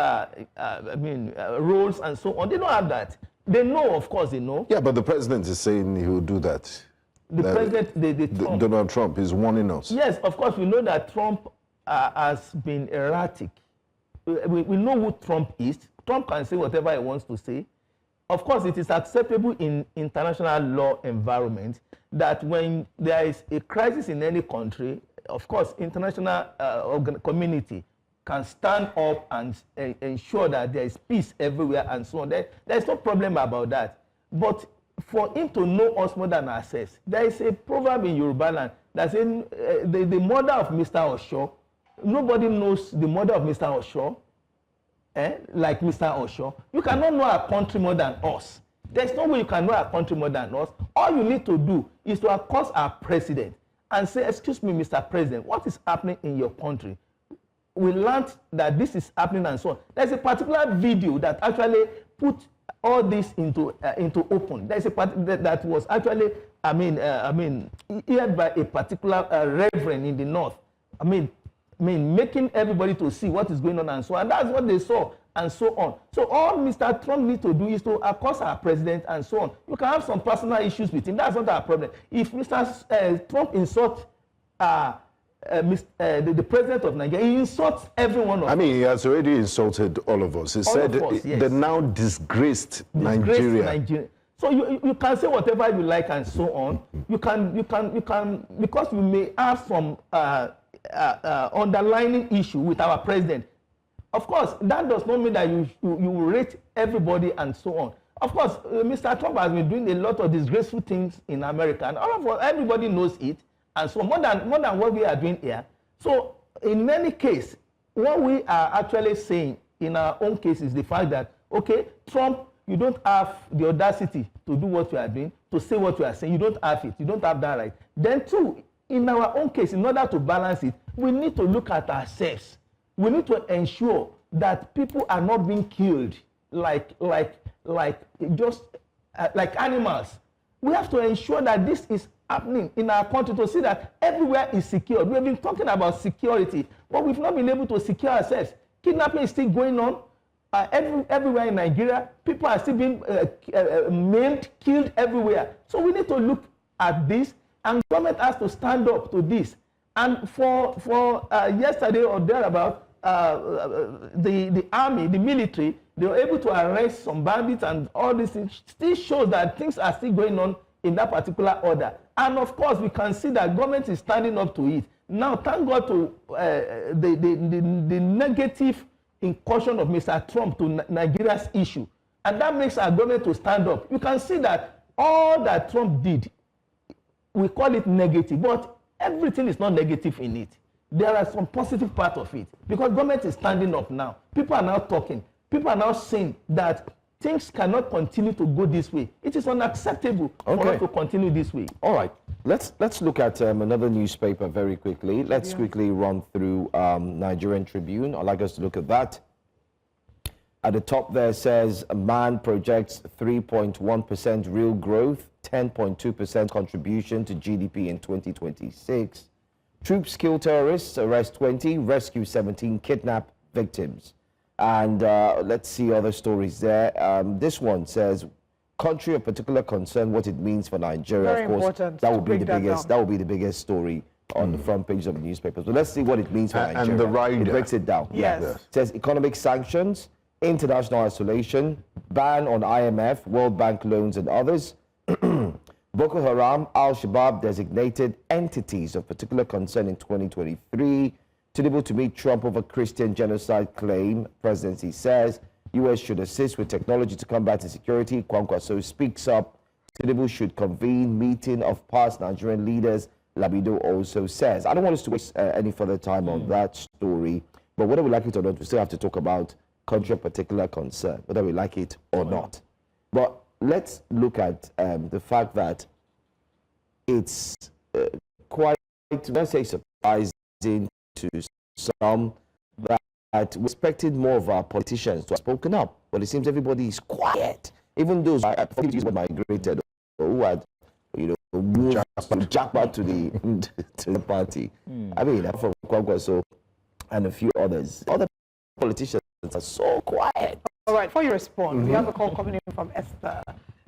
roles and so on. They don't have that. They know, of course, they know. Yeah, but the president is saying he will do that. The president, Trump. Donald Trump is warning us. Yes, of course, we know that Trump has been erratic. We know who Trump is. Trump can say whatever he wants to say. Of course, it is acceptable in international law environment that when there is a crisis in any country, of course, international community can stand up and ensure that there is peace everywhere and so on. There is no problem about that. But for him to know us more than ourselves, there is a proverb in Yoruba land that says the mother of Mr. Osho, nobody knows the mother of Mr. Osho, like Mr. Osho. You cannot know our country more than us. There's no way you can know our country more than us. All you need to do is to accost our president and say, excuse me, Mr. President, what is happening in your country? We learned that this is happening and so on. There's a particular video that actually put all this into open. There's a part that was actually, heard by a particular reverend in the north. Making everybody to see what is going on and so on. And that's what they saw and so on. So all Mr. Trump needs to do is to accost our president and so on. You can have some personal issues with him. That's not our problem. If Mr. Trump insults the president of Nigeria, he insults everyone. He has already insulted all of us. He said the now disgraced Nigeria. So you can say whatever you like and so on. You can because you may have some underlying issue with our president. Of course, that does not mean that you rate everybody and so on. Of course, Mr. Trump has been doing a lot of disgraceful things in America, and everybody knows it, and so more than what we are doing here. So, in any case, what we are actually saying in our own case is the fact that, okay, Trump, you don't have the audacity to do what you are doing, to say what you are saying. You don't have it. You don't have that right. Then, two, in our own case, in order to balance it, we need to look at ourselves. We need to ensure that people are not being killed like animals. We have to ensure that this is happening in our country to see that everywhere is secure. We have been talking about security, but we've not been able to secure ourselves. Kidnapping is still going on everywhere in Nigeria. People are still being maimed, killed everywhere. So we need to look at this, and government has to stand up to this. And for yesterday or thereabout, the army, the military, they were able to arrest some bandits and all these things. Still shows that things are still going on in that particular order. And of course, we can see that government is standing up to it. Now, thank God to the negative incursion of Mr. Trump to Nigeria's issue. And that makes our government to stand up. You can see that all that Trump did, we call it negative, but everything is not negative in it. There are some positive part of it because government is standing up now. People are now talking. People are now saying that things cannot continue to go this way. It is unacceptable for us to continue this way. All right. Let's look at another newspaper very quickly. Let's quickly run through Nigerian Tribune. I'd like us to look at that. At the top there says, a man projects 3.1% real growth, 10.2% contribution to GDP in 2026. Troops kill terrorists, arrest 20, rescue 17, kidnap victims. And let's see other stories there. This one says, country of particular concern, what it means for Nigeria. Very of course, important that will be the break that biggest. down. That will be the biggest story on the front page of the newspapers. So let's see what it means for Nigeria. And the rider. It breaks it down. Yes. It says economic sanctions, international isolation, ban on IMF, World Bank loans, and others. Boko Haram, Al-Shabaab designated entities of particular concern in 2023. Tinubu to meet Trump over Christian genocide claim. Presidency says U.S. should assist with technology to combat insecurity. Kwankwaso speaks up. Tinubu should convene meeting of past Nigerian leaders. Labido also says. I don't want us to waste any further time on that story, but whether we like it or not, we still have to talk about country of particular concern, whether we like it or not. But let's look at the fact that it's quite, let's say, surprising to some that we expected more of our politicians to have spoken up, but it seems everybody is quiet. Even those who migrated or who had, moved jackpot to the party. I mean, from Kwankwaso and a few others. Other politicians are so quiet. All right, before you respond, we have a call coming in from Esther.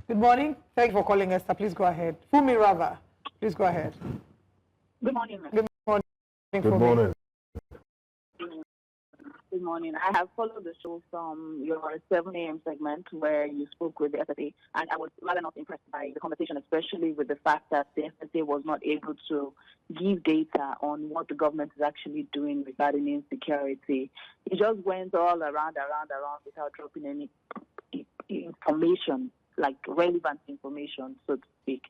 Good morning. Thank you for calling, Esther. Please go ahead. Fumi Rava, please go ahead. Good morning. Good morning. Good morning. Good morning. I have followed the show from your 7 a.m. segment where you spoke with the SSA, and I was rather not impressed by the conversation, especially with the fact that the SSA was not able to give data on what the government is actually doing regarding insecurity. It just went all around without dropping any information, like relevant information, so to speak.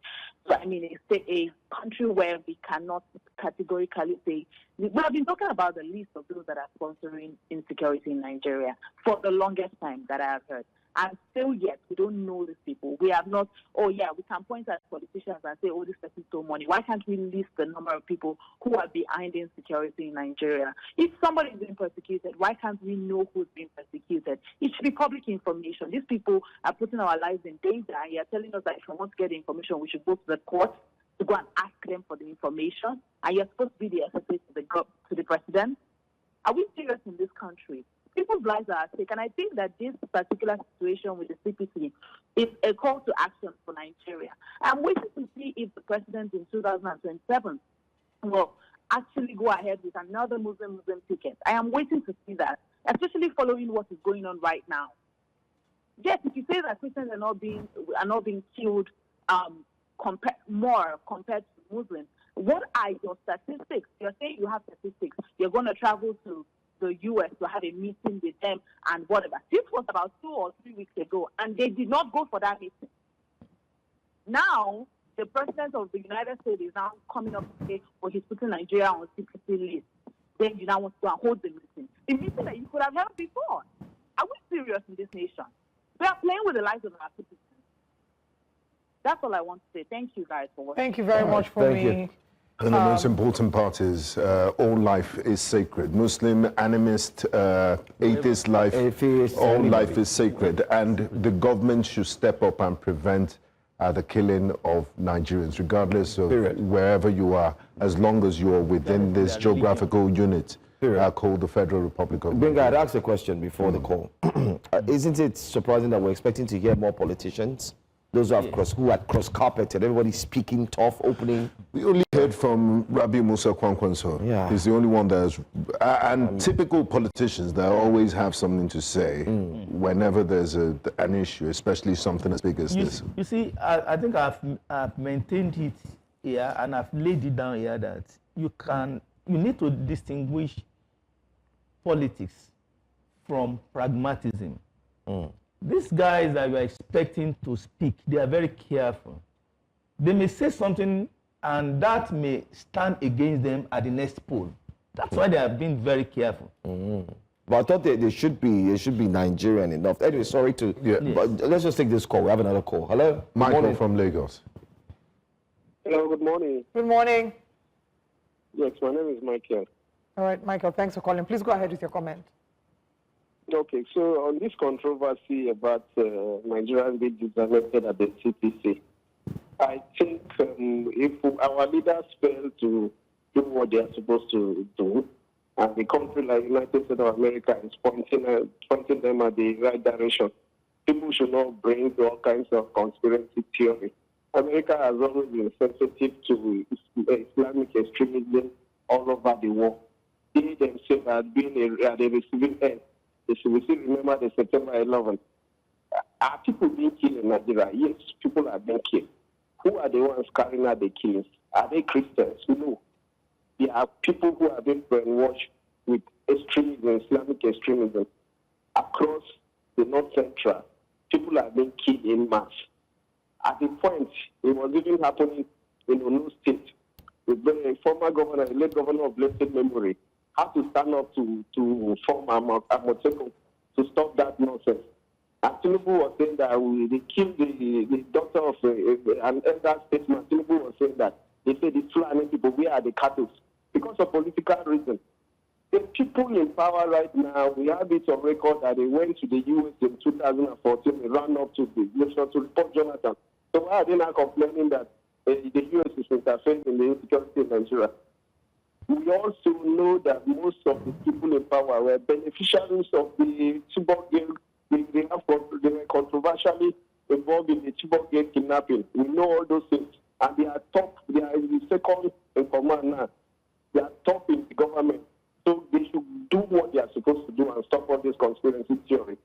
So, I mean, it's a country where we cannot categorically say, we have been talking about the list of those that are sponsoring insecurity in Nigeria for the longest time that I have heard. And still yet, we don't know these people. We have not, we can point at politicians and say, this person stole money. Why can't we list the number of people who are behind insecurity in Nigeria? If somebody is being persecuted, why can't we know who's being persecuted? It should be public information. These people are putting our lives in danger, and you're telling us that if we want to get the information, we should go to the court to go and ask them for the information, and you're supposed to be the SSA to the president. Are we serious in this country? People's lives are at stake, and I think that this particular situation with the CPC is a call to action for Nigeria. I'm waiting to see if the president in 2027 will actually go ahead with another Muslim ticket. I am waiting to see that, especially following what is going on right now. Yes, if you say that Christians are not being killed compared to Muslims, what are your statistics? You're saying you have statistics. You're going to travel to the U.S. to have a meeting with them and whatever. This was about 2 or 3 weeks ago, and they did not go for that meeting. Now, the president of the United States is now coming up to say, he's putting Nigeria on CPC list. Then you now want to go and hold the meeting. The meeting that you could have held before. Are we serious in this nation? We are playing with the lives of our citizens. That's all I want to say. Thank you guys for watching. Thank you very much for me. And the most important part is all life is sacred. Muslim, animist, atheist life, all life is sacred. And the government should step up and prevent the killing of Nigerians, regardless of wherever you are, as long as you are within this geographical unit called the Federal Republic of Nigeria. I'd asked a question before the call. Isn't it surprising that we're expecting to hear more politicians those who have who had cross-carpeted, everybody speaking tough, opening. We only heard from Rabi Musa Kwankwanso. Yeah. He's the only one that's, and typical politicians, they always have something to say whenever there's an issue, especially something as big as this. You see, I think I've maintained it here, and I've laid it down here that you need to distinguish politics from pragmatism. These guys that you are expecting to speak, they are very careful. They may say something and that may stand against them at the next poll. That's why they have been very careful. But I thought they should be Nigerian enough. Anyway, sorry to, but let's just take this call. We have another call. Hello? Michael from Lagos. Hello, good morning. Good morning. Yes, my name is Michael. All right, Michael, thanks for calling. Please go ahead with your comment. Okay, so on this controversy about Nigerians being designated at the CPC, I think if our leaders fail to do what they are supposed to do, and the country like United States of America is pointing them at the right direction, people should not bring all kinds of conspiracy theory. America has always been sensitive to Islamic extremism all over the world. They themselves have been at the receiving end. We still remember the September 11th. Are people being killed in Nigeria? Yes, people are being killed. Who are the ones carrying out the killings? Are they Christians? No. They are people who have been brainwashed with extremism, Islamic extremism. Across the North Central, people are being killed in mass. At the point, it was even happening in Ondo State. The former governor, the late governor of blessed memory, had to stand up to form Amotekun to stop that nonsense. And Tinubu was saying that they killed the daughter of an elder statesman. Tinubu was saying that they say the Fulani people, we are the cattle. Because of political reasons. The people in power right now, we have it on record that they went to the U.S. in 2014, they ran up to the nation to report Jonathan. So why are they now complaining that the U.S. is interfering in the insecurity in Nigeria? We also know that most of the people in power were beneficiaries of the Chibok gang. They were controversially involved in the Chibok gang kidnapping. We know all those things. And they are the second in command now. They are top in the government. So they should do what they are supposed to do and stop all this conspiracy theory.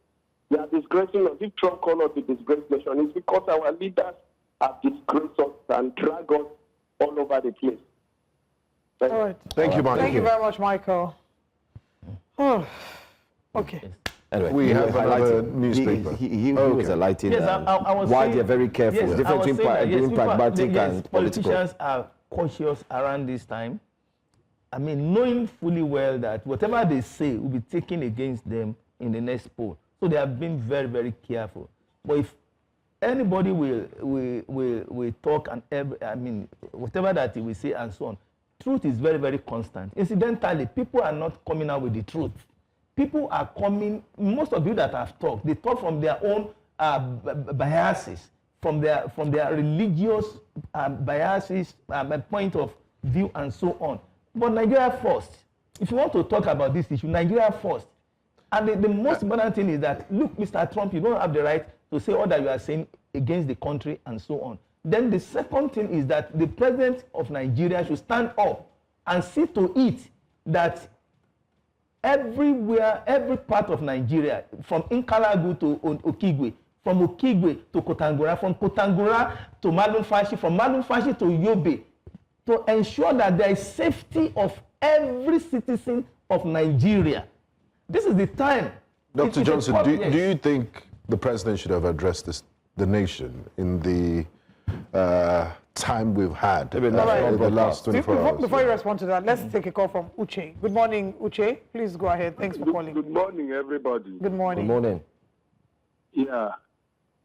They are disgracing us. If Trump called us a disgraced nation, it's because our leaders have disgraced us and dragged us all over the place. All right. Thank you, Michael. Thank you very much, Michael. Oh, okay. Anyway, we have another newspaper. He was highlighting why they're very careful. Yes, difference between pragmatic and political. Politicians are cautious around this time. I mean, knowing fully well that whatever they say will be taken against them in the next poll. So they have been very, very careful. But if anybody will talk and whatever that he will say and so on, truth is very, very constant. Incidentally, people are not coming out with the truth. People are coming, most of you that have talked, they talk from their own biases, from their religious biases, point of view, and so on. But Nigeria first. If you want to talk about this issue, Nigeria first. And the most important thing is that, look, Mr. Trump, you don't have the right to say all that you are saying against the country and so on. Then the second thing is that the president of Nigeria should stand up and see to it that everywhere, every part of Nigeria, from Nkalagu to Okigwe, from Okigwe to Kotangora, from Kotangora to Malumfashi, from Malumfashi to Yobe, to ensure that there is safety of every citizen of Nigeria. This is the time. Dr. Johnson, do you think the president should have addressed the nation in the time we've had in the last 24 hours? Before you respond to that, let's take a call from Uche. Good morning, Uche. Please go ahead. Thanks for calling. Good morning, everybody. Good morning. Good morning. Yeah.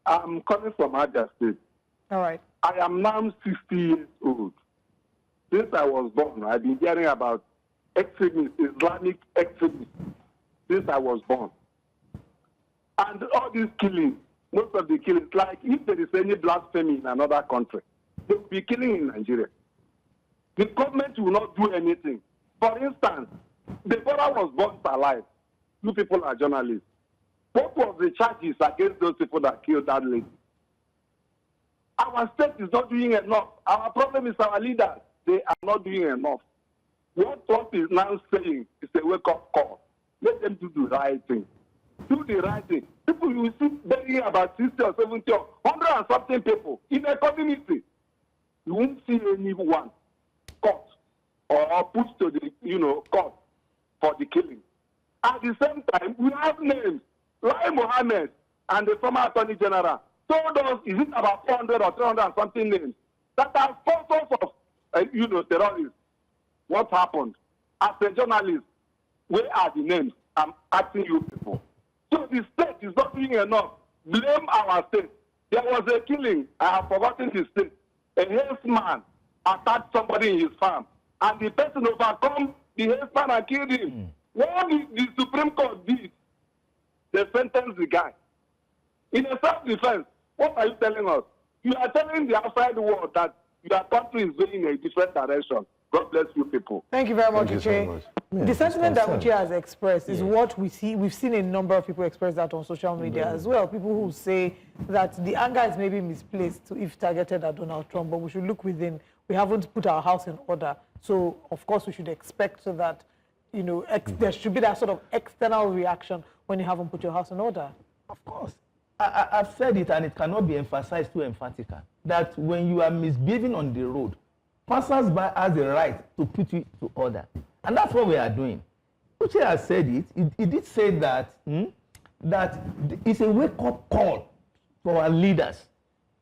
I'm coming from Niger State. All right. I am now 60 years old. Since I was born, I've been hearing about extremists, Islamic extremists, since I was born. And all these killings, most of the killings, like if there is any blasphemy in another country, they will be killing in Nigeria. The government will not do anything. For instance, the brother was burnt alive. You people are journalists. What was the charges against those people that killed that lady? Our state is not doing enough. Our problem is our leaders. They are not doing enough. What Trump is now saying is a wake-up call. Let them do the right thing. Do the right thing. People you see burying about 60 or 70 or 100 and something people in a community. You won't see anyone caught or put to the court for the killing. At the same time, we have names like Mohammed and the former Attorney General told us, is it about 400 or 300 and something names that are sponsors of terrorists. What happened? As a journalist, where are the names? I'm asking you people. So the state is not doing enough. Blame our state. There was a killing. I have forgotten the state. A herdsman attacked somebody in his farm, and the person overcome the herdsman and killed him. What the Supreme Court did, they sentenced the guy. In a self-defense, what are you telling us? You are telling the outside world that your country is going in a different direction. God bless you people. Thank you very much, Uche. The sentiment that Uche has expressed is what we see. We've seen a number of people express that on social media as well. People who say that the anger is maybe misplaced if targeted at Donald Trump, but we should look within. We haven't put our house in order. So, of course, we should expect that, there should be that sort of external reaction when you haven't put your house in order. Of course. I've said it, and it cannot be emphasized too emphatically, that when you are misbehaving on the road, passers-by has the right to put you to order. And that's what we are doing. Uche has said it. He did say that, that it's a wake-up call for our leaders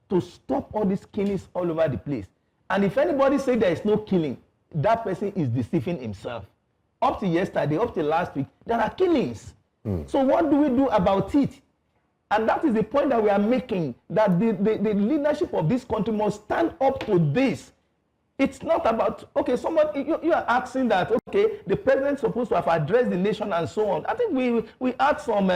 to stop all these killings all over the place. And if anybody says there is no killing, that person is deceiving himself. Up to yesterday, up to last week, there are killings. So what do we do about it? And that is the point that we are making, that the leadership of this country must stand up to this. It's not about, okay, somebody, you are asking that, okay, the president is supposed to have addressed the nation and so on. I think we had some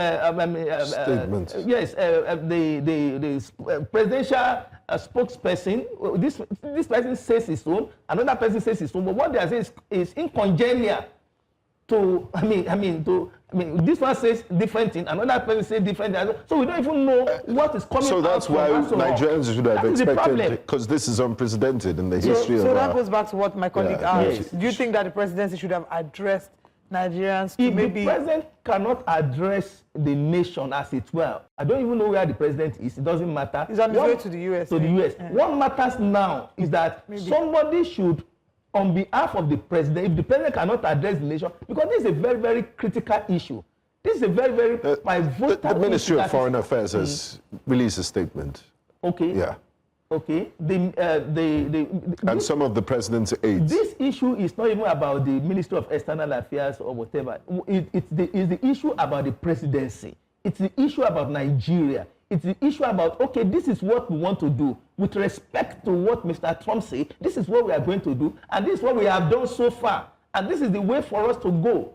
statements. Yes, the presidential spokesperson, this person says his own, another person says his own, but what they are saying is incongenial to, this one says different thing, another person says different thing. So we don't even know what is coming out. So that's why Nigerians should have expected, because this is unprecedented in the history of So that goes back to what my colleague asked. Yes. Do you think that the presidency should have addressed Nigerians? If the president cannot address the nation as it were, I don't even know where the president is. It doesn't matter. He's on his way to the U.S. To the U.S. What matters now is that somebody should, on behalf of the president, if the president cannot address the nation, because this is a very, very critical issue. This is a very, very pivotal The Ministry of Foreign Affairs has released a statement. Okay. Yeah. Okay. And some of the president's aides. This issue is not even about the Ministry of External Affairs or whatever. It's the issue about the presidency. It's the issue about Nigeria. It's the issue about, okay, this is what we want to do. With respect to what Mr. Trump said, this is what we are going to do, and this is what we have done so far. And this is the way for us to go.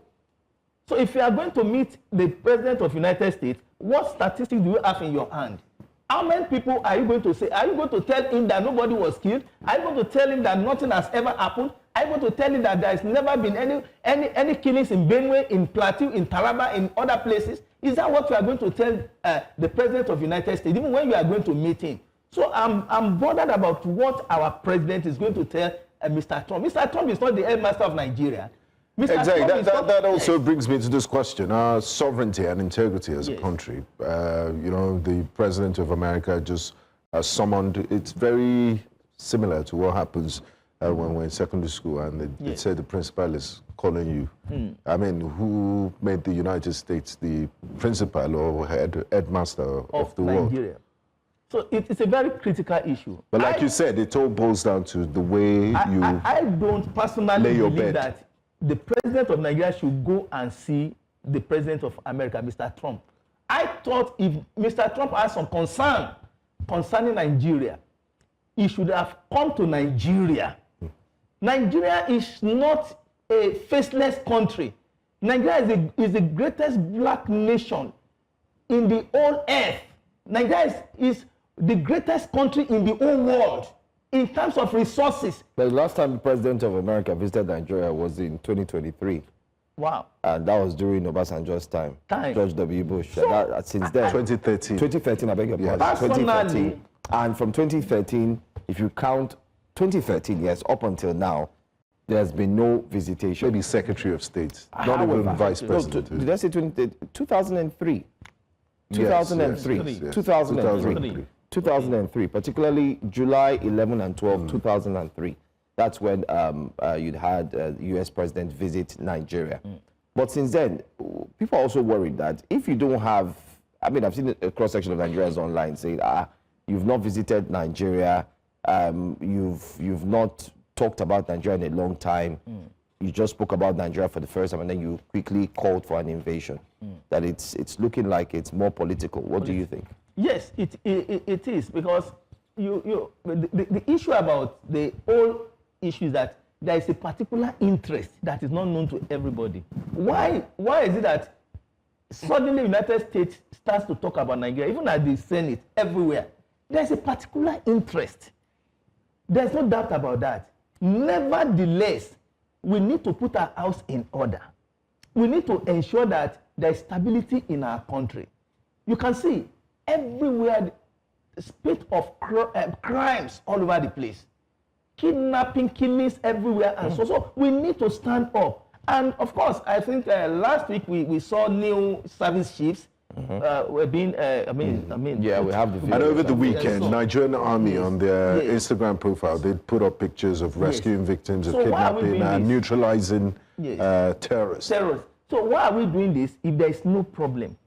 So if you are going to meet the President of the United States, what statistics do you have in your hand? How many people are you going to say? Are you going to tell him that nobody was killed? Are you going to tell him that nothing has ever happened? Are you going to tell him that there has never been any killings in Benue, in Plateau, in Taraba, in other places? Is that what you are going to tell the President of the United States, even when you are going to meet him? So I'm bothered about what our president is going to tell Mr. Trump. Mr. Trump is not the headmaster of Nigeria. Exactly. That also brings me to this question: our sovereignty and integrity as a country. The President of America just summoned. It's very similar to what happens when we're in secondary school, and they say the principal is calling you. I mean, who made the United States the principal or headmaster of the Nigeria. world? So it's a very critical issue. But like you said, it all boils down to the way I don't personally lay your believe bed. that the president of Nigeria should go and see the president of America, Mr. Trump. I thought if Mr. Trump has some concern concerning Nigeria, he should have come to Nigeria. Nigeria is not a faceless country. Nigeria is the greatest black nation in the whole earth. Nigeria is the greatest country in the whole world in terms of resources. The last time the president of America visited Nigeria was in 2023. Wow. And that was during Obasanjo's time. George W. Bush. So, since then. 2013. 2013, I beg your pardon. Personally, And from 2013, if you count 2013, yes, up until now, there's been no visitation. Maybe Secretary of State, not even Vice President. Did I say 2003? 2003. Yes, yes. 2003. 2003, particularly July 11 and 12, 2003. That's when you'd had U.S. President visit Nigeria. But since then, people are also worried that if you don't have, I mean, I've seen a cross-section of Nigerians online saying, you've not visited Nigeria, you've not talked about Nigeria in a long time. You just spoke about Nigeria for the first time, and then you quickly called for an invasion. That it's looking like it's more political. What do you think? Yes, it is, because the issue about the whole issue is that there is a particular interest that is not known to everybody. Why is it that suddenly the United States starts to talk about Nigeria, even at the Senate, everywhere? There's a particular interest. There's no doubt about that. Nevertheless, we need to put our house in order. We need to ensure that there is stability in our country. You can see everywhere the spate of crimes all over the place. Kidnapping, killings everywhere, and so we need to stand up. And of course, I think last week we saw new service ships were being, yeah, we have the video. And over the weekend, Nigerian Army on their Instagram profile, they put up pictures of rescuing victims of kidnapping and neutralizing terrorists. So why are we doing this if there is no problem?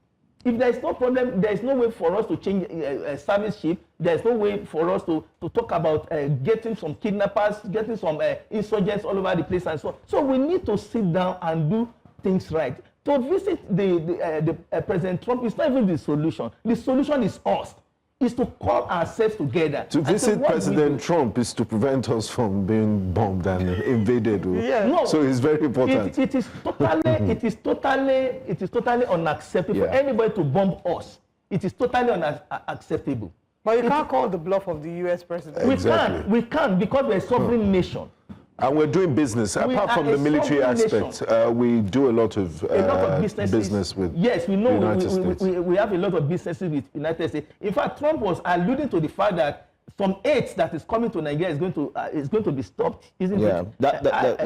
If there is no problem, there is no way for us to change a service ship. There is no way for us to talk about getting some kidnappers, getting some insurgents all over the place and so on. So we need to sit down and do things right. To visit the President Trump is not even the solution. The solution is us. Is to call ourselves together. To visit President Trump is to prevent us from being bombed and invaded. Yeah. No, so it's very important. It is totally unacceptable for anybody to bomb us. It is totally unacceptable. But you can't call the bluff of the U.S. president. Exactly. We can't because we're a sovereign nation. And we're doing business. Apart from the military aspect, we do a lot of business with we United States. We have a lot of businesses with United States. In fact, Trump was alluding to the fact that some aid that is coming to Nigeria is going to be stopped, isn't it?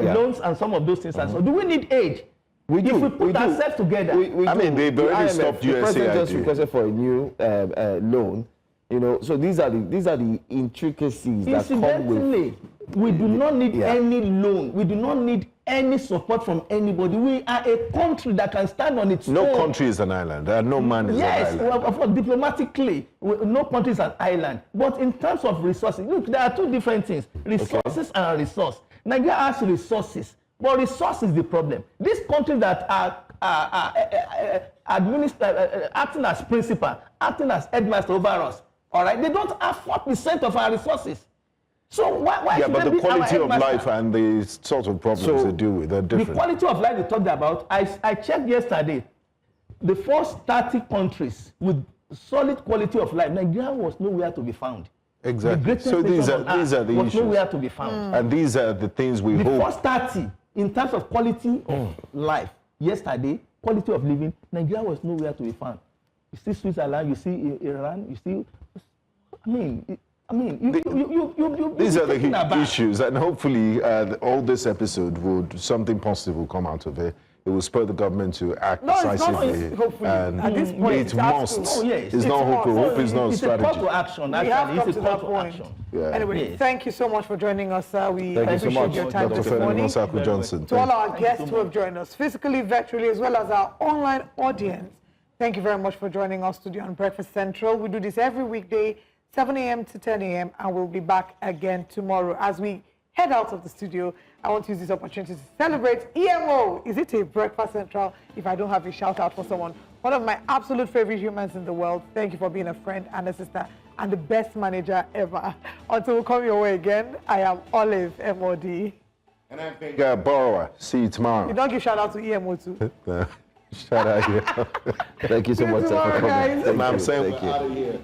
Loans and some of those things. And so, do we need aid? We do. If we put ourselves together. I mean, they've already stopped USAID. The president just requested for a new loan. You know, so these are the intricacies that come with. We do not need any loan. We do not need any support from anybody. We are a country that can stand on its own. No country is an island. No man is an island. Yes, of course, diplomatically, no country is an island. But in terms of resources, look, there are two different things: resources and resource. Nigeria has resources, but resource is the problem. These countries that are acting as principal, acting as headmaster over us, all right, they don't have 4% of our resources. So why yeah, but the quality of life and the sort of problems they deal with are different. The quality of life they talked about, I checked yesterday, the first 30 countries with solid quality of life, Nigeria was nowhere to be found. Exactly. So these are the issues. Nowhere to be found. And these are the things we hope. The first 30, in terms of quality of life, yesterday, quality of living, Nigeria was nowhere to be found. You see Switzerland, you see Iran, you see, these are the issues, and hopefully all this episode something positive will come out of it. It will spur the government to act decisively. And at this point, it must. It's not hopeful. Hope is not strategy. It's a call to action. Actually, it's a call to action. Anyway, thank you so much for joining us, sir. We appreciate your time this morning. Dr. Johnson. To all our guests who have joined us physically, virtually, as well as our online audience, thank you very much for joining us today on Breakfast Central. We do this every weekday, 7 a.m. to 10 a.m., and we'll be back again tomorrow. As we head out of the studio, I want to use this opportunity to celebrate EMO. Is it a Breakfast Central if I don't have a shout out for someone? One of my absolute favorite humans in the world. Thank you for being a friend and a sister and the best manager ever. Until we come your way again, I am Olive MOD. And I'm Big Borrower. See you tomorrow. You don't give shout out to EMO too. Shout out here. Thank you so much for coming. I'm saying we're out of here.